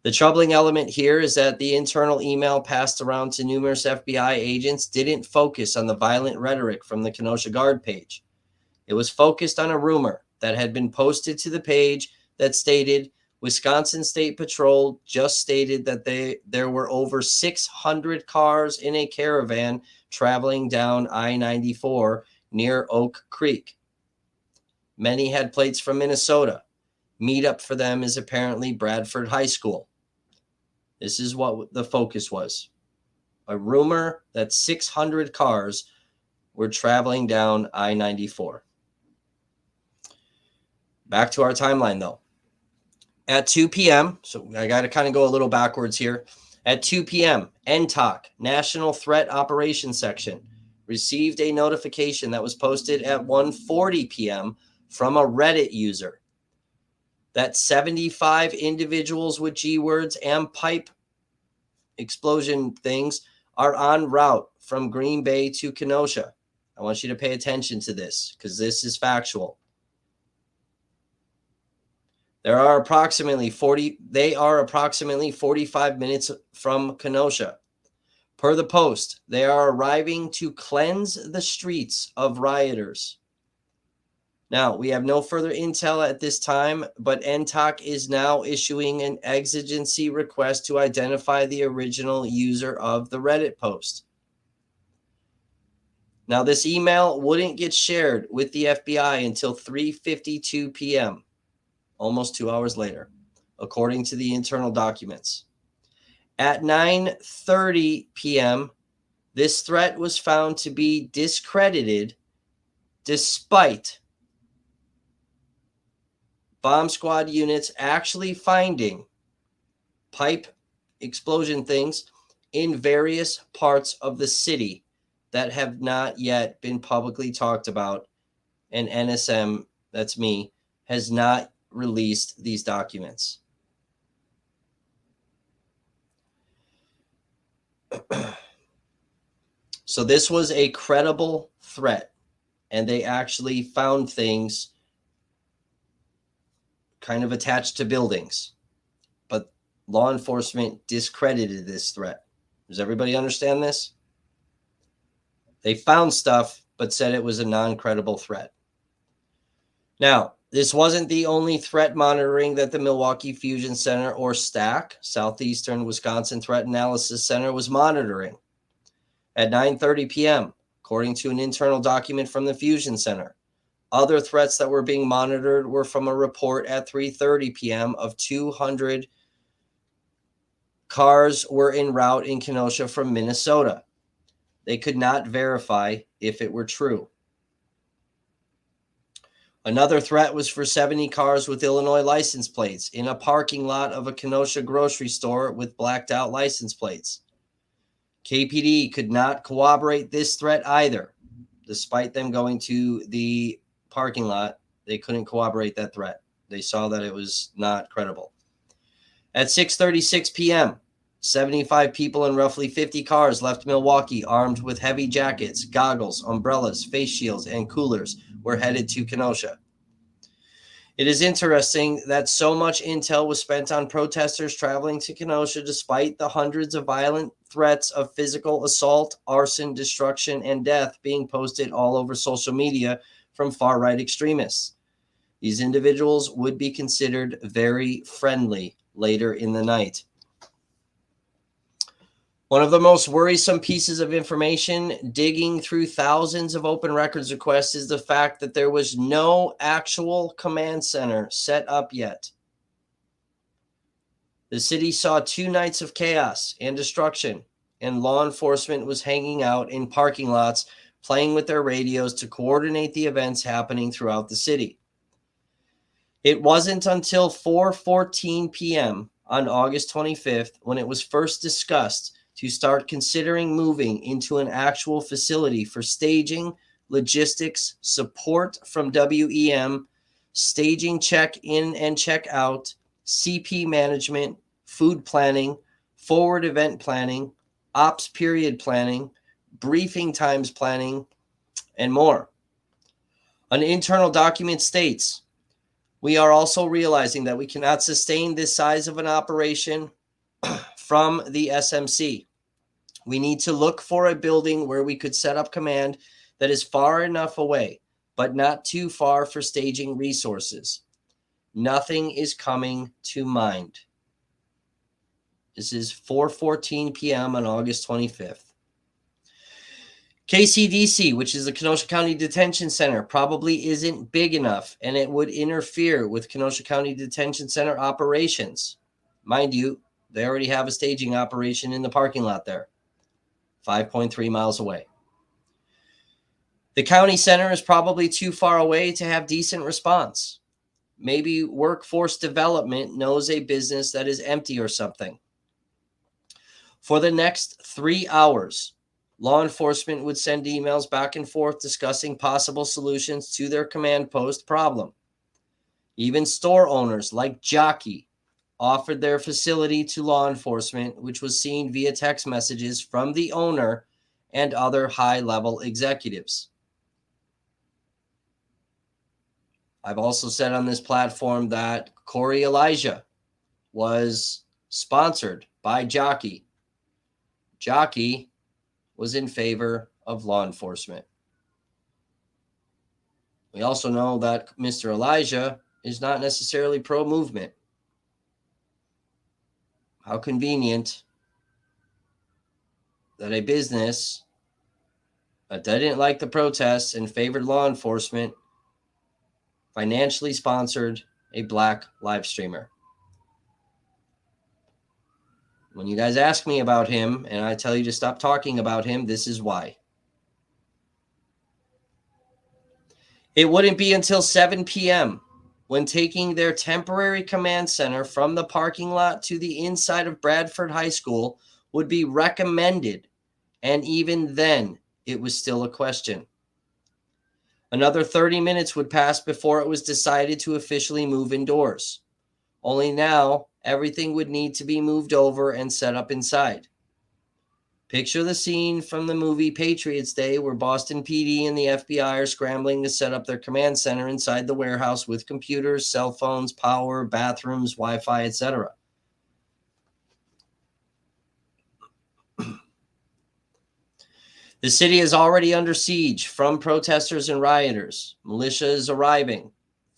The troubling element here is that the internal email passed around to numerous FBI agents didn't focus on the violent rhetoric from the Kenosha Guard page. It was focused on a rumor that had been posted to the page that stated, Wisconsin State Patrol just stated that there were over 600 cars in a caravan traveling down I-94 near Oak Creek. Many had plates from Minnesota. Meetup for them is apparently Bradford High School. This is what the focus was. A rumor that 600 cars were traveling down I-94. Back to our timeline, though. At 2 p.m., so I got to kind of go a little backwards here. At 2 p.m., NTOC, National Threat Operations Section, received a notification that was posted at 1:40 p.m. from a Reddit user that 75 individuals with G-words and pipe explosion things are en route from Green Bay to Kenosha. I want you to pay attention to this because this is factual. They are approximately 45 minutes from Kenosha. Per the post, they are arriving to cleanse the streets of rioters. Now, we have no further intel at this time, but NTOC is now issuing an exigency request to identify the original user of the Reddit post. Now, this email wouldn't get shared with the FBI until 3:52 p.m., almost 2 hours later, according to the internal documents. At 9:30 p.m., this threat was found to be discredited despite bomb squad units actually finding pipe explosion things in various parts of the city that have not yet been publicly talked about, and NSM, that's me, has not released these documents. So this was a credible threat, and they actually found things kind of attached to buildings, but law enforcement discredited this threat. Does everybody understand this? They found stuff, but said it was a non-credible threat. Now, this wasn't the only threat monitoring that the Milwaukee Fusion Center, or STAC, Southeastern Wisconsin Threat Analysis Center, was monitoring. At 9:30 p.m., according to an internal document from the Fusion Center, other threats that were being monitored were from a report at 3:30 p.m. of 200 cars were en route in Kenosha from Minnesota. They could not verify if it were true. Another threat was for 70 cars with Illinois license plates in a parking lot of a Kenosha grocery store with blacked out license plates. KPD could not corroborate this threat either. Despite them going to the parking lot, they couldn't corroborate that threat. They saw that it was not credible. At 6:36 p.m., 75 people in roughly 50 cars left Milwaukee armed with heavy jackets, goggles, umbrellas, face shields, and coolers were headed to Kenosha. It is interesting that so much intel was spent on protesters traveling to Kenosha despite the hundreds of violent threats of physical assault, arson, destruction, and death being posted all over social media from far-right extremists. These individuals would be considered very friendly later in the night. One of the most worrisome pieces of information digging through thousands of open records requests is the fact that there was no actual command center set up yet. The city saw 2 nights of chaos and destruction, and law enforcement was hanging out in parking lots, playing with their radios to coordinate the events happening throughout the city. It wasn't until 4:14 p.m. on August 25th when it was first discussed to start considering moving into an actual facility for staging, logistics, support from WEM, staging check-in and check-out, CP management, food planning, forward event planning, ops period planning, briefing times planning, and more. An internal document states, "We are also realizing that we cannot sustain this size of an operation from the SMC. We need to look for a building where we could set up command that is far enough away, but not too far for staging resources. Nothing is coming to mind." This is 4:14 p.m. on August 25th. KCDC, which is the Kenosha County Detention Center, probably isn't big enough, and it would interfere with Kenosha County Detention Center operations. Mind you, they already have a staging operation in the parking lot there, 5.3 miles away. The county center is probably too far away to have decent response. Maybe workforce development knows a business that is empty or something. For the next 3 hours, law enforcement would send emails back and forth discussing possible solutions to their command post problem. Even store owners like Jockey offered their facility to law enforcement, which was seen via text messages from the owner and other high-level executives. I've also said on this platform that Corey Elijah was sponsored by Jockey. Jockey was in favor of law enforcement. We also know that Mr. Elijah is not necessarily pro-movement. How convenient that a business that didn't like the protests and favored law enforcement financially sponsored a black live streamer. When you guys ask me about him and I tell you to stop talking about him, this is why. It wouldn't be until 7 p.m. when taking their temporary command center from the parking lot to the inside of Bradford High School would be recommended, and even then, it was still a question. Another 30 minutes would pass before it was decided to officially move indoors. Only now, everything would need to be moved over and set up inside. Picture the scene from the movie Patriots Day where Boston PD and the FBI are scrambling to set up their command center inside the warehouse with computers, cell phones, power, bathrooms, Wi-Fi, etc. The city is already under siege from protesters and rioters. Militia is arriving.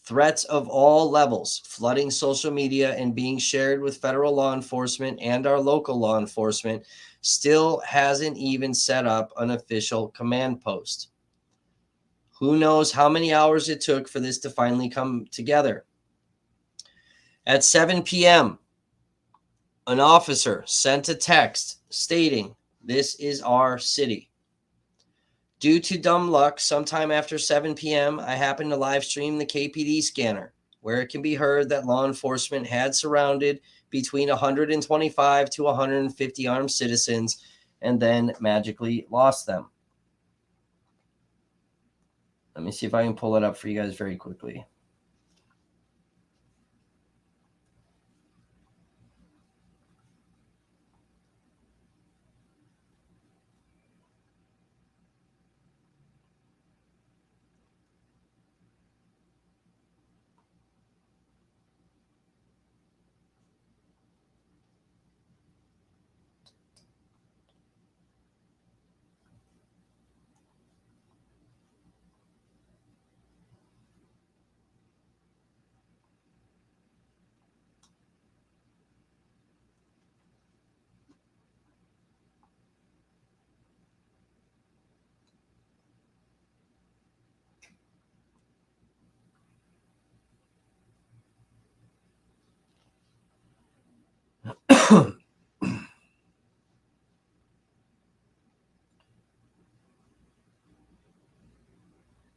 Threats of all levels, flooding social media and being shared with federal law enforcement and our local law enforcement, still hasn't even set up an official command post. Who knows how many hours it took for this to finally come together. At 7 p.m., An officer sent a text stating, "This is our city. Due to dumb luck, sometime after 7 p.m., I happened to live stream the KPD scanner, where it can be heard that law enforcement had surrounded between 125 to 150 armed citizens and then magically lost them." Let me see if I can pull it up for you guys very quickly.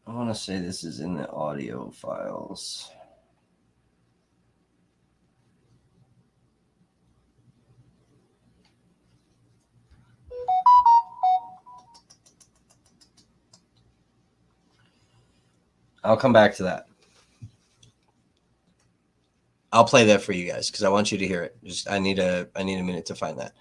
I want to say this is in the audio files. I'll come back to that. I'll play that for you guys because I want you to hear it. Just I need a minute to find that.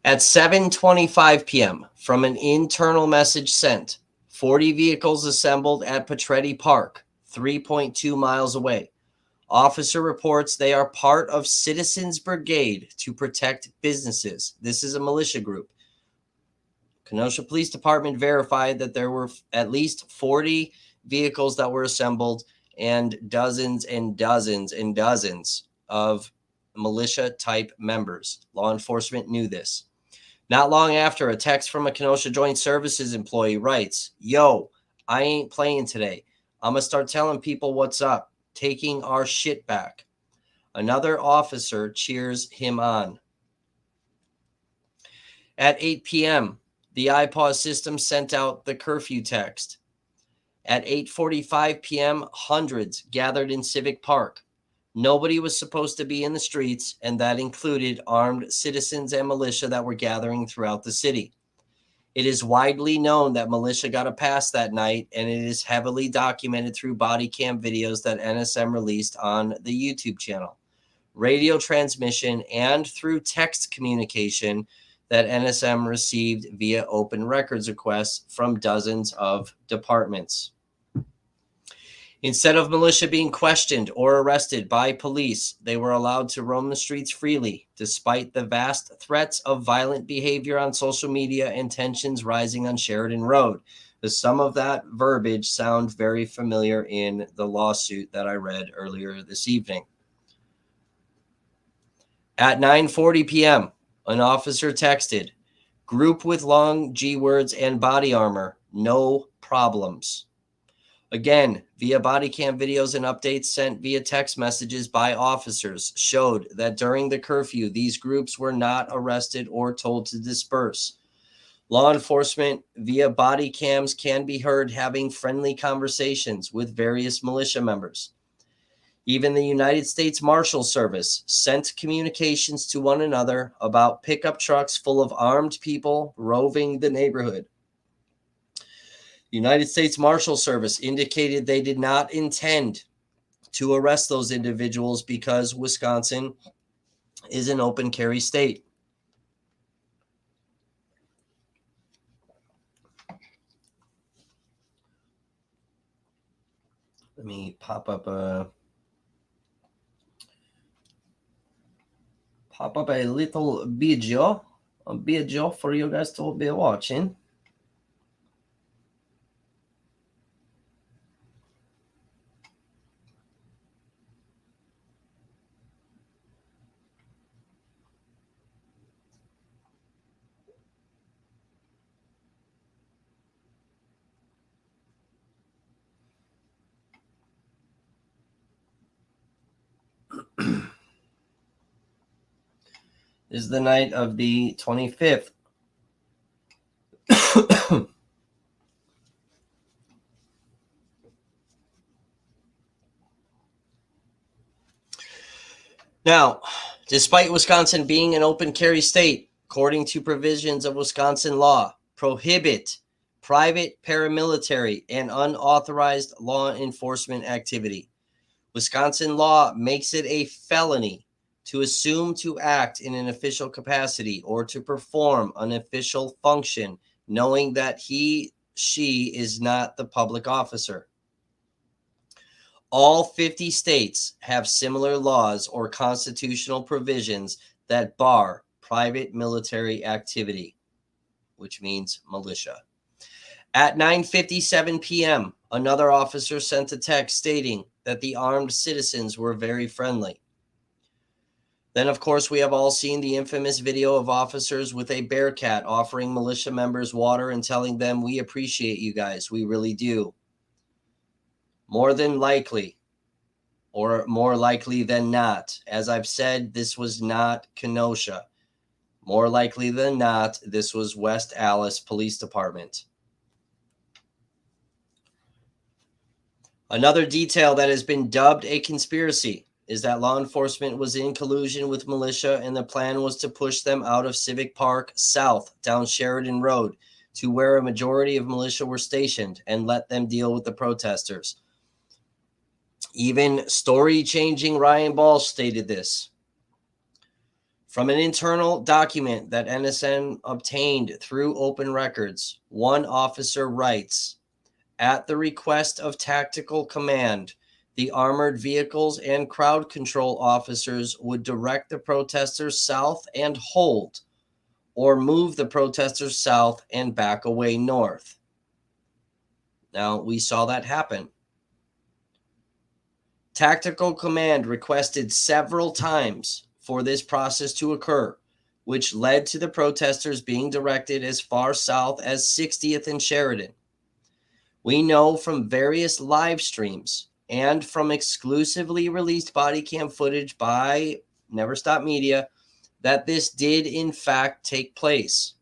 At 7:25 p.m., from an internal message sent, 40 vehicles assembled at Petretti Park, 3.2 miles away. Officer reports they are part of Citizens Brigade to protect businesses. This is a militia group. Kenosha Police Department verified that there were at least 40 vehicles that were assembled and dozens and dozens and dozens of militia-type members. Law enforcement knew this. Not long after, a text from a Kenosha Joint Services employee writes, "Yo, I ain't playing today. I'm going to start telling people what's up, taking our shit back." Another officer cheers him on. At 8 p.m., the iPause system sent out the curfew text. At 8:45 p.m., hundreds gathered in Civic Park. Nobody was supposed to be in the streets, and that included armed citizens and militia that were gathering throughout the city. It is widely known that militia got a pass that night, and it is heavily documented through body cam videos that NSM released on the YouTube channel, radio transmission, and through text communication that NSM received via open records requests from dozens of departments. Instead of militia being questioned or arrested by police, they were allowed to roam the streets freely, despite the vast threats of violent behavior on social media and tensions rising on Sheridan Road. Some of that verbiage sound very familiar in the lawsuit that I read earlier this evening. At 9:40 p.m., an officer texted, "Group with long G words and body armor, no problems." Again, via body cam videos and updates sent via text messages by officers showed that during the curfew, these groups were not arrested or told to disperse. Law enforcement via body cams can be heard having friendly conversations with various militia members. Even the United States Marshal Service sent communications to one another about pickup trucks full of armed people roving the neighborhood. United States Marshal Service indicated they did not intend to arrest those individuals because Wisconsin is an open carry state. Let me pop up a little video for you guys to be watching. is the night of the 25th. Now, despite Wisconsin being an open carry state, according to provisions of Wisconsin law, prohibit private paramilitary and unauthorized law enforcement activity. Wisconsin law makes it a felony to assume to act in an official capacity or to perform an official function, knowing that she is not the public officer. All 50 states have similar laws or constitutional provisions that bar private military activity, which means militia. At 9:57 p.m., another officer sent a text stating that the armed citizens were very friendly. Then, of course, we have all seen the infamous video of officers with a bear cat offering militia members water and telling them, "We appreciate you guys. We really do." More than likely, or more likely than not, as I've said, this was not Kenosha. More likely than not, this was West Allis Police Department. Another detail that has been dubbed a conspiracy is that law enforcement was in collusion with militia, and the plan was to push them out of Civic Park south down Sheridan Road to where a majority of militia were stationed and let them deal with the protesters. Even story-changing Ryan Balch stated this. From an internal document that NSM obtained through open records, one officer writes, "At the request of Tactical Command, the armored vehicles and crowd control officers would direct the protesters south and hold, or move the protesters south and back away north." Now, we saw that happen. Tactical Command requested several times for this process to occur, which led to the protesters being directed as far south as 60th and Sheridan. We know from various live streams and from exclusively released body cam footage by Never Stop Media that this did in fact take place.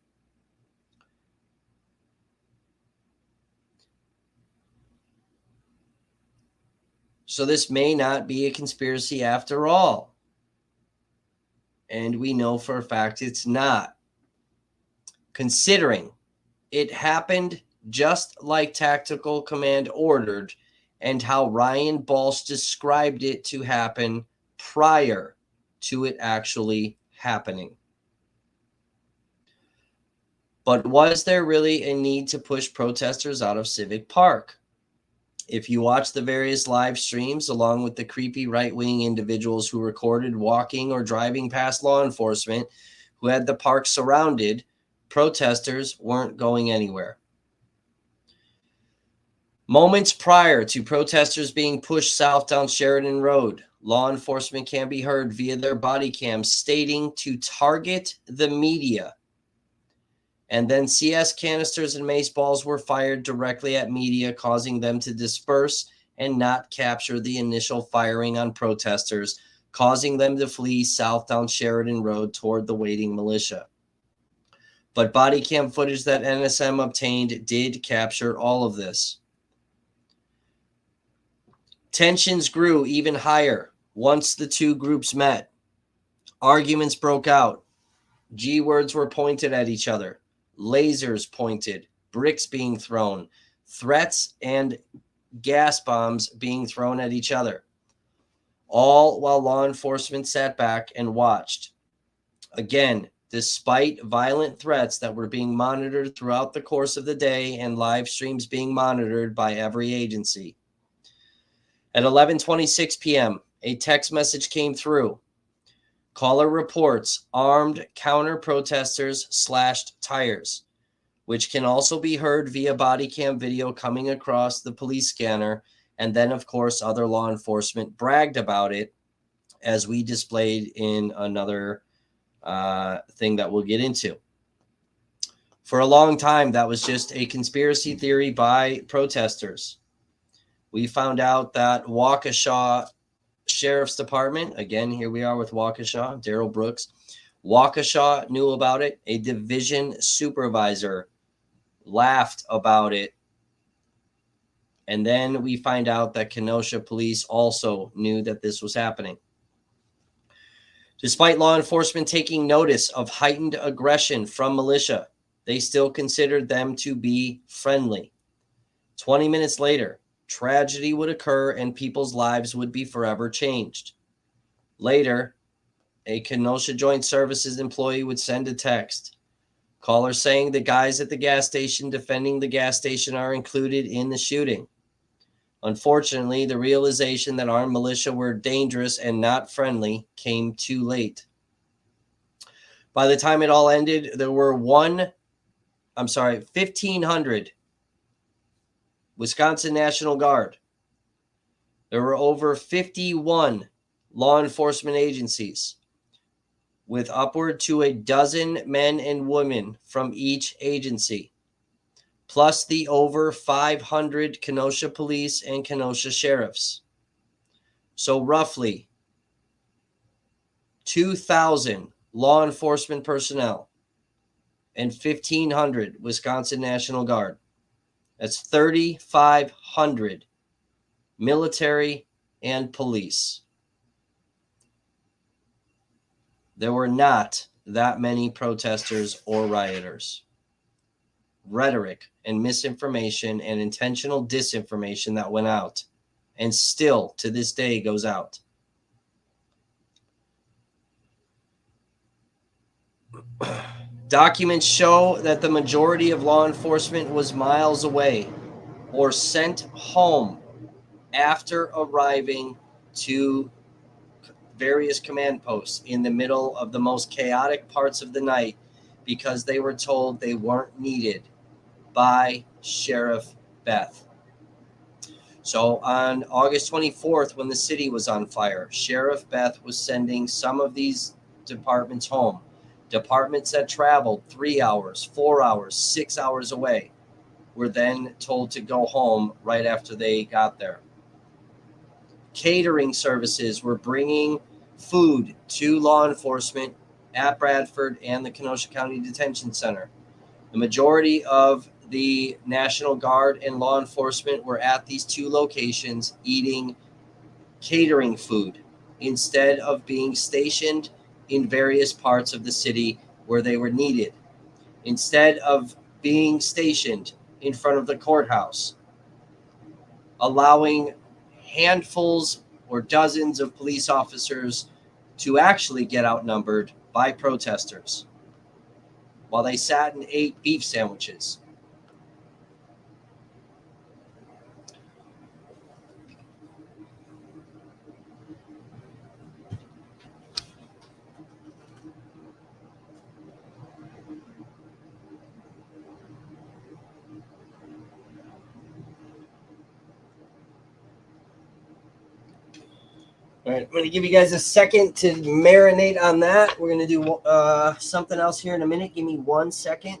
So this may not be a conspiracy after all. And we know for a fact it's not. Considering it happened just like Tactical Command ordered and how Ryan Balch described it to happen prior to it actually happening. But was there really a need to push protesters out of Civic Park? If you watch the various live streams, along with the creepy right-wing individuals who recorded walking or driving past law enforcement who had the park surrounded, protesters weren't going anywhere. Moments prior to protesters being pushed south down Sheridan Road, law enforcement can be heard via their body cams stating to target the media. And then CS canisters and mace balls were fired directly at media, causing them to disperse and not capture the initial firing on protesters, causing them to flee south down Sheridan Road toward the waiting militia. But body cam footage that NSM obtained did capture all of this. Tensions grew even higher once the two groups met. Arguments broke out. G words were pointed at each other. Lasers pointed, bricks being thrown, threats and gas bombs being thrown at each other, all while law enforcement sat back and watched. Again, despite violent threats that were being monitored throughout the course of the day and live streams being monitored by every agency. At 11:26 p.m., a text message came through. Caller reports armed counter-protesters slashed tires, which can also be heard via body cam video coming across the police scanner. And then, of course, other law enforcement bragged about it, as we displayed in another thing that we'll get into. For a long time, that was just a conspiracy theory by protesters. We found out that Waukesha Sheriff's Department, again, here we are with Waukesha, Darrell Brooks, Waukesha knew about it. A division supervisor laughed about it. And then we find out that Kenosha police also knew that this was happening. Despite law enforcement taking notice of heightened aggression from militia, they still considered them to be friendly. 20 minutes later, tragedy would occur and people's lives would be forever changed. Later, a Kenosha Joint Services employee would send a text. Caller saying the guys at the gas station defending the gas station are included in the shooting. Unfortunately, the realization that armed militia were dangerous and not friendly came too late. By the time it all ended, there were 1,500 Wisconsin National Guard. There were over 51 law enforcement agencies, with upward to a dozen men and women from each agency, plus the over 500 Kenosha police and Kenosha sheriffs. So roughly 2,000 law enforcement personnel and 1,500 Wisconsin National Guard. That's 3,500 military and police. There were not that many protesters or rioters. Rhetoric and misinformation and intentional disinformation that went out and still to this day goes out. Documents show that the majority of law enforcement was miles away or sent home after arriving to various command posts in the middle of the most chaotic parts of the night because they were told they weren't needed by Sheriff Beth. So on August 24th, when the city was on fire, Sheriff Beth was sending some of these departments home. Departments that traveled 3 hours, 4 hours, 6 hours away were then told to go home right after they got there. Catering services were bringing food to law enforcement at Bradford and the Kenosha County Detention Center. The majority of the National Guard and law enforcement were at these two locations eating catering food instead of being stationed in various parts of the city where they were needed. Instead of being stationed in front of the courthouse, allowing handfuls or dozens of police officers to actually get outnumbered by protesters while they sat and ate beef sandwiches. All right, I'm going to give you guys a second to marinate on that. We're going to do something else here in a minute. Give me 1 second.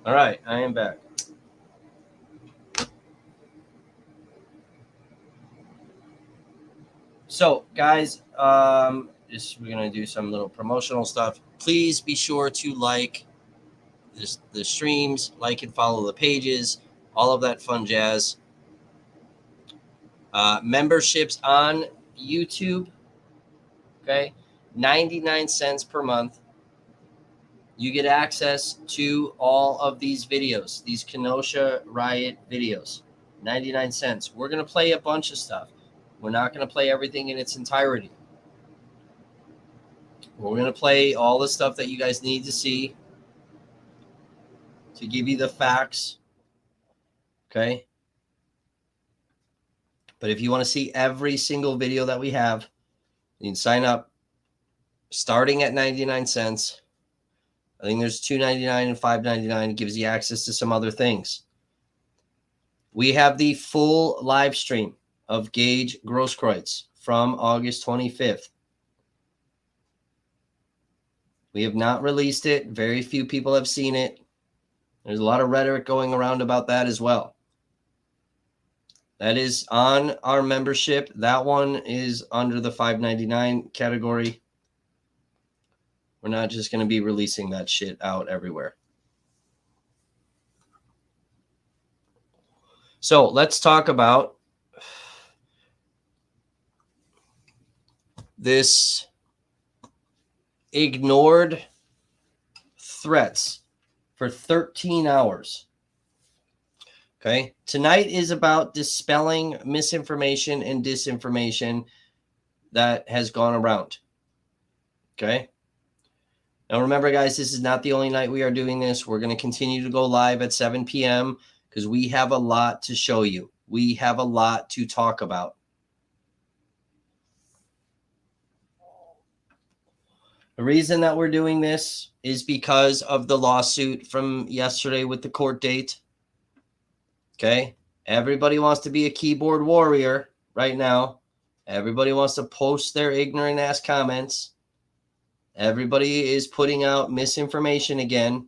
All right, I am back. So, guys, we're gonna do some little promotional stuff. Please be sure to like the streams, like and follow the pages, all of that fun jazz. Memberships on YouTube, okay, 99 cents per month. You get access to all of these videos, these Kenosha riot videos, 99 cents. We're going to play a bunch of stuff. We're not going to play everything in its entirety. We're going to play all the stuff that you guys need to see to give you the facts, okay? But if you want to see every single video that we have, you can sign up starting at 99 cents. I think there's $2.99 and $5.99. It gives you access to some other things. We have the full live stream of Gage Grosskreutz from August 25th. We have not released it. Very few people have seen it. There's a lot of rhetoric going around about that as well. That is on our membership. That one is under the $5.99 category. We're not just going to be releasing that shit out everywhere. So let's talk about this ignored threats for 13 hours. Okay. Tonight is about dispelling misinformation and disinformation that has gone around. Okay. Now, remember, guys, this is not the only night we are doing this. We're going to continue to go live at 7 p.m. because we have a lot to show you. We have a lot to talk about. The reason that we're doing this is because of the lawsuit from yesterday with the court date. Okay? Everybody wants to be a keyboard warrior right now. Everybody wants to post their ignorant ass comments. Everybody is putting out misinformation again.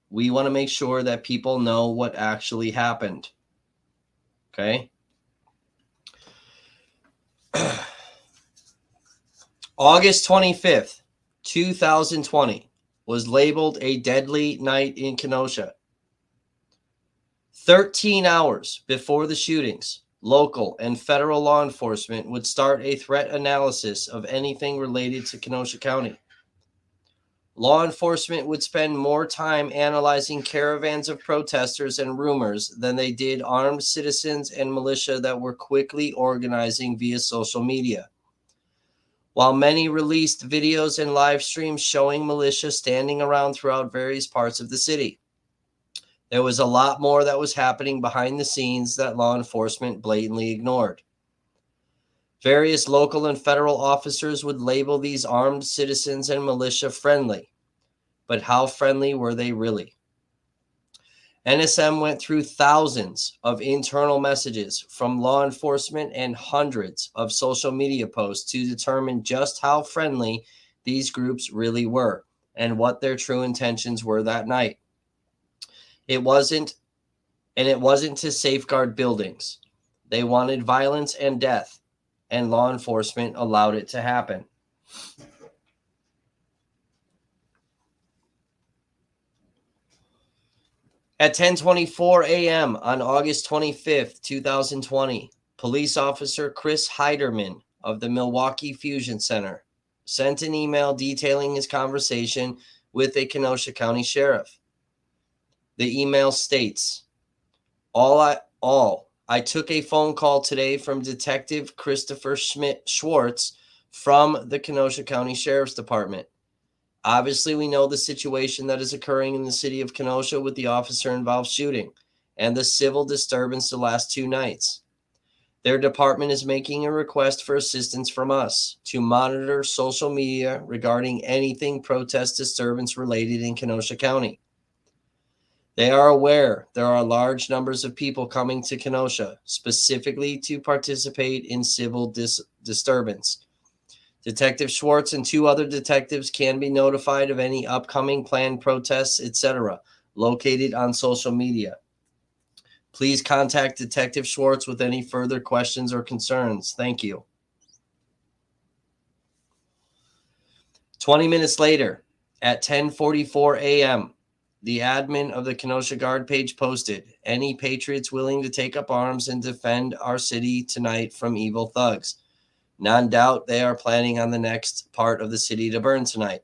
We want to make sure that people know what actually happened. Okay? August 25th, 2020 was labeled a deadly night in Kenosha. 13 hours before the shootings, local and federal law enforcement would start a threat analysis of anything related to Kenosha County. Law enforcement would spend more time analyzing caravans of protesters and rumors than they did armed citizens and militia that were quickly organizing via social media. While many released videos and live streams showing militia standing around throughout various parts of the city, there was a lot more that was happening behind the scenes that law enforcement blatantly ignored. Various local and federal officers would label these armed citizens and militia friendly. But how friendly were they really? NSM went through thousands of internal messages from law enforcement and hundreds of social media posts to determine just how friendly these groups really were and what their true intentions were that night. It wasn't to safeguard buildings. They wanted violence and death, and law enforcement allowed it to happen. At 10:24 a.m. on August 25th, 2020, police officer Chris Heiderman of the Milwaukee Fusion Center sent an email detailing his conversation with a Kenosha County sheriff. The email states, I took a phone call today from Detective Christopher Schwartz from the Kenosha County Sheriff's Department. Obviously, we know the situation that is occurring in the city of Kenosha with the officer-involved shooting and the civil disturbance the last 2 nights. Their department is making a request for assistance from us to monitor social media regarding anything protest disturbance related in Kenosha County. They are aware there are large numbers of people coming to Kenosha specifically to participate in civil disturbance. Detective Schwartz and 2 other detectives can be notified of any upcoming planned protests, etc., located on social media. Please contact Detective Schwartz with any further questions or concerns. Thank you. 20 minutes later, at 10:44 a.m., the admin of the Kenosha Guard page posted, "Any patriots willing to take up arms and defend our city tonight from evil thugs? None doubt they are planning on the next part of the city to burn tonight."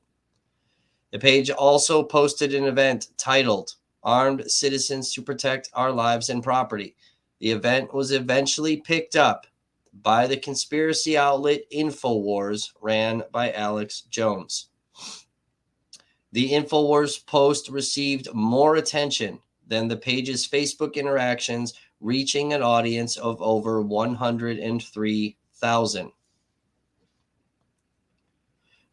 The page also posted an event titled "Armed Citizens to Protect Our Lives and Property." The event was eventually picked up by the conspiracy outlet InfoWars, ran by Alex Jones. The InfoWars post received more attention than the page's Facebook interactions, reaching an audience of over 103,000.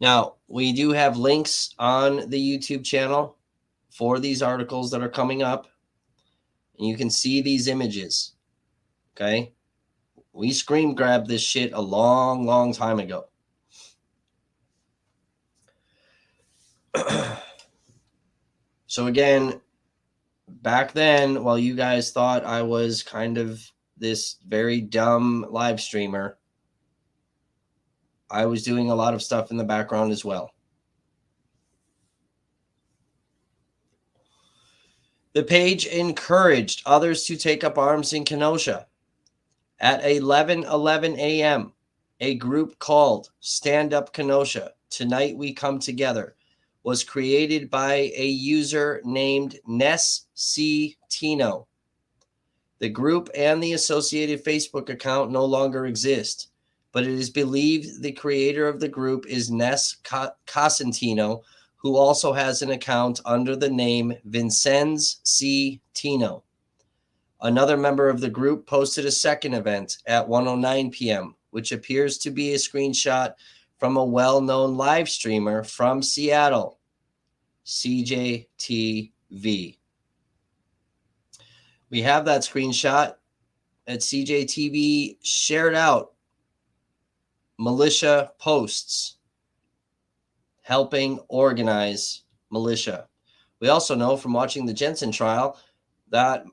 Now, we do have links on the YouTube channel for these articles that are coming up, and you can see these images, okay? We screen grabbed this shit a long, long time ago. So again, back then, while you guys thought I was kind of this very dumb live streamer, I was doing a lot of stuff in the background as well. The page encouraged others to take up arms in Kenosha. At 11:11 a.m., a group called Stand Up Kenosha, Tonight We Come Together, was created by a user named Ness C. Tino. The group and the associated Facebook account no longer exist, but it is believed the creator of the group is Ness Cosentino, who also has an account under the name Vincenz C. Tino. Another member of the group posted a second event at 1:09 p.m., which appears to be a screenshot from a well-known live streamer from Seattle, CJTV. We have that screenshot at CJTV shared out militia posts helping organize militia. We also know from watching the Jensen trial that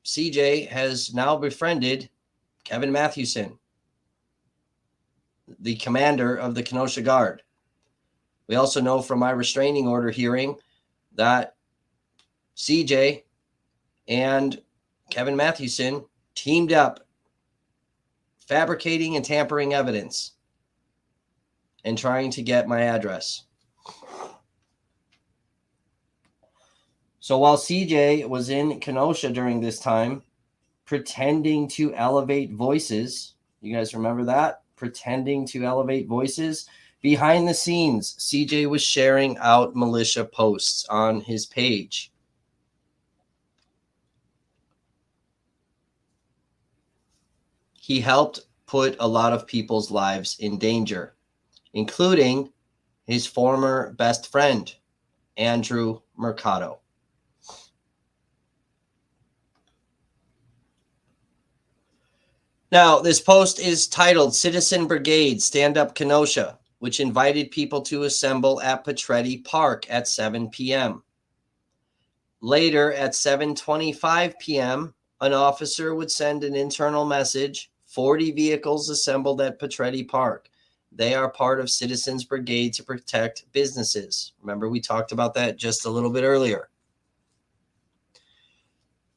CJ has now befriended Kevin Mathewson, the commander of the Kenosha Guard. We also know from my restraining order hearing that CJ and Kevin Mathewson teamed up, fabricating and tampering evidence and trying to get my address. So while CJ was in Kenosha during this time, pretending to elevate voices, you guys remember that? Pretending to elevate voices. Behind the scenes, CJ was sharing out militia posts on his page. He helped put a lot of people's lives in danger, including his former best friend, Andrew Mercado. Now, this post is titled Citizen Brigade Stand Up Kenosha, which invited people to assemble at Petretti Park at 7 p.m. Later, at 7:25 p.m., an officer would send an internal message, 40 vehicles assembled at Petretti Park. They are part of Citizens Brigade to protect businesses. Remember, we talked about that just a little bit earlier.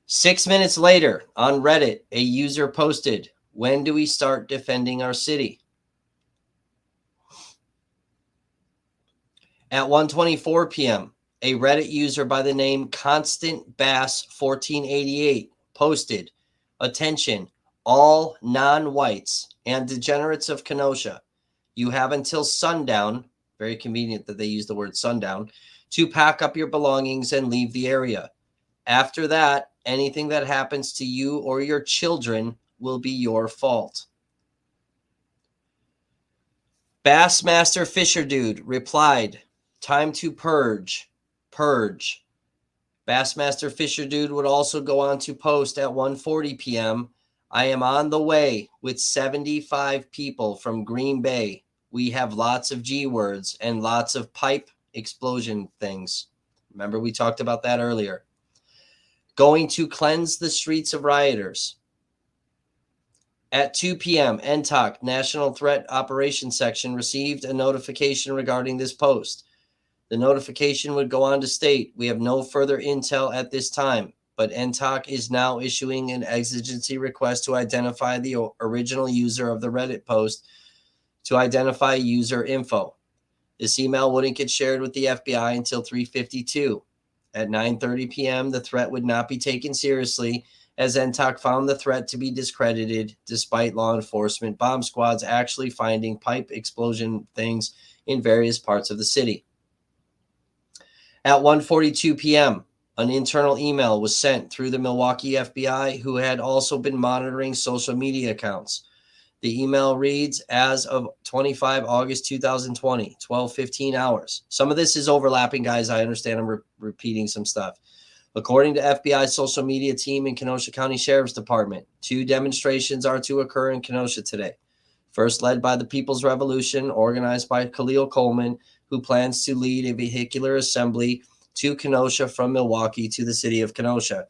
6 minutes later, on Reddit, a user posted, "When do we start defending our city?" At 1:24 p.m., a Reddit user by the name Constant Bass 1488 posted, "Attention, all non-whites and degenerates of Kenosha. You have until sundown," very convenient that they use the word sundown, "to pack up your belongings and leave the area. After that, anything that happens to you or your children will be your fault." Bassmaster Fisher Dude replied, "Time to purge. Purge." Bassmaster Fisher Dude would also go on to post at 1:40 p.m., "I am on the way with 75 people from Green Bay. We have lots of G words and lots of pipe explosion things. Remember, we talked about that earlier. Going to cleanse the streets of rioters. At 2 p.m., NTOC, National Threat Operations Section, received a notification regarding this post. The notification would go on to state, we have no further intel at this time, but NTOC is now issuing an exigency request to identify the original user of the Reddit post to identify user info. This email wouldn't get shared with the FBI until 3:52. At 9:30 p.m., the threat would not be taken seriously, as NTOC found the threat to be discredited despite law enforcement bomb squads actually finding pipe explosion things in various parts of the city. At 1:42 p.m., an internal email was sent through the Milwaukee FBI, who had also been monitoring social media accounts. The email reads, as of 25 August 2020, 12:15 hours. Some of this is overlapping, guys. I understand I'm repeating some stuff. According to FBI social media team in Kenosha County Sheriff's Department, 2 demonstrations are to occur in Kenosha today. First led by the People's Revolution, organized by Khalil Coleman, who plans to lead a vehicular assembly to Kenosha from Milwaukee to the city of Kenosha.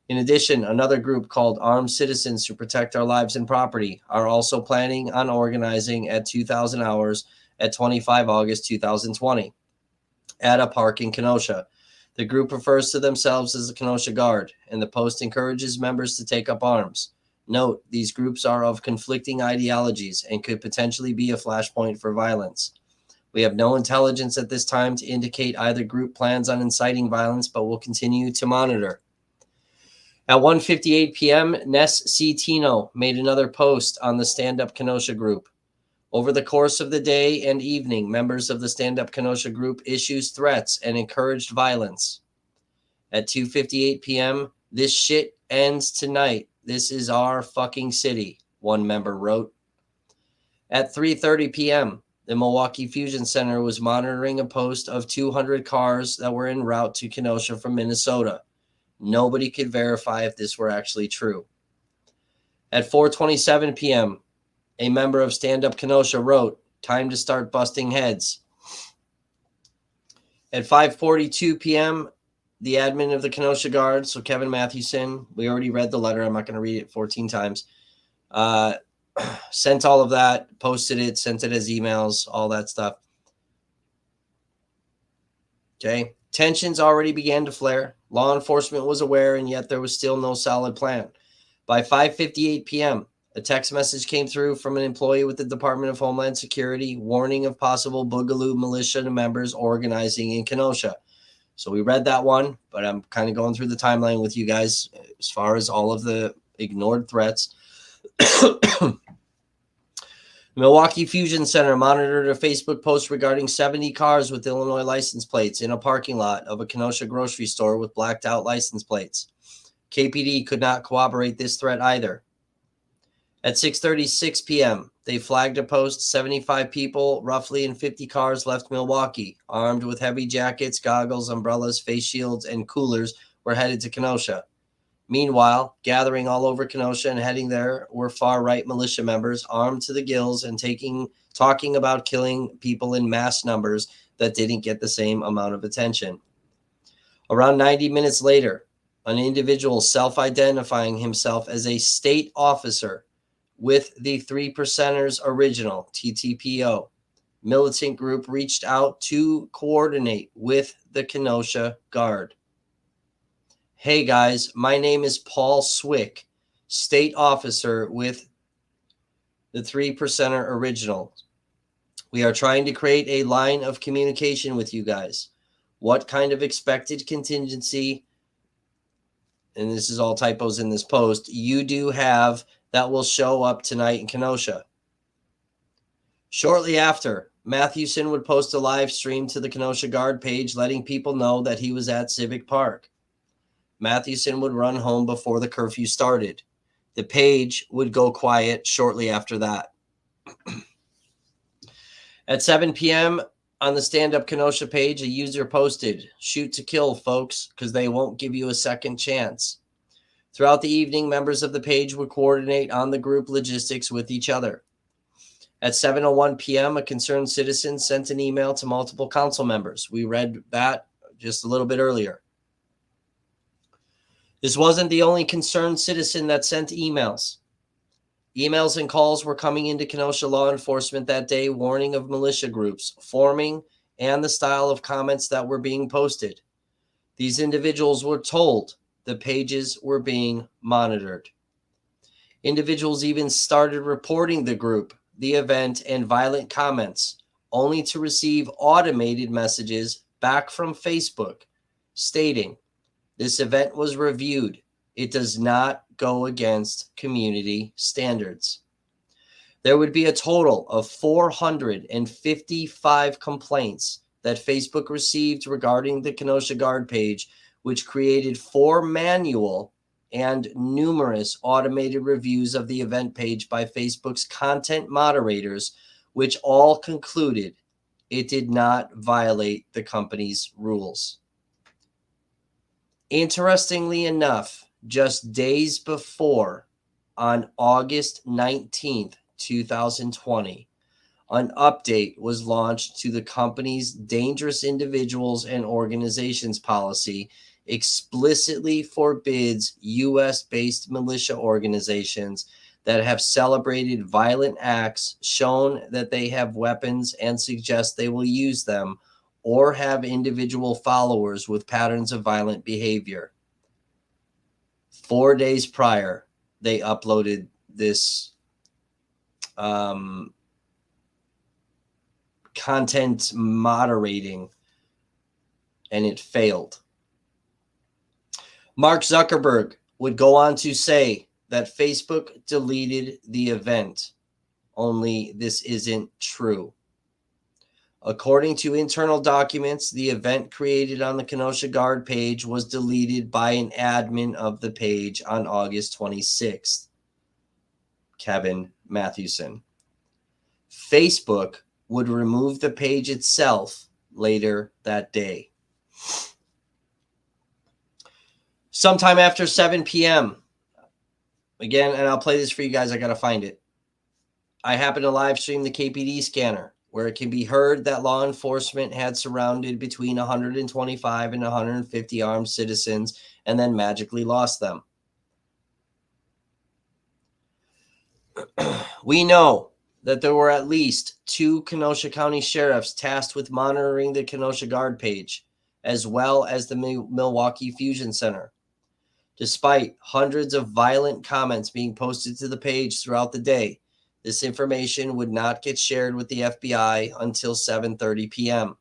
In addition, another group called Armed Citizens to Protect Our Lives and Property are also planning on organizing at 2,000 hours at 25 August 2020 at a park in Kenosha. The group refers to themselves as the Kenosha Guard, and the post encourages members to take up arms. Note, these groups are of conflicting ideologies and could potentially be a flashpoint for violence. We have no intelligence at this time to indicate either group plans on inciting violence, but will continue to monitor. At 1:58 p.m., Ness C. Tino made another post on the Stand Up Kenosha group. Over the course of the day and evening, members of the Stand Up Kenosha group issued threats and encouraged violence. At 2:58 p.m., this shit ends tonight. This is our fucking city, one member wrote. At 3:30 p.m., the Milwaukee Fusion Center was monitoring a post of 200 cars that were en route to Kenosha from Minnesota. Nobody could verify if this were actually true. At 4:27 p.m., a member of Stand Up Kenosha wrote, time to start busting heads. At 5:42 p.m., the admin of the Kenosha Guard, so Kevin Mathewson, we already read the letter. I'm not going to read it 14 times. Sent all of that, posted it, sent it as emails, all that stuff. Okay. Tensions already began to flare. Law enforcement was aware, and yet there was still no solid plan. By 5:58 p.m., a text message came through from an employee with the Department of Homeland Security warning of possible Boogaloo militia members organizing in Kenosha. So we read that one, but I'm kind of going through the timeline with you guys as far as all of the ignored threats. Milwaukee Fusion Center monitored a Facebook post regarding 70 cars with Illinois license plates in a parking lot of a Kenosha grocery store with blacked out license plates. KPD could not corroborate this threat either. At 6:36 p.m., they flagged a post. 75 people, roughly in 50 cars, left Milwaukee, armed with heavy jackets, goggles, umbrellas, face shields, and coolers, were headed to Kenosha. Meanwhile, gathering all over Kenosha and heading there were far-right militia members armed to the gills and talking about killing people in mass numbers that didn't get the same amount of attention. Around 90 minutes later, an individual self-identifying himself as a state officer with the 3%ers Original, TTPO, militant group reached out to coordinate with the Kenosha Guard. Hey guys, my name is Paul Swick, state officer with the 3%er Original. We are trying to create a line of communication with you guys. What kind of expected contingency, and this is all typos in this post, you do have that will show up tonight in Kenosha. Shortly after, Mathewson would post a live stream to the Kenosha Guard page letting people know that he was at Civic Park. Mathewson would run home before the curfew started. The page would go quiet shortly after that. At 7 p.m. on the Stand Up Kenosha page, a user posted, "Shoot to kill, folks, because they won't give you a second chance." Throughout the evening, members of the page would coordinate on the group logistics with each other. At 7:01 p.m., a concerned citizen sent an email to multiple council members. We read that just a little bit earlier. This wasn't the only concerned citizen that sent emails. Emails and calls were coming into Kenosha law enforcement that day, warning of militia groups forming and the style of comments that were being posted. These individuals were told the pages were being monitored. Individuals even started reporting the group, the event, and violent comments, only to receive automated messages back from Facebook stating, "This event was reviewed. It does not go against community standards." There would be a total of 455 complaints that Facebook received regarding the Kenosha Guard page, which created 4 manual and numerous automated reviews of the event page by Facebook's content moderators, which all concluded it did not violate the company's rules. Interestingly enough, just days before, on August 19th, 2020, an update was launched to the company's dangerous individuals and organizations policy, explicitly forbids U.S.-based militia organizations that have celebrated violent acts, shown that they have weapons and suggest they will use them, or have individual followers with patterns of violent behavior. 4 days prior, they uploaded this content moderating, and it failed. Mark Zuckerberg would go on to say that Facebook deleted the event, only this isn't true. According to internal documents, the event created on the Kenosha Guard page was deleted by an admin of the page on August 26th, Kevin Mathewson. Facebook would remove the page itself later that day. Sometime after 7 p.m., again, and I'll play this for you guys, I got to find it. I happened to live stream the KPD scanner, where it can be heard that law enforcement had surrounded between 125 and 150 armed citizens and then magically lost them. We know that there were at least 2 Kenosha County sheriffs tasked with monitoring the Kenosha Guard page, as well as the Milwaukee Fusion Center. Despite hundreds of violent comments being posted to the page throughout the day, this information would not get shared with the FBI until 7:30 p.m.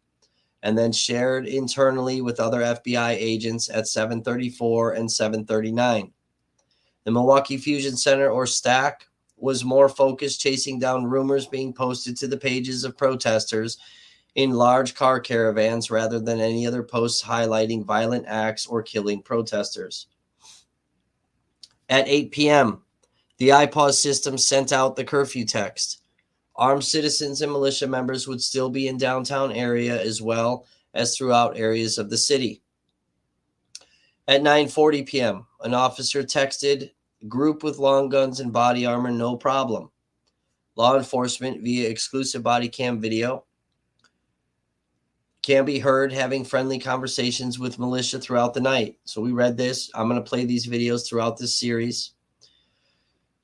and then shared internally with other FBI agents at 7:34 and 7:39. The Milwaukee Fusion Center, or STAC, was more focused chasing down rumors being posted to the pages of protesters in large car caravans rather than any other posts highlighting violent acts or killing protesters. At 8 p.m., the IPAWS system sent out the curfew text. Armed citizens and militia members would still be in downtown area as well as throughout areas of the city. At 9:40 p.m., an officer texted, "Group with long guns and body armor, no problem." Law enforcement, via exclusive body cam video, can be heard having friendly conversations with militia throughout the night. So we read this. I'm going to play these videos throughout this series.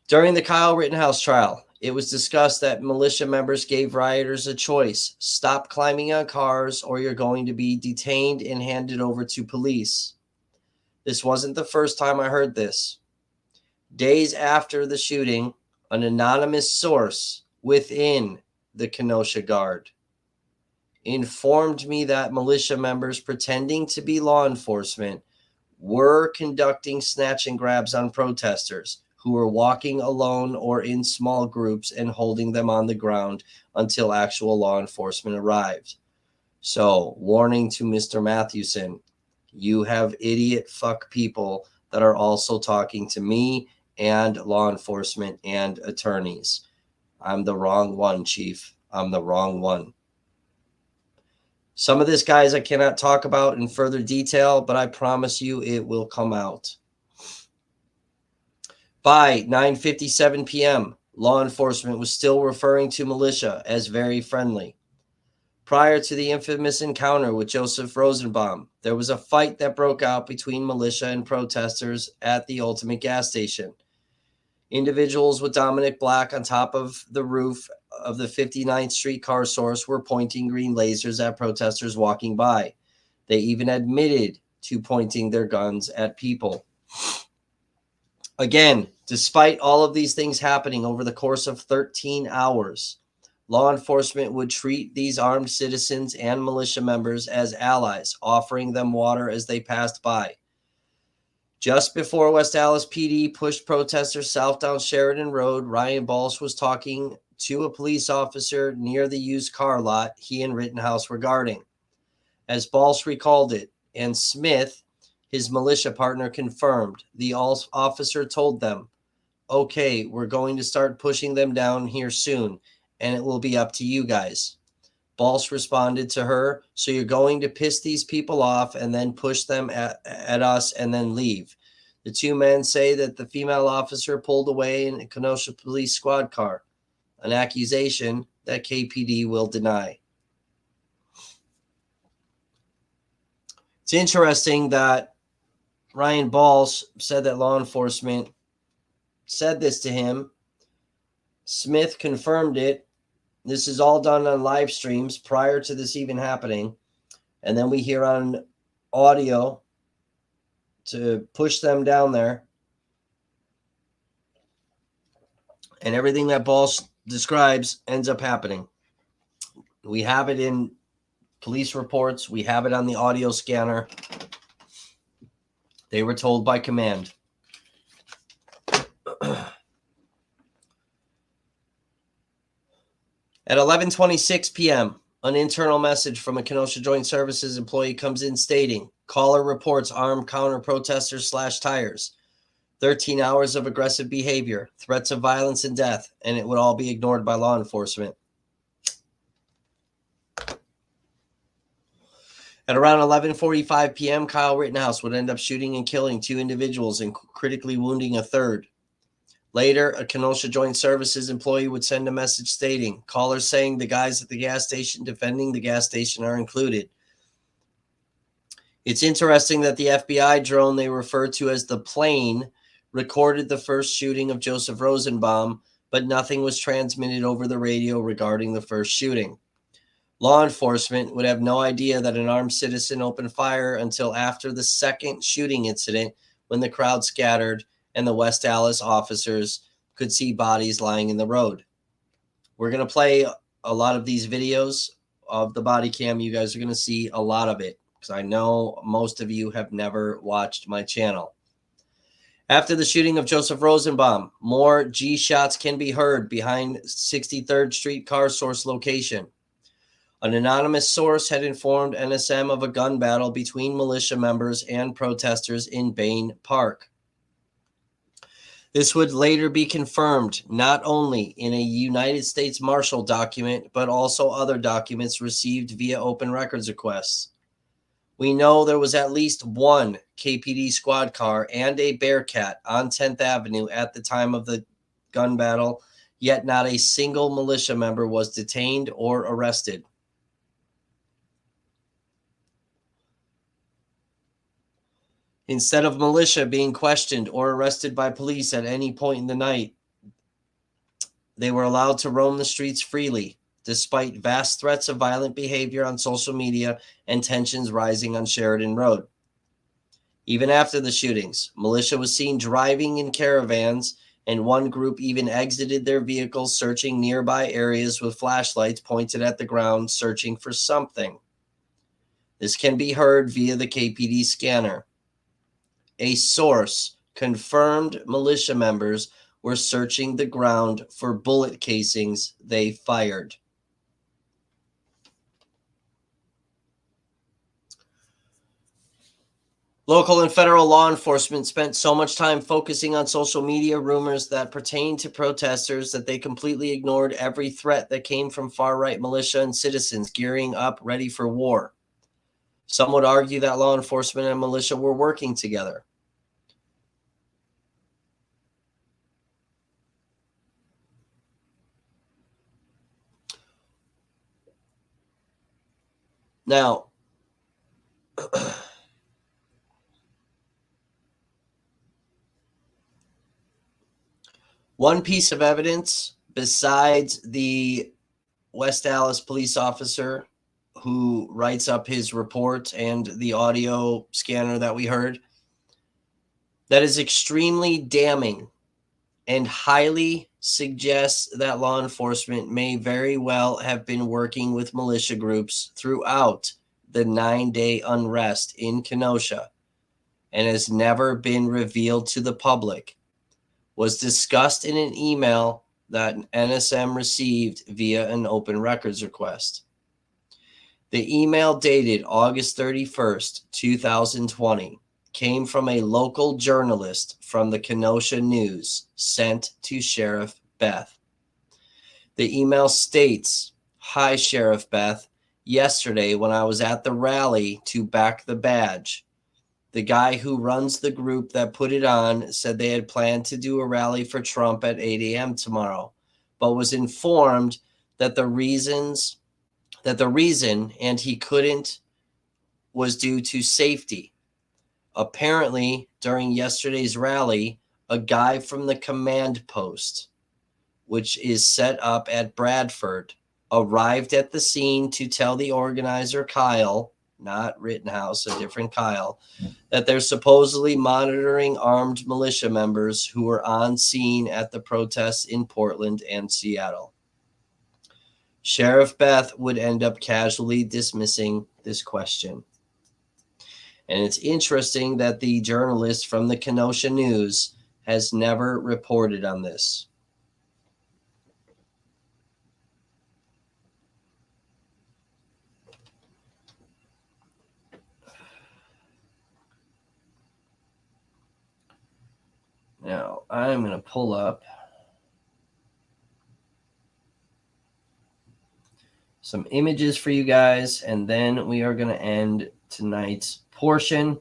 During the Kyle Rittenhouse trial, it was discussed that militia members gave rioters a choice: stop climbing on cars or you're going to be detained and handed over to police. This wasn't the first time I heard this. Days after the shooting, an anonymous source within the Kenosha Guard informed me that militia members pretending to be law enforcement were conducting snatch and grabs on protesters who were walking alone or in small groups and holding them on the ground until actual law enforcement arrived. So, warning to Mr. Mathewson, you have idiot fuck people that are also talking to me and law enforcement and attorneys. I'm the wrong one, Chief. I'm the wrong one. Some of this, guys, I cannot talk about in further detail, but I promise you it will come out. By 9:57 p.m., law enforcement was still referring to militia as very friendly. Prior to the infamous encounter with Joseph Rosenbaum, there was a fight that broke out between militia and protesters at the Ultimate gas station. Individuals with Dominic Black on top of the roof of the 59th Street car source were pointing green lasers at protesters walking by. They even admitted to pointing their guns at people. Again, despite all of these things happening over the course of 13 hours, law enforcement would treat these armed citizens and militia members as allies, offering them water as they passed by. Just before West Allis PD pushed protesters south down Sheridan Road, Ryan Balsh was talking to a police officer near the used car lot he and Rittenhouse were guarding. As Balsh recalled it, and Smith, his militia partner, confirmed, the officer told them, "Okay, we're going to start pushing them down here soon, and it will be up to you guys." Balsh responded to her, "So you're going to piss these people off and then push them at us and then leave." The two men say that the female officer pulled away in a Kenosha police squad car, an accusation that KPD will deny. It's interesting that Ryan Balsh said that law enforcement said this to him. Smith confirmed it. This is all done on live streams prior to this even happening. And then we hear on audio to push them down there. And everything that Balsh describes ends up happening. We have it in police reports. We have it on the audio scanner. They were told by command. At 11:26 p.m., an internal message from a Kenosha Joint Services employee comes in stating, caller reports armed counter-protesters slash tires, 13 hours of aggressive behavior, threats of violence and death, and it would all be ignored by law enforcement. At around 11:45 p.m., Kyle Rittenhouse would end up shooting and killing two individuals and critically wounding a third. Later, a Kenosha Joint Services employee would send a message stating, callers saying the guys at the gas station defending the gas station are included. It's interesting that the FBI drone they refer to as the plane recorded the first shooting of Joseph Rosenbaum, but nothing was transmitted over the radio regarding the first shooting. Law enforcement would have no idea that an armed citizen opened fire until after the second shooting incident, when the crowd scattered and the West Allis officers could see bodies lying in the road. We're going to play a lot of these videos of the body cam. You guys are going to see a lot of it because I know most of you have never watched my channel. After the shooting of Joseph Rosenbaum, more G shots can be heard behind 63rd Street car source location. An anonymous source had informed NSM of a gun battle between militia members and protesters in Bain Park. This would later be confirmed not only in a United States Marshal document, but also other documents received via open records requests. We know there was at least one KPD squad car and a Bearcat on 10th Avenue at the time of the gun battle, yet not a single militia member was detained or arrested. Instead of militia being questioned or arrested by police at any point in the night, they were allowed to roam the streets freely, despite vast threats of violent behavior on social media and tensions rising on Sheridan Road. Even after the shootings, militia was seen driving in caravans, and one group even exited their vehicles, searching nearby areas with flashlights pointed at the ground, searching for something. This can be heard via the KPD scanner. A source confirmed militia members were searching the ground for bullet casings they fired. Local and federal law enforcement spent so much time focusing on social media rumors that pertained to protesters that they completely ignored every threat that came from far-right militia and citizens gearing up ready for war. Some would argue that law enforcement and militia were working together. Now, one piece of evidence besides the West Dallas police officer who writes up his report and the audio scanner that we heard, that is extremely damning and highly suggests that law enforcement may very well have been working with militia groups throughout the 9-day unrest in Kenosha and has never been revealed to the public, was discussed in an email that NSM received via an open records request. The email dated August 31st, 2020, came from a local journalist from the Kenosha News sent to Sheriff Beth. The email states, "Hi, Sheriff Beth. Yesterday, when I was at the rally to back the badge, the guy who runs the group that put it on said they had planned to do a rally for Trump at 8 a.m. tomorrow, but was informed that the reason and he couldn't was due to safety. Apparently, during yesterday's rally, a guy from the command post, which is set up at Bradford, arrived at the scene to tell the organizer, Kyle," not Rittenhouse, a different Kyle, "that they're supposedly monitoring armed militia members who were on scene at the protests in Portland and Seattle." Sheriff Beth would end up casually dismissing this question. And it's interesting that the journalist from the Kenosha News has never reported on this. Now, I'm going to pull up some images for you guys, and then we are going to end tonight's portion.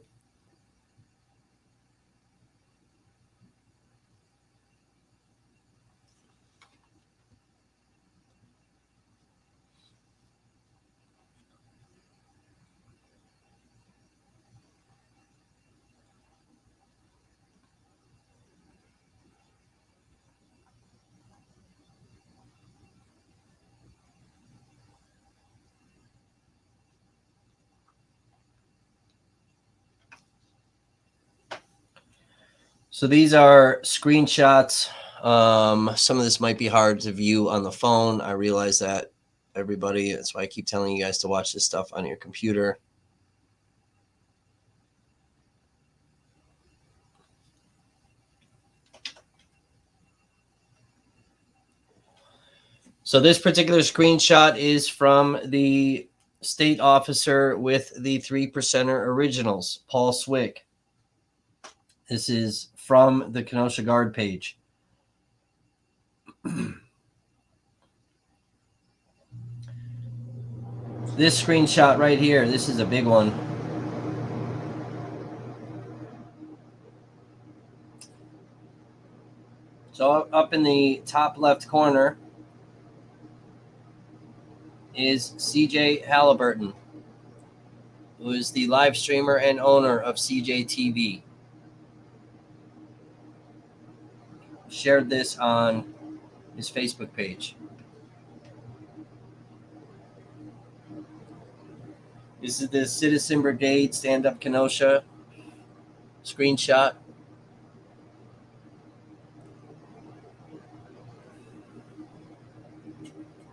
So these are screenshots. Some of this might be hard to view on the phone. I realize that, everybody. That's why I keep telling you guys to watch this stuff on your computer. So this particular screenshot is from the state officer with the 3%er originals, Paul Swick. This is from the Kenosha Guard page. This screenshot right here, this is a big one. So up in the top left corner is CJ Halliburton, who is the live streamer and owner of CJ TV. Shared this on his Facebook page. This is the Citizen Brigade Stand Up Kenosha screenshot.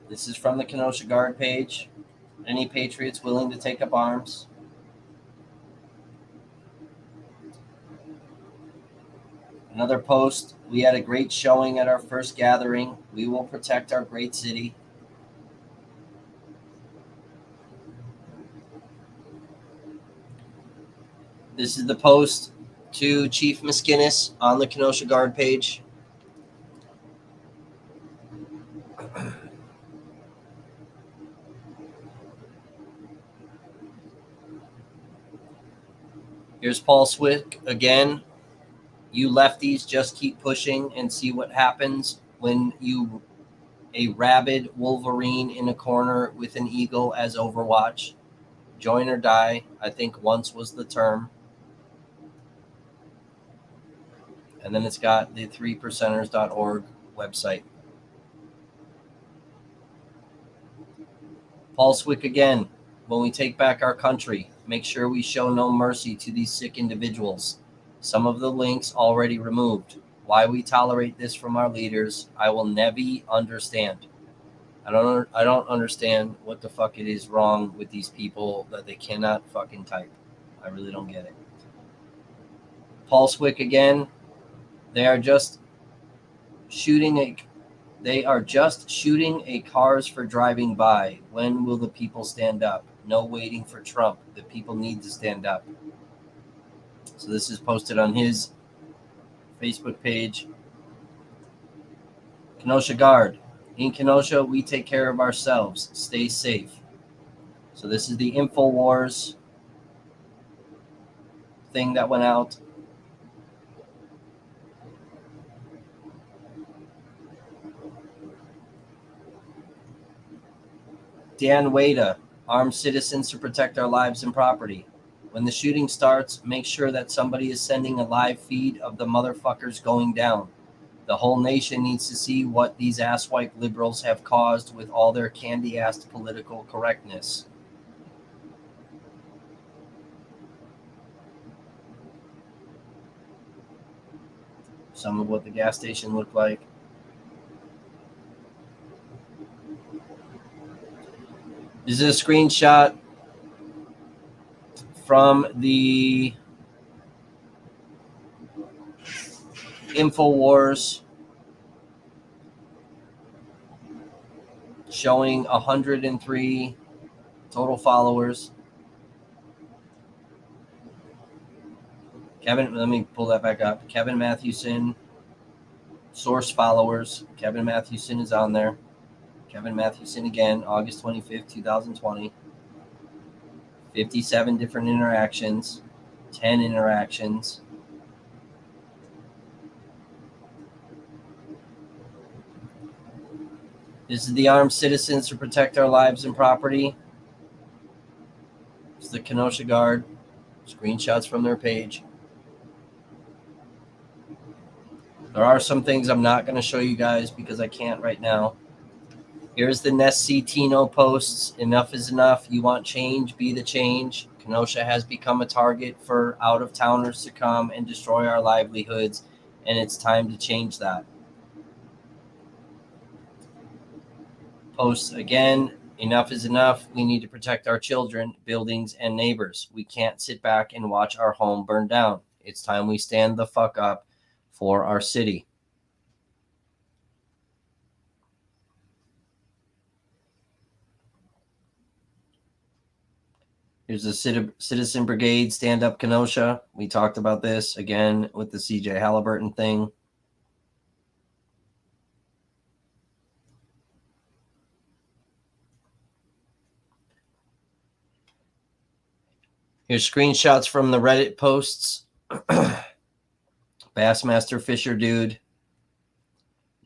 This is from the Kenosha Guard page. Any patriots willing to take up arms? Another post. We had a great showing at our first gathering. We will protect our great city. This is the post to Chief Miskinnis on the Kenosha Guard page. Here's Paul Swick again. You lefties just keep pushing and see what happens when you a rabid Wolverine in a corner with an eagle as Overwatch. Join or die, I think once was the term. And then it's got the 3percenters.org website. Paul Swick again. When we take back our country, make sure we show no mercy to these sick individuals. Some of the links already removed. Why we tolerate this from our leaders, I will never understand. I don't understand what the fuck it is wrong with these people that they cannot fucking type. I really don't get it. Paul Swick again. They are just shooting a cars for driving by. When will the people stand up? No waiting for Trump. The people need to stand up. So this is posted on his Facebook page. Kenosha Guard. In Kenosha, we take care of ourselves. Stay safe. So this is the InfoWars thing that went out. Dan Wada, armed citizens to protect our lives and property. When the shooting starts, make sure that somebody is sending a live feed of the motherfuckers going down. The whole nation needs to see what these asswipe liberals have caused with all their candy-assed political correctness. Some of what the gas station looked like. This is a screenshot from the InfoWars showing 103 total followers. Kevin, let me pull that back up. Kevin Mathewson, source followers. Kevin Mathewson is on there. Kevin Mathewson again, August 25th, 2020. 57 different interactions, 10 interactions. This is the armed citizens to protect our lives and property. It's the Kenosha Guard. Screenshots from their page. There are some things I'm not going to show you guys because I can't right now. Here's the Nessie Tino posts. Enough is enough. You want change? Be the change. Kenosha has become a target for out-of-towners to come and destroy our livelihoods, and it's time to change that. Posts again. Enough is enough. We need to protect our children, buildings, and neighbors. We can't sit back and watch our home burn down. It's time we stand the fuck up for our city. Here's the Citizen Brigade, Stand Up Kenosha. We talked about this again with the CJ Halliburton thing. Here's screenshots from the Reddit posts. Bassmaster Fisher Dude,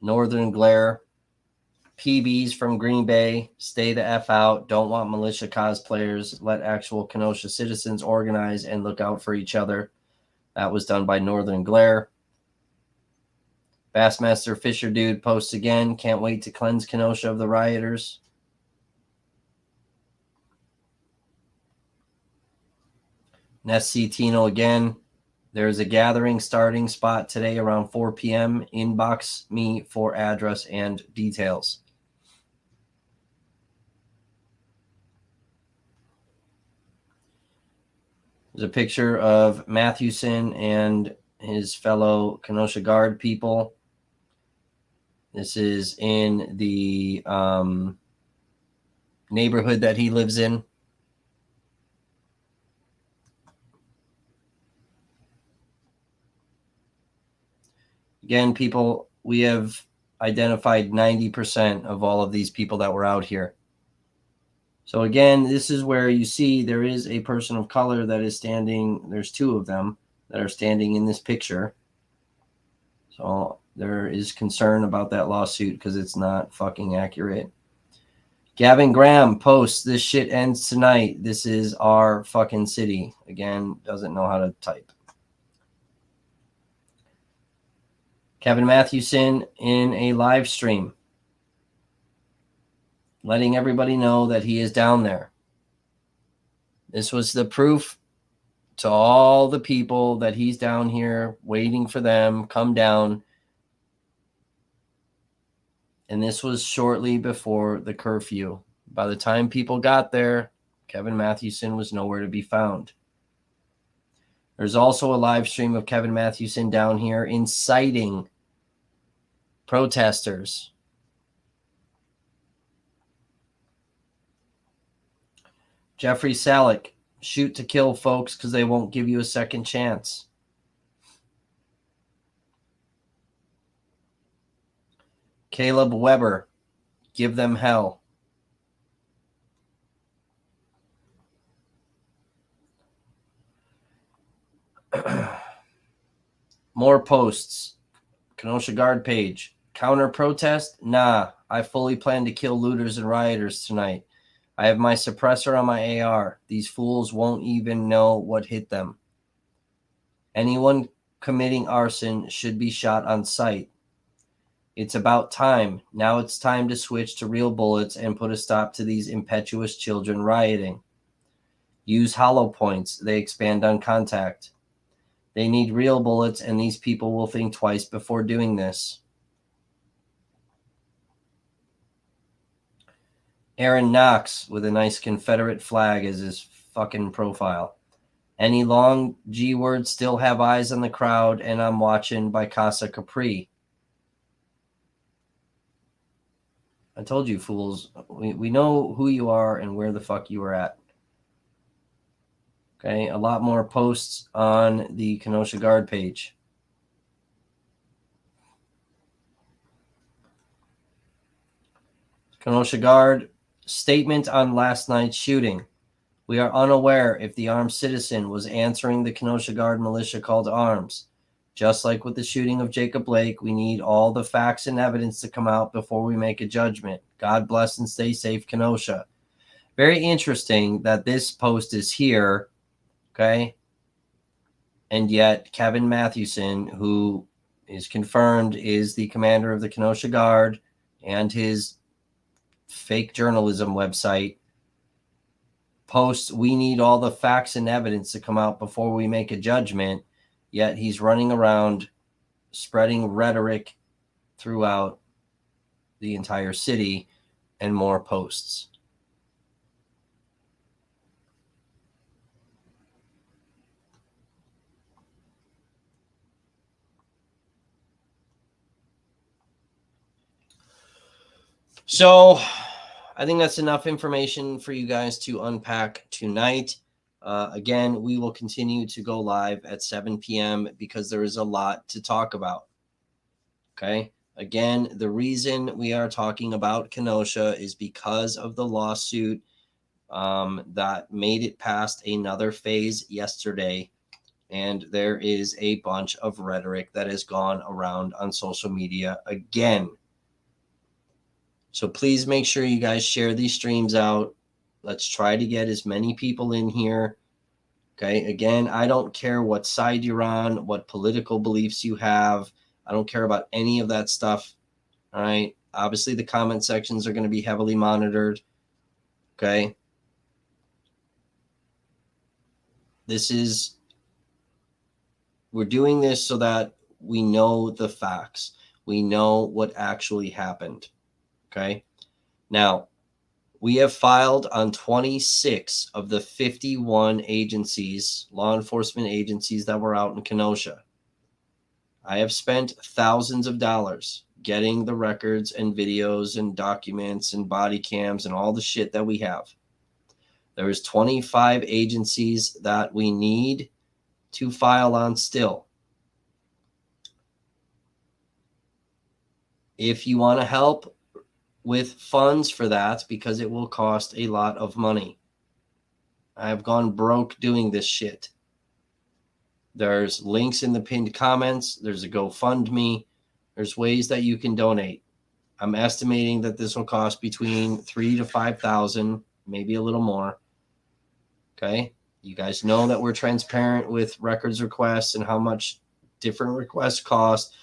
Northern Glare, PBs from Green Bay, stay the F out, don't want militia cosplayers, let actual Kenosha citizens organize and look out for each other. That was done by Northern Glare. Bassmaster Fisher Dude posts again, can't wait to cleanse Kenosha of the rioters. Nessie Tino again. There's a gathering starting spot today around 4 p.m. Inbox me for address and details. There's a picture of Mathewson and his fellow Kenosha Guard people. This is in the neighborhood that he lives in. Again, people, we have identified 90% of all of these people that were out here. So again, this is where you see there is a person of color that is standing. There's two of them that are standing in this picture. So there is concern about that lawsuit because it's not fucking accurate. Gavin Graham posts, this shit ends tonight. This is our fucking city. Again, doesn't know how to type. Kevin Mathewson in a live stream, letting everybody know that he is down there. This was the proof to all the people that he's down here waiting for them, come down. And this was shortly before the curfew. By the time people got there, Kevin Mathewson was nowhere to be found. There's also a live stream of Kevin Mathewson down here inciting protesters. Jeffrey Salick, shoot to kill folks because they won't give you a second chance. Caleb Weber, give them hell. More posts. Kenosha Guard page. Counter protest? Nah, I fully plan to kill looters and rioters tonight. I have my suppressor on my AR. These fools won't even know what hit them. Anyone committing arson should be shot on sight. It's about time. Now it's time to switch to real bullets and put a stop to these impetuous children rioting. Use hollow points. They expand on contact. They need real bullets, and these people will think twice before doing this. Aaron Knox with a nice Confederate flag as his fucking profile. Any long G words still have eyes on the crowd, and I'm watching by Casa Capri. I told you, fools. We know who you are and where the fuck you are at. Okay, a lot more posts on the Kenosha Guard page. Kenosha Guard statement on last night's shooting. We are unaware if the armed citizen was answering the Kenosha Guard militia call to arms. Just like with the shooting of Jacob Blake, we need all the facts and evidence to come out before we make a judgment. God bless and stay safe, Kenosha. Very interesting that this post is here, okay? And yet Kevin Mathewson, who is confirmed is the commander of the Kenosha Guard and his fake journalism website, posts, we need all the facts and evidence to come out before we make a judgment. Yet he's running around spreading rhetoric throughout the entire city and more posts. So I think that's enough information for you guys to unpack tonight. Again, we will continue to go live at 7 p.m. because there is a lot to talk about. Okay. Again, the reason we are talking about Kenosha is because of the lawsuit that made it past another phase yesterday. And there is a bunch of rhetoric that has gone around on social media again. So please make sure you guys share these streams out. Let's try to get as many people in here. Okay. Again, I don't care what side you're on, what political beliefs you have. I don't care about any of that stuff. All right. Obviously, the comment sections are going to be heavily monitored. Okay. We're doing this so that we know the facts. We know what actually happened. Okay. Now, we have filed on 26 of the 51 agencies, law enforcement agencies that were out in Kenosha. I have spent thousands of dollars getting the records and videos and documents and body cams and all the shit that we have. There is 25 agencies that we need to file on still. If you want to help with funds for that, because it will cost a lot of money. I have gone broke doing this shit. There's links in the pinned comments. There's a GoFundMe. There's ways that you can donate. I'm estimating that this will cost between $3,000 to $5,000, maybe a little more. Okay. You guys know that we're transparent with records requests and how much different requests cost.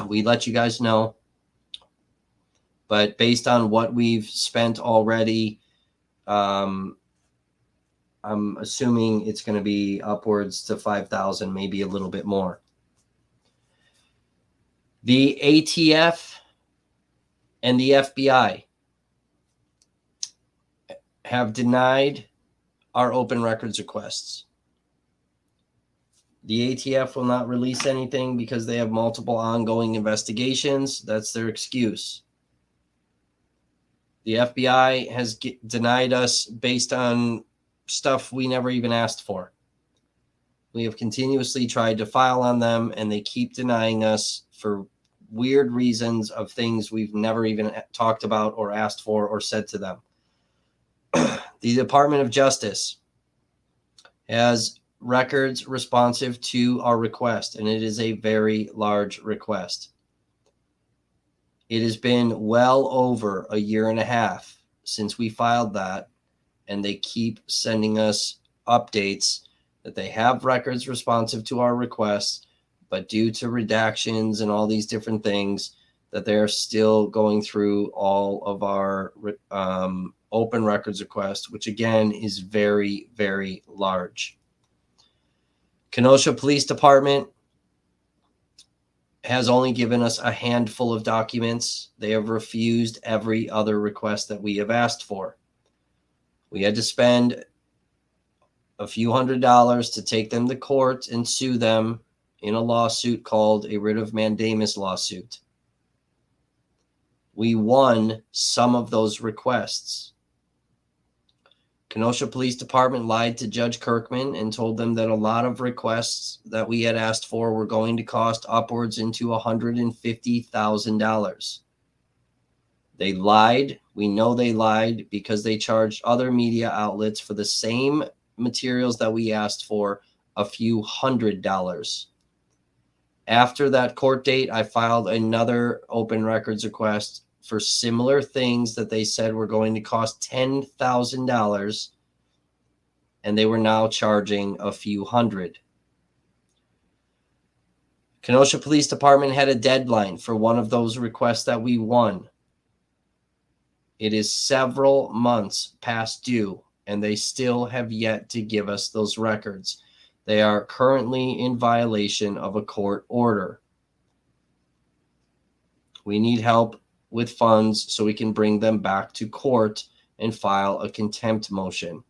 We let you guys know. But based on what we've spent already, I'm assuming it's going to be upwards to 5,000, maybe a little bit more. The ATF and the FBI have denied our open records requests. The ATF will not release anything because they have multiple ongoing investigations. That's their excuse. The FBI has denied us based on stuff we never even asked for. We have continuously tried to file on them, and they keep denying us for weird reasons of things we've never even talked about or asked for or said to them. The Department of Justice has records responsive to our request, and it is a very large request. It has been well over a year and a half since we filed that, and they keep sending us updates that they have records responsive to our requests, but due to redactions and all these different things, that they're still going through all of our open records requests, which again is very, very large. Kenosha Police Department has only given us a handful of documents. They have refused every other request that we have asked for. We had to spend a few $100s to take them to court and sue them in a lawsuit called a writ of mandamus lawsuit. We won some of those requests. Kenosha Police Department lied to Judge Kirkman and told them that a lot of requests that we had asked for were going to cost upwards into $150,000. They lied. We know they lied because they charged other media outlets for the same materials that we asked for a few $100s. After that court date, I filed another open records request for similar things that they said were going to cost $10,000, and they were now charging a few hundred. Kenosha Police Department had a deadline for one of those requests that we won. It is several months past due, and they still have yet to give us those records. They are currently in violation of a court order. We need help with funds so we can bring them back to court and file a contempt motion.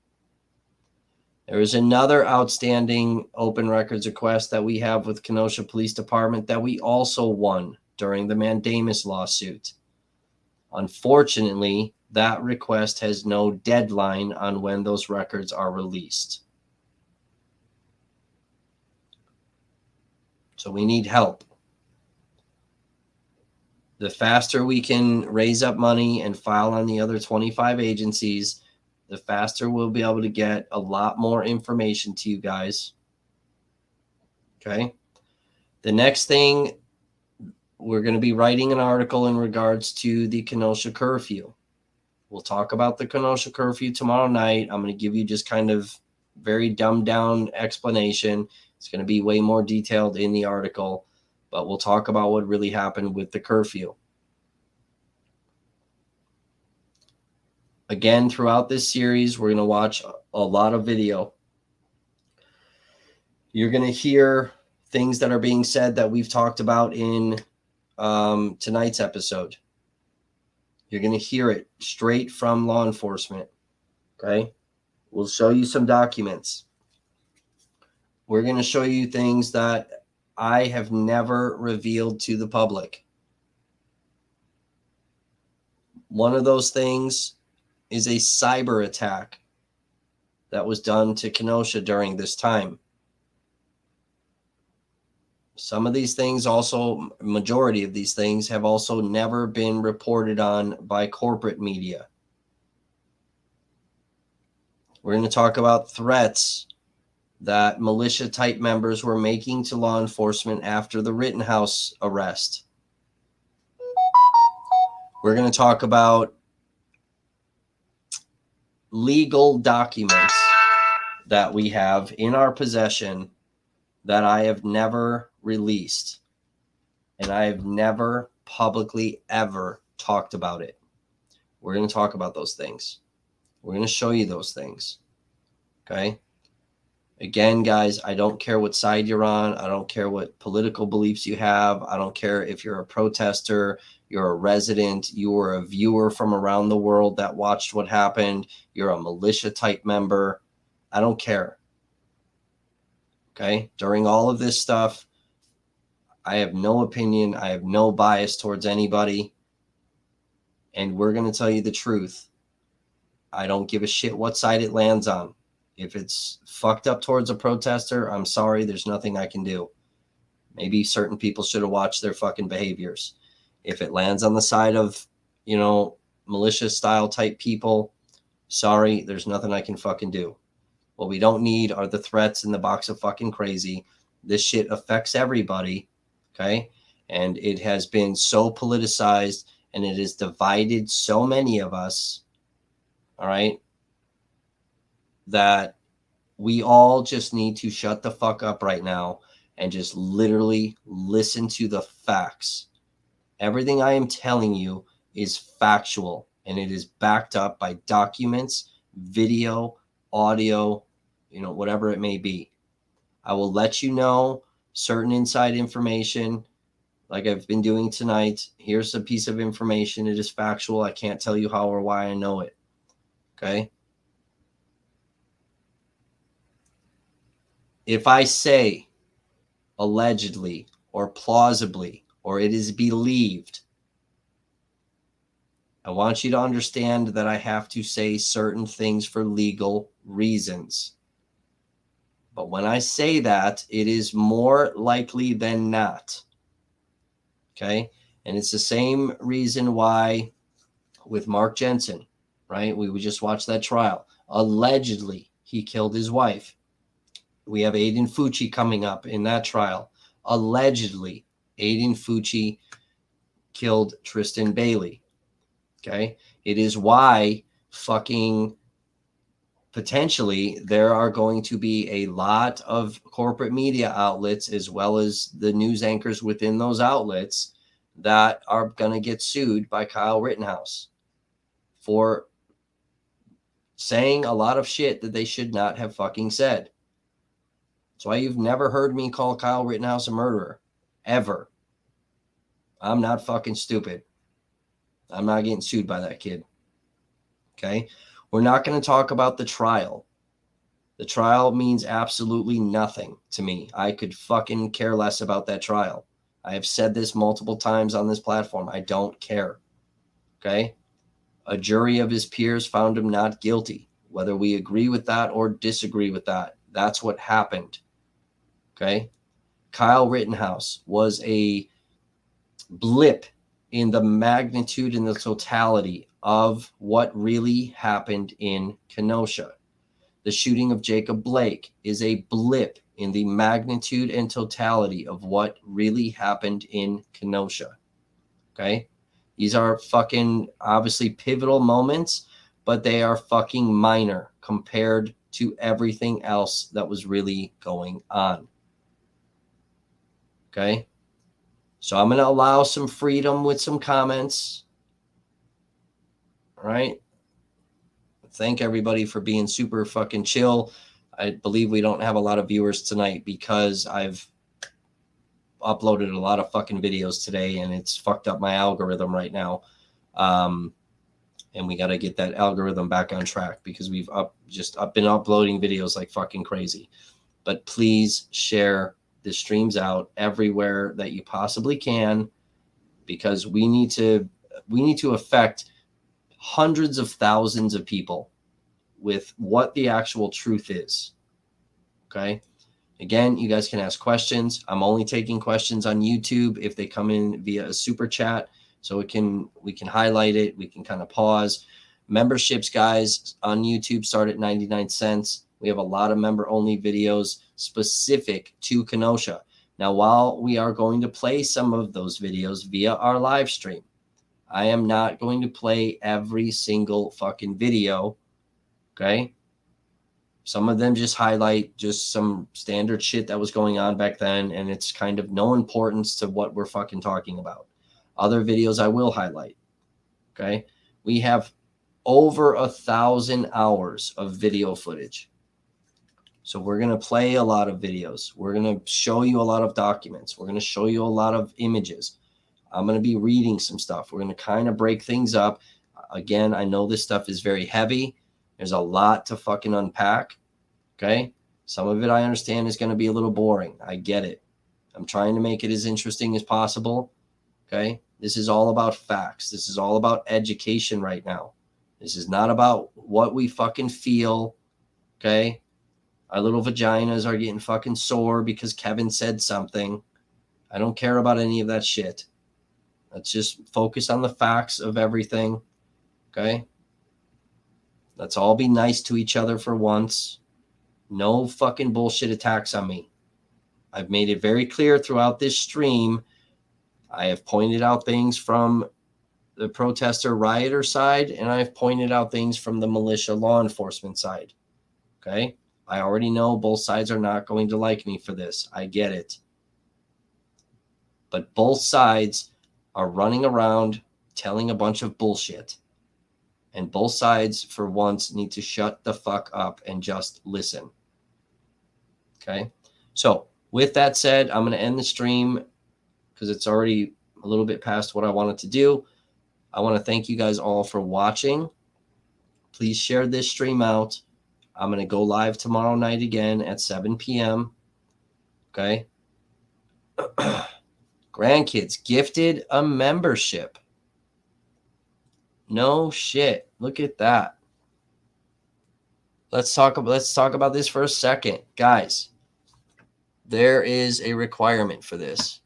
There is another outstanding open records request that we have with Kenosha Police Department that we also won during the mandamus lawsuit. Unfortunately, that request has no deadline on when those records are released. So we need help. The faster we can raise up money and file on the other 25 agencies, the faster we'll be able to get a lot more information to you guys. Okay. The next thing, we're going to be writing an article in regards to the Kenosha curfew. We'll talk about the Kenosha curfew tomorrow night. I'm going to give you just kind of very dumbed down explanation. It's going to be way more detailed in the article, but we'll talk about what really happened with the curfew. Again, throughout this series, we're going to watch a lot of video. You're going to hear things that are being said that we've talked about in tonight's episode. You're going to hear it straight from law enforcement. Okay? We'll show you some documents. We're going to show you things that I have never revealed to the public. One of those things is a cyber attack that was done to Kenosha during this time. Some of these things also, majority of these things have also never been reported on by corporate media. We're going to talk about threats that militia type members were making to law enforcement after the Rittenhouse arrest. We're going to talk about legal documents that we have in our possession that I have never released, and I have never publicly ever talked about it. We're going to talk about those things. We're going to show you those things. Okay? Again, guys, I don't care what side you're on. I don't care what political beliefs you have. I don't care if you're a protester, you're a resident, you were a viewer from around the world that watched what happened, you're a militia type member. I don't care. Okay? During all of this stuff, I have no opinion. I have no bias towards anybody. And we're going to tell you the truth. I don't give a shit what side it lands on. If it's fucked up towards a protester, I'm sorry, there's nothing I can do. Maybe certain people should have watched their fucking behaviors. If it lands on the side of, you know, militia style type people, sorry, there's nothing I can fucking do. What we don't need are the threats in the box of fucking crazy. This shit affects everybody, okay? And it has been so politicized, and it has divided so many of us, all right, that we all just need to shut the fuck up right now and just literally listen to the facts. Everything I am telling you is factual, and it is backed up by documents, video, audio, you know, whatever it may be. I will let you know certain inside information like I've been doing tonight. Here's a piece of information. It is factual. I can't tell you how or why I know it. Okay? If I say allegedly or plausibly or it is believed, I want you to understand that I have to say certain things for legal reasons. But when I say that, it is more likely than not. Okay? And it's the same reason why with Mark Jensen, right? We just watched that trial. Allegedly, he killed his wife. We have Aiden Fucci coming up in that trial. Allegedly, Aiden Fucci killed Tristan Bailey. Okay? It is why fucking potentially there are going to be a lot of corporate media outlets as well as the news anchors within those outlets that are going to get sued by Kyle Rittenhouse for saying a lot of shit that they should not have fucking said. That's why you've never heard me call Kyle Rittenhouse a murderer. Ever. I'm not fucking stupid. I'm not getting sued by that kid. Okay? We're not going to talk about the trial. The trial means absolutely nothing to me. I could fucking care less about that trial. I have said this multiple times on this platform. I don't care. Okay? A jury of his peers found him not guilty. Whether we agree with that or disagree with that, that's what happened. Okay? Kyle Rittenhouse was a blip in the magnitude and the totality of what really happened in Kenosha. The shooting of Jacob Blake is a blip in the magnitude and totality of what really happened in Kenosha. Okay? These are fucking obviously pivotal moments, but they are fucking minor compared to everything else that was really going on. Okay? So I'm going to allow some freedom with some comments. All right? Thank everybody for being super fucking chill. I believe we don't have a lot of viewers tonight because I've uploaded a lot of fucking videos today and it's fucked up my algorithm right now. And we got to get that algorithm back on track because we've been uploading videos like fucking crazy. But please share the streams out everywhere that you possibly can, because we need to affect hundreds of thousands of people with what the actual truth is. Okay? Again, you guys can ask questions. I'm only taking questions on YouTube if they come in via a super chat, so we can highlight it. We can kind of pause. Memberships, guys, on YouTube start at 99 cents. We have a lot of member-only videos specific to Kenosha. Now, while we are going to play some of those videos via our live stream, I am not going to play every single fucking video. Okay. Some of them just highlight just some standard shit that was going on back then, and it's kind of no importance to what we're fucking talking about. Other videos I will highlight. Okay. We have over 1,000 hours of video footage. So we're going to play a lot of videos. We're going to show you a lot of documents. We're going to show you a lot of images. I'm going to be reading some stuff. We're going to kind of break things up. Again, I know this stuff is very heavy. There's a lot to fucking unpack. Okay. Some of it I understand is going to be a little boring. I get it. I'm trying to make it as interesting as possible. Okay. This is all about facts. This is all about education right now. This is not about what we fucking feel. Okay. Our little vaginas are getting fucking sore because Kevin said something. I don't care about any of that shit. Let's just focus on the facts of everything. Okay. Let's all be nice to each other for once. No fucking bullshit attacks on me. I've made it very clear throughout this stream. I have pointed out things from the protester rioter side, and I've pointed out things from the militia law enforcement side. Okay. I already know both sides are not going to like me for this. I get it. But both sides are running around telling a bunch of bullshit. And both sides, for once, need to shut the fuck up and just listen. Okay? So, with that said, I'm going to end the stream because it's already a little bit past what I wanted to do. I want to thank you guys all for watching. Please share this stream out. I'm going to go live tomorrow night again at 7 p.m. Okay? Grandkids gifted a membership. No shit. Look at that. Let's talk about this for a second. Guys, there is a requirement for this.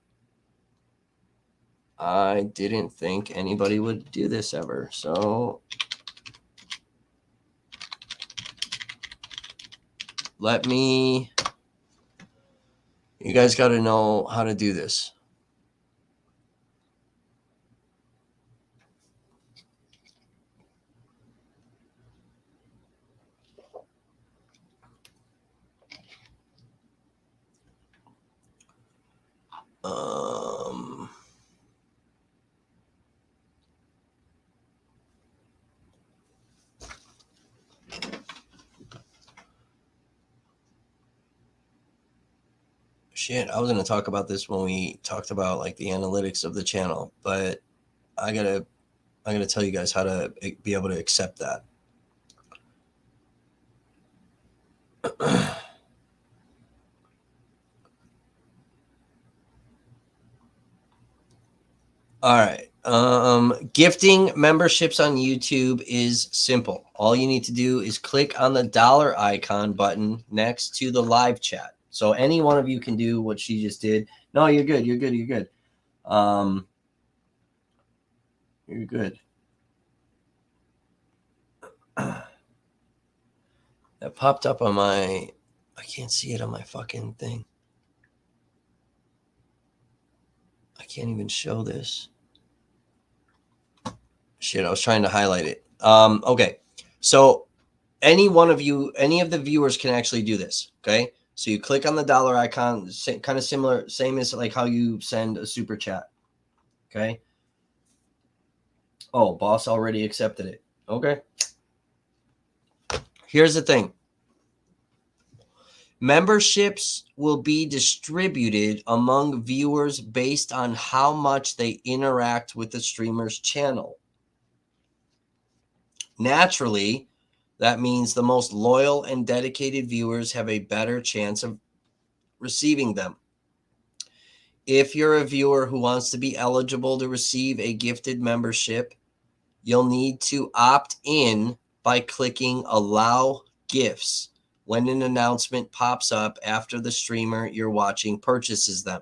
I didn't think anybody would do this ever. So you guys got to know how to do this. Shit, I was going to talk about this when we talked about like the analytics of the channel, but I gotta tell you guys how to be able to accept that. All right. Gifting memberships on YouTube is simple. All you need to do is click on the dollar icon button next to the live chat. So any one of you can do what she just did. No, you're good. You're good. You're good. You're good. That popped up on my, I can't see it on my fucking thing. I can't even show this. Shit, I was trying to highlight it. Okay. So any one of you, any of the viewers can actually do this. Okay. So you click on the dollar icon, kind of similar, same as like how you send a super chat. Okay. Oh, boss already accepted it. Okay. Here's the thing. Memberships will be distributed among viewers based on how much they interact with the streamer's channel. Naturally, that means the most loyal and dedicated viewers have a better chance of receiving them. If you're a viewer who wants to be eligible to receive a gifted membership, you'll need to opt in by clicking Allow Gifts when an announcement pops up after the streamer you're watching purchases them.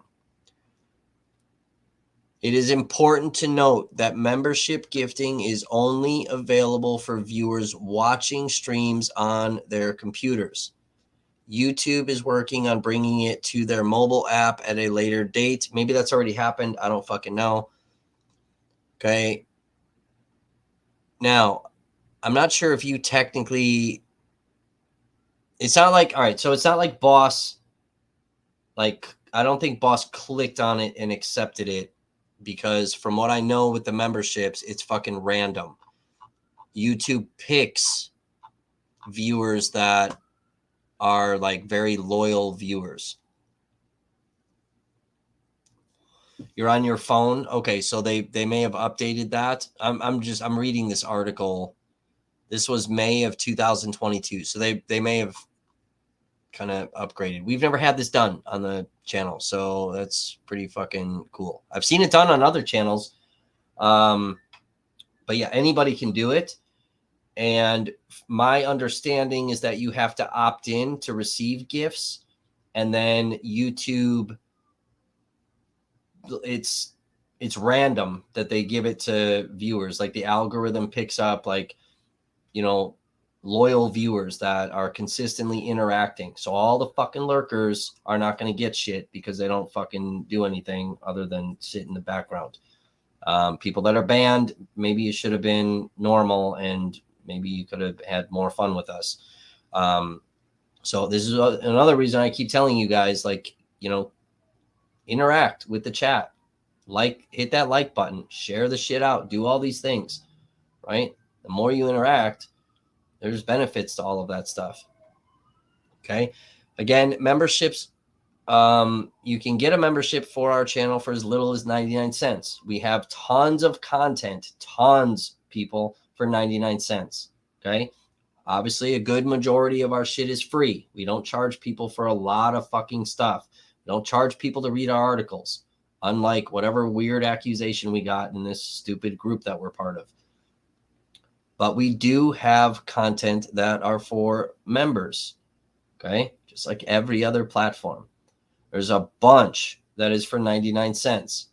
It is important to note that membership gifting is only available for viewers watching streams on their computers. YouTube is working on bringing it to their mobile app at a later date. Maybe that's already happened. I don't fucking know. Okay. Now, I'm not sure if you technically, it's not like, all right, so it's not like Boss, like, I don't think Boss clicked on it and accepted it, because from what I know with the memberships, it's fucking random. YouTube picks viewers that are like very loyal viewers. You're on your phone. Okay, so they may have updated that. I'm reading this article. This was May of 2022. So they may have kind of upgraded. We've never had this done on the channel, so that's pretty fucking cool. I've seen it done on other channels. But yeah, anybody can do it. And my understanding is that you have to opt in to receive gifts, and then YouTube, it's random that they give it to viewers. Like the algorithm picks up, like, you know, loyal viewers that are consistently interacting. So all the fucking lurkers are not going to get shit because they don't fucking do anything other than sit in the background. People that are banned, maybe you should have been normal and maybe you could have had more fun with us. So this is another reason I keep telling you guys, like, you know, interact with the chat, like, hit that like button, share the shit out, do all these things, right? The more you interact, there's benefits to all of that stuff. Okay. Again, memberships, you can get a membership for our channel for as little as 99 cents. We have tons of content, tons, people, for 99 cents. Okay. Obviously, a good majority of our shit is free. We don't charge people for a lot of fucking stuff. We don't charge people to read our articles, unlike whatever weird accusation we got in this stupid group that we're part of. But we do have content that are for members. Okay. Just like every other platform. There's a bunch that is for 99 cents.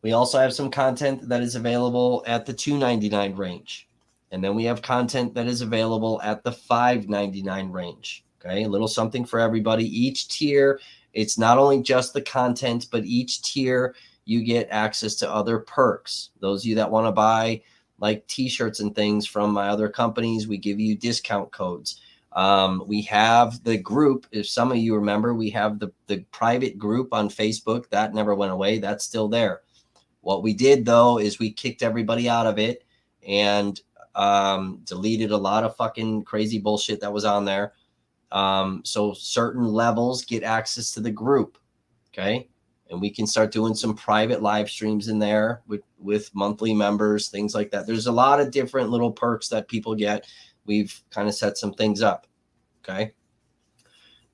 We also have some content that is available at the $2.99 range. And then we have content that is available at the $5.99 range. Okay, a little something for everybody. Each tier, it's not only just the content, but each tier you get access to other perks. Those of you that want to buy like t-shirts and things from my other companies, we give you discount codes. We have the group. If some of you remember, we have the private group on Facebook. That never went away. That's still there. What we did, though, is we kicked everybody out of it and deleted a lot of fucking crazy bullshit that was on there. So certain levels get access to the group. Okay. And we can start doing some private live streams in there with monthly members, things like that. There's a lot of different little perks that people get. We've kind of set some things up. Okay.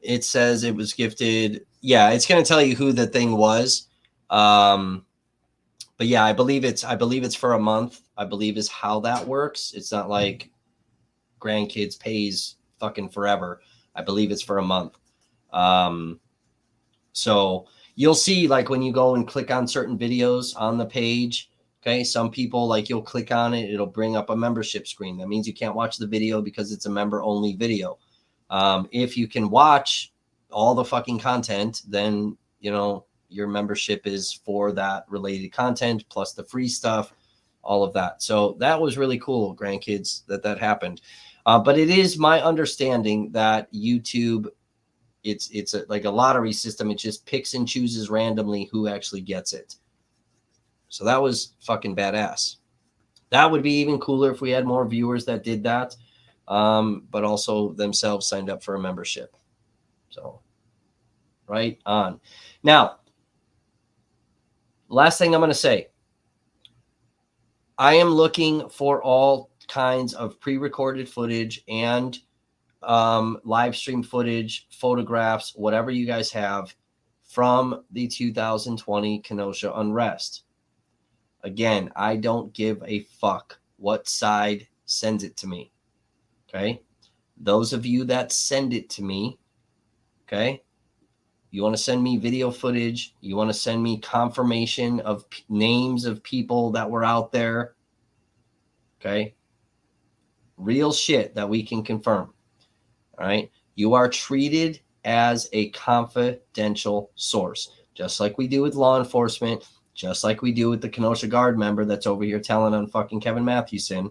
It says it was gifted. Yeah, it's going to tell you who the thing was. But yeah, I believe it's for a month, I believe is how that works. It's not like grandkids pays fucking forever. I believe it's for a month. So you'll see, like, when you go and click on certain videos on the page, okay, some people, like, you'll click on it, it'll bring up a membership screen. That means you can't watch the video because it's a member only video. If you can watch all the fucking content, then, you know, your membership is for that related content, plus the free stuff, all of that. So that was really cool, grandkids, that happened. But it is my understanding that YouTube, it's like a lottery system. It just picks and chooses randomly who actually gets it. So that was fucking badass. That would be even cooler if we had more viewers that did that, but also themselves signed up for a membership. So right on. Now, last thing I'm going to say, I am looking for all kinds of pre-recorded footage and live stream footage, photographs, whatever you guys have from the 2020 Kenosha unrest. Again, I don't give a fuck what side sends it to me. Okay. Those of you that send it to me, okay, you want to send me video footage, you want to send me confirmation of names of people that were out there, okay, real shit that we can confirm. All right. You are treated as a confidential source, just like we do with law enforcement. just like we do with the Kenosha Guard member that's over here telling on fucking Kevin Mathewson.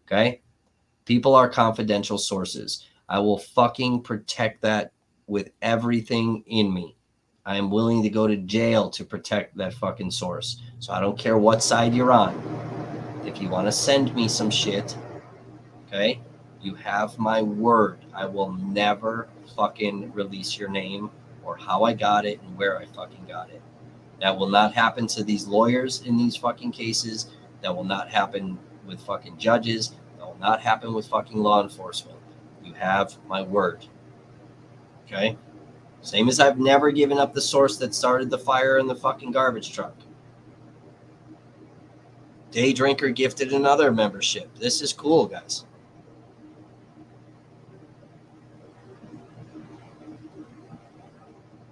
Okay? People are confidential sources. I will fucking protect that with everything in me. I am willing to go to jail to protect that fucking source. So I don't care what side you're on. If you want to send me some shit, okay, you have my word. I will never fucking release your name or how I got it and where I fucking got it. That will not happen to these lawyers in these fucking cases. That will not happen with fucking judges. That will not happen with fucking law enforcement. You have my word. Okay? Same as I've never given up the source that started the fire in the fucking garbage truck. Day Drinker gifted another membership. This is cool, guys.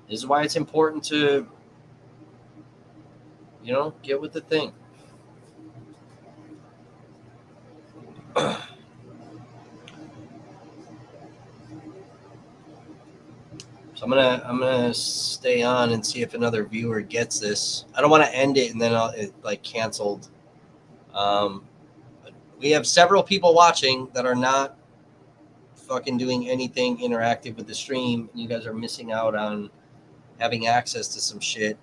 This is why it's important to, you know, get with the thing. So I'm gonna stay on and see if another viewer gets this. I don't want to end it and then it like canceled. We have several people watching that are not fucking doing anything interactive with the stream. You guys are missing out on having access to some shit.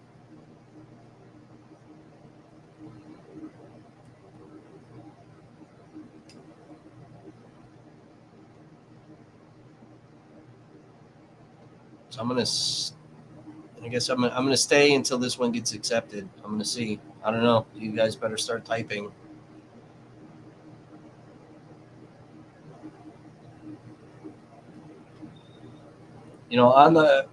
So I guess I'm gonna stay until this one gets accepted. I'm gonna see. I don't know. You guys better start typing. You know, on the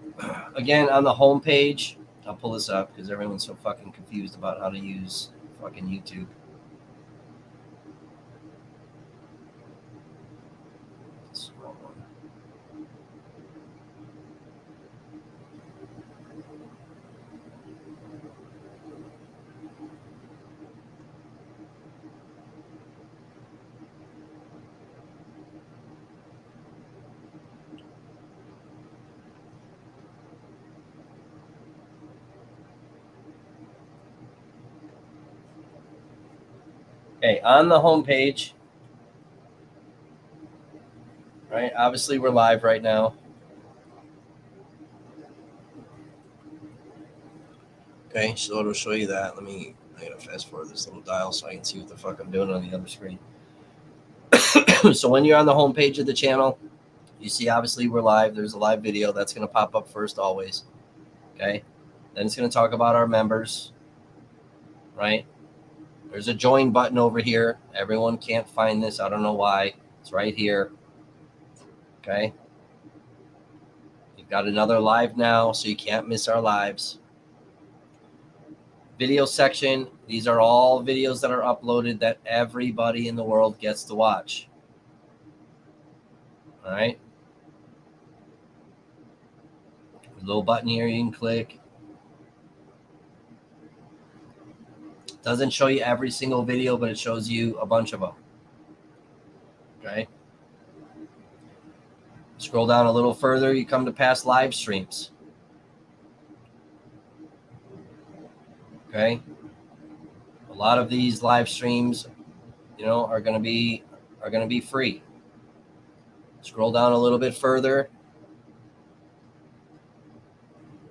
home page, I'll pull this up because everyone's so fucking confused about how to use fucking YouTube. Okay, on the homepage, right? Obviously, we're live right now. Okay, so it'll show you that. I gotta fast forward this little dial so I can see what the fuck I'm doing on the other screen. So when you're on the homepage of the channel, you see obviously we're live. There's a live video that's gonna pop up first always. Okay, then it's gonna talk about our members, right? There's a join button over here. Everyone can't find this. I don't know why. It's right here. Okay. You've got another live now, so you can't miss our lives. Video section. These are all videos that are uploaded that everybody in the world gets to watch. All right. A little button here you can click. Doesn't show you every single video, but it shows you a bunch of them. Okay. Scroll down a little further, you come to past live streams. Okay. A lot of these live streams, you know, are going to be free. Scroll down a little bit further.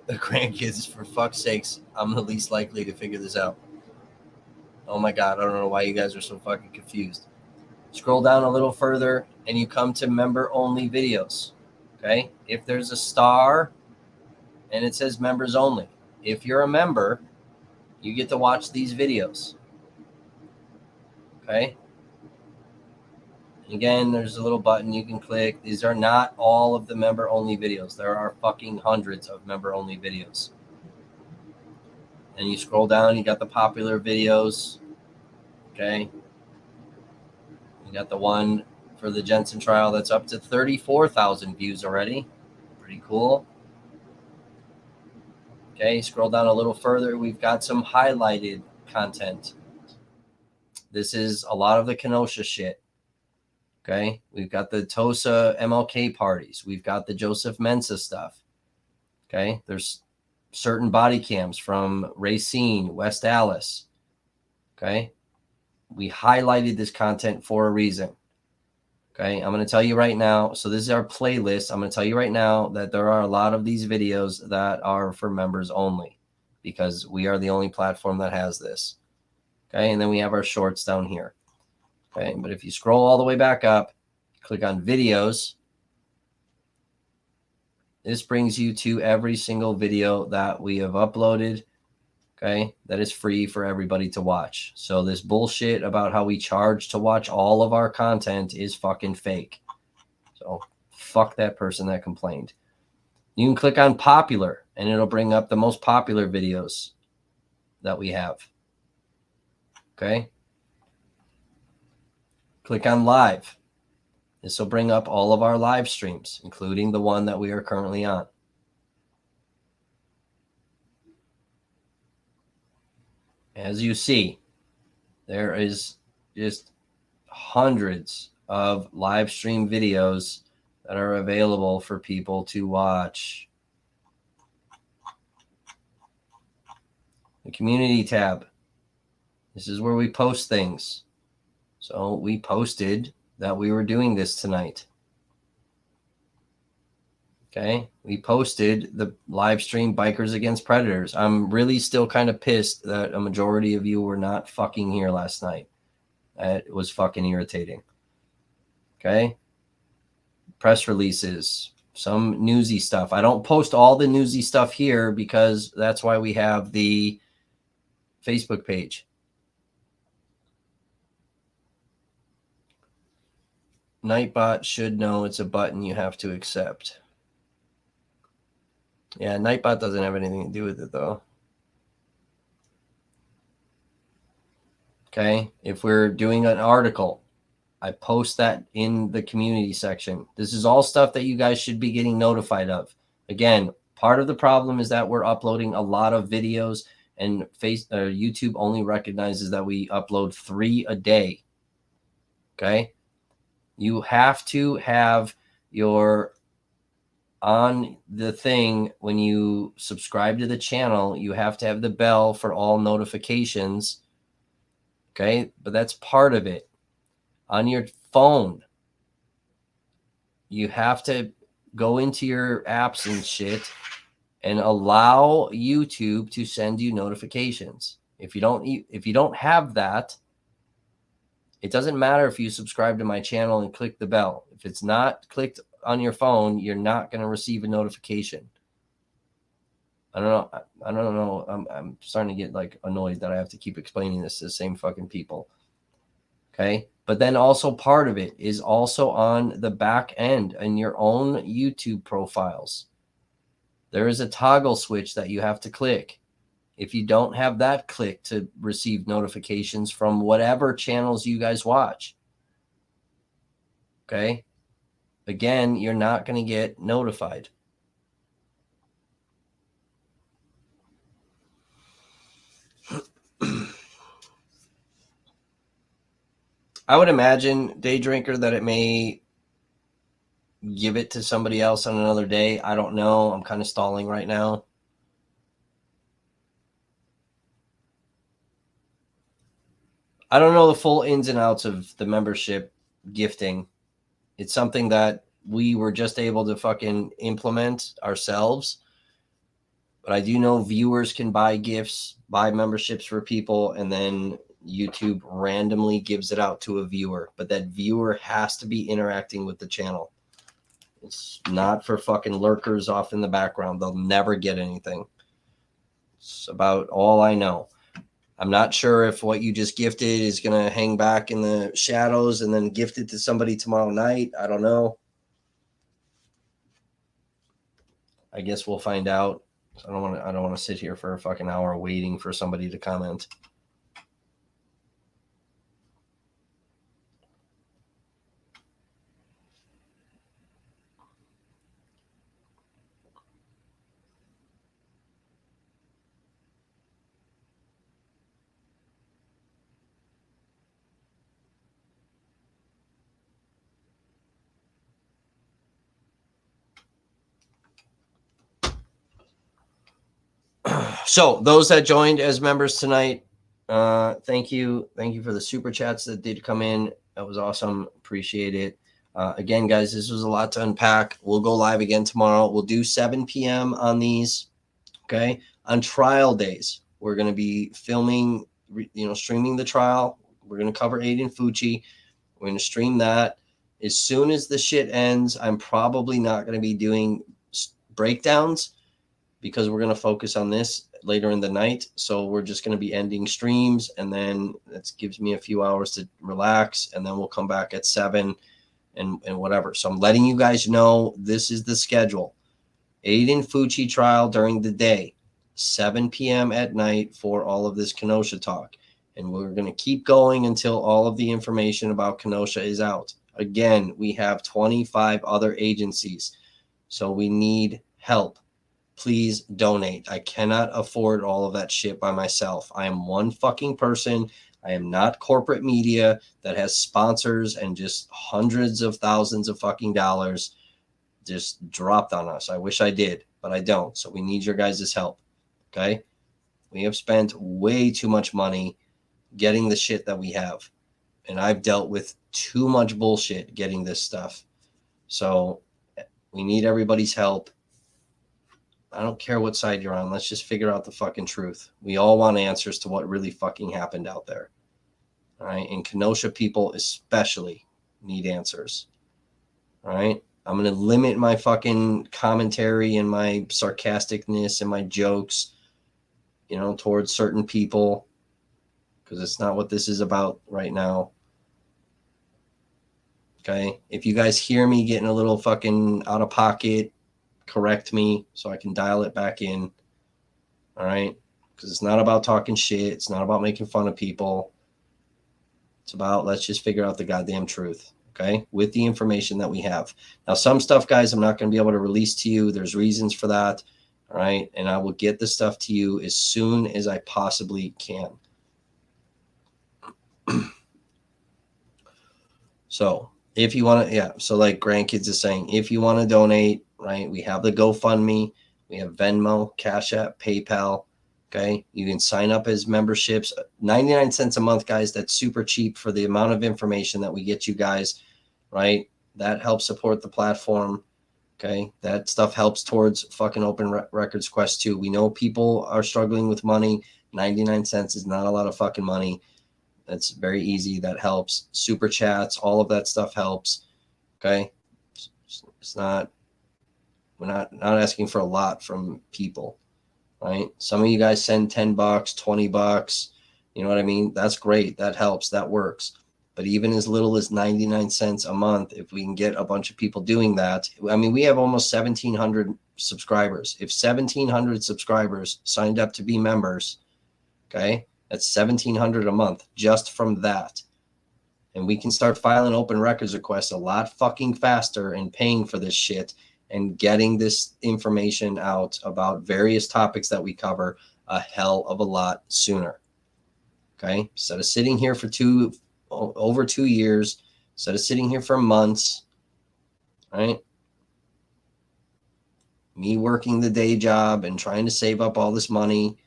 The grandkids, for fuck's sakes, I'm the least likely to figure this out. Oh my God, I don't know why you guys are so fucking confused. Scroll down a little further and you come to member only videos. Okay. If there's a star and it says members only, if you're a member, you get to watch these videos. Okay. Again, there's a little button you can click. These are not all of the member only videos. There are fucking hundreds of member only videos. And you scroll down, you got the popular videos. Okay. You got the one for the Jensen trial that's up to 34,000 views already. Pretty cool. Okay, scroll down a little further. We've got some highlighted content. This is a lot of the Kenosha shit. Okay, we've got the Tosa MLK parties. We've got the Joseph Mensa stuff. Okay, there's certain body cams from Racine, West Allis. Okay. We highlighted this content for a reason. Okay. I'm going to tell you right now. So this is our playlist. I'm going to tell you right now that there are a lot of these videos that are for members only because we are the only platform that has this. Okay. And then we have our shorts down here. Okay. But if you scroll all the way back up, click on videos. This brings you to every single video that we have uploaded, okay, that is free for everybody to watch. So this bullshit about how we charge to watch all of our content is fucking fake. So fuck that person that complained. You can click on popular, and it'll bring up the most popular videos that we have, okay? Click on live. This will bring up all of our live streams, including the one that we are currently on. As you see, there is just hundreds of live stream videos that are available for people to watch. The community tab. This is where we post things. So we posted that we were doing this tonight. Okay, we posted the live stream Bikers Against Predators. I'm really still kind of pissed that a majority of you were not fucking here last night. It was fucking irritating. Okay, press releases, some newsy stuff. I don't post all the newsy stuff here because that's why we have the Facebook page. Nightbot should know it's a button you have to accept. Yeah, Nightbot doesn't have anything to do with it, though. Okay, if we're doing an article, I post that in the community section. This is all stuff that you guys should be getting notified of. Again, part of the problem is that we're uploading a lot of videos, and YouTube only recognizes that we upload 3 a day. Okay, you have to have your on the thing when you subscribe to the channel, you have to have the bell for all notifications. Okay, but that's part of it. On your phone, you have to go into your apps and shit and allow YouTube to send you notifications. If you don't have that, it doesn't matter if you subscribe to my channel and click the bell. If it's not clicked on your phone, you're not going to receive a notification. I don't know. I'm starting to get like annoyed that I have to keep explaining this to the same fucking people. Okay. But then also part of it is also on the back end in your own YouTube profiles. There is a toggle switch that you have to click. If you don't have that click to receive notifications from whatever channels you guys watch, okay, again, you're not going to get notified. I would imagine, Day Drinker, that it may give it to somebody else on another day. I don't know. I'm kind of stalling right now. I don't know the full ins and outs of the membership gifting. It's something that we were just able to fucking implement ourselves. But I do know viewers can buy gifts, buy memberships for people, and then YouTube randomly gives it out to a viewer. But that viewer has to be interacting with the channel. It's not for fucking lurkers off in the background. They'll never get anything. It's about all I know. I'm not sure if what you just gifted is going to hang back in the shadows and then gift it to somebody tomorrow night. I don't know. I guess we'll find out. I don't want to sit here for a fucking hour waiting for somebody to comment. So those that joined as members tonight, thank you. Thank you for the super chats that did come in. That was awesome. Appreciate it. Again, guys, this was a lot to unpack. We'll go live again tomorrow. We'll do 7 p.m. on these. Okay. On trial days, we're going to be filming, streaming the trial. We're going to cover Aiden Fucci. We're going to stream that. As soon as the shit ends, I'm probably not going to be doing breakdowns because we're going to focus on this later in the night. So we're just going to be ending streams, and then that gives me a few hours to relax, and then we'll come back at 7 and whatever. So I'm letting you guys know this is the schedule. Aiden Fucci trial during the day, 7 p.m. at night for all of this Kenosha talk. And we're going to keep going until all of the information about Kenosha is out. Again, we have 25 other agencies, so we need help. Please donate. I cannot afford all of that shit by myself. I am one fucking person. I am not corporate media that has sponsors and just hundreds of thousands of fucking dollars just dropped on us. I wish I did, but I don't. So we need your guys' help. Okay? We have spent way too much money getting the shit that we have. And I've dealt with too much bullshit getting this stuff. So we need everybody's help. I don't care what side you're on. Let's just figure out the fucking truth. We all want answers to what really fucking happened out there. All right? And Kenosha people especially need answers. All right? I'm going to limit my fucking commentary and my sarcasticness and my jokes, towards certain people, because it's not what this is about right now. Okay? If you guys hear me getting a little fucking out of pocket, correct me so I can dial it back in. All right? Because it's not about talking shit. It's not about making fun of people. It's about, let's just figure out the goddamn truth. Okay? With the information that we have. Now, some stuff, guys, I'm not going to be able to release to you. There's reasons for that. All right? And I will get the stuff to you as soon as I possibly can. So if you want to, so like Grandkids is saying, if you want to donate, right, we have the GoFundMe, we have Venmo, Cash App, PayPal. Okay, you can sign up as memberships, 99 cents a month, guys. That's super cheap for the amount of information that we get you guys, right? That helps support the platform. Okay, that stuff helps towards fucking Open Records Quest 2. We know people are struggling with money. 99 cents is not a lot of fucking money. That's very easy. That helps. Super chats, all of that stuff helps. Okay, it's not. We're not asking for a lot from people, right? Some of you guys send $10, $20. You know what I mean? That's great. That helps. That works. But even as little as 99 cents a month, if we can get a bunch of people doing that, I mean, we have almost 1,700 subscribers. If 1,700 subscribers signed up to be members, okay, that's 1,700 a month just from that. And we can start filing open records requests a lot fucking faster and paying for this shit and getting this information out about various topics that we cover a hell of a lot sooner. Okay? Instead of sitting here for over 2 years, instead of sitting here for months, right? Me working the day job and trying to save up all this money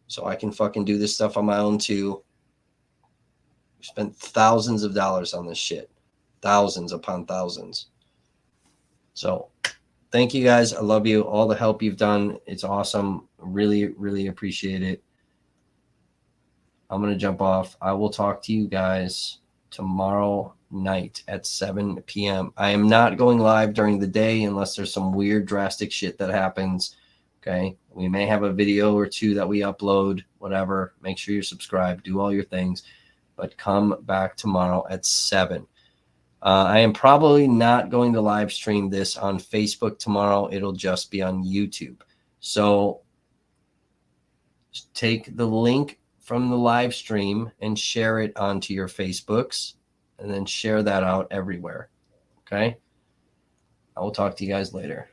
so I can fucking do this stuff on my own too. We spent thousands of dollars on this shit. Thousands upon thousands. So thank you guys. I love you. All the help you've done. It's awesome. Really, really appreciate it. I'm going to jump off. I will talk to you guys tomorrow night at 7 p.m. I am not going live during the day unless there's some weird, drastic shit that happens. Okay. We may have a video or two that we upload, whatever. Make sure you're subscribed. Do all your things. But come back tomorrow at 7. I am probably not going to live stream this on Facebook tomorrow. It'll just be on YouTube. So take the link from the live stream and share it onto your Facebooks and then share that out everywhere. Okay? I will talk to you guys later.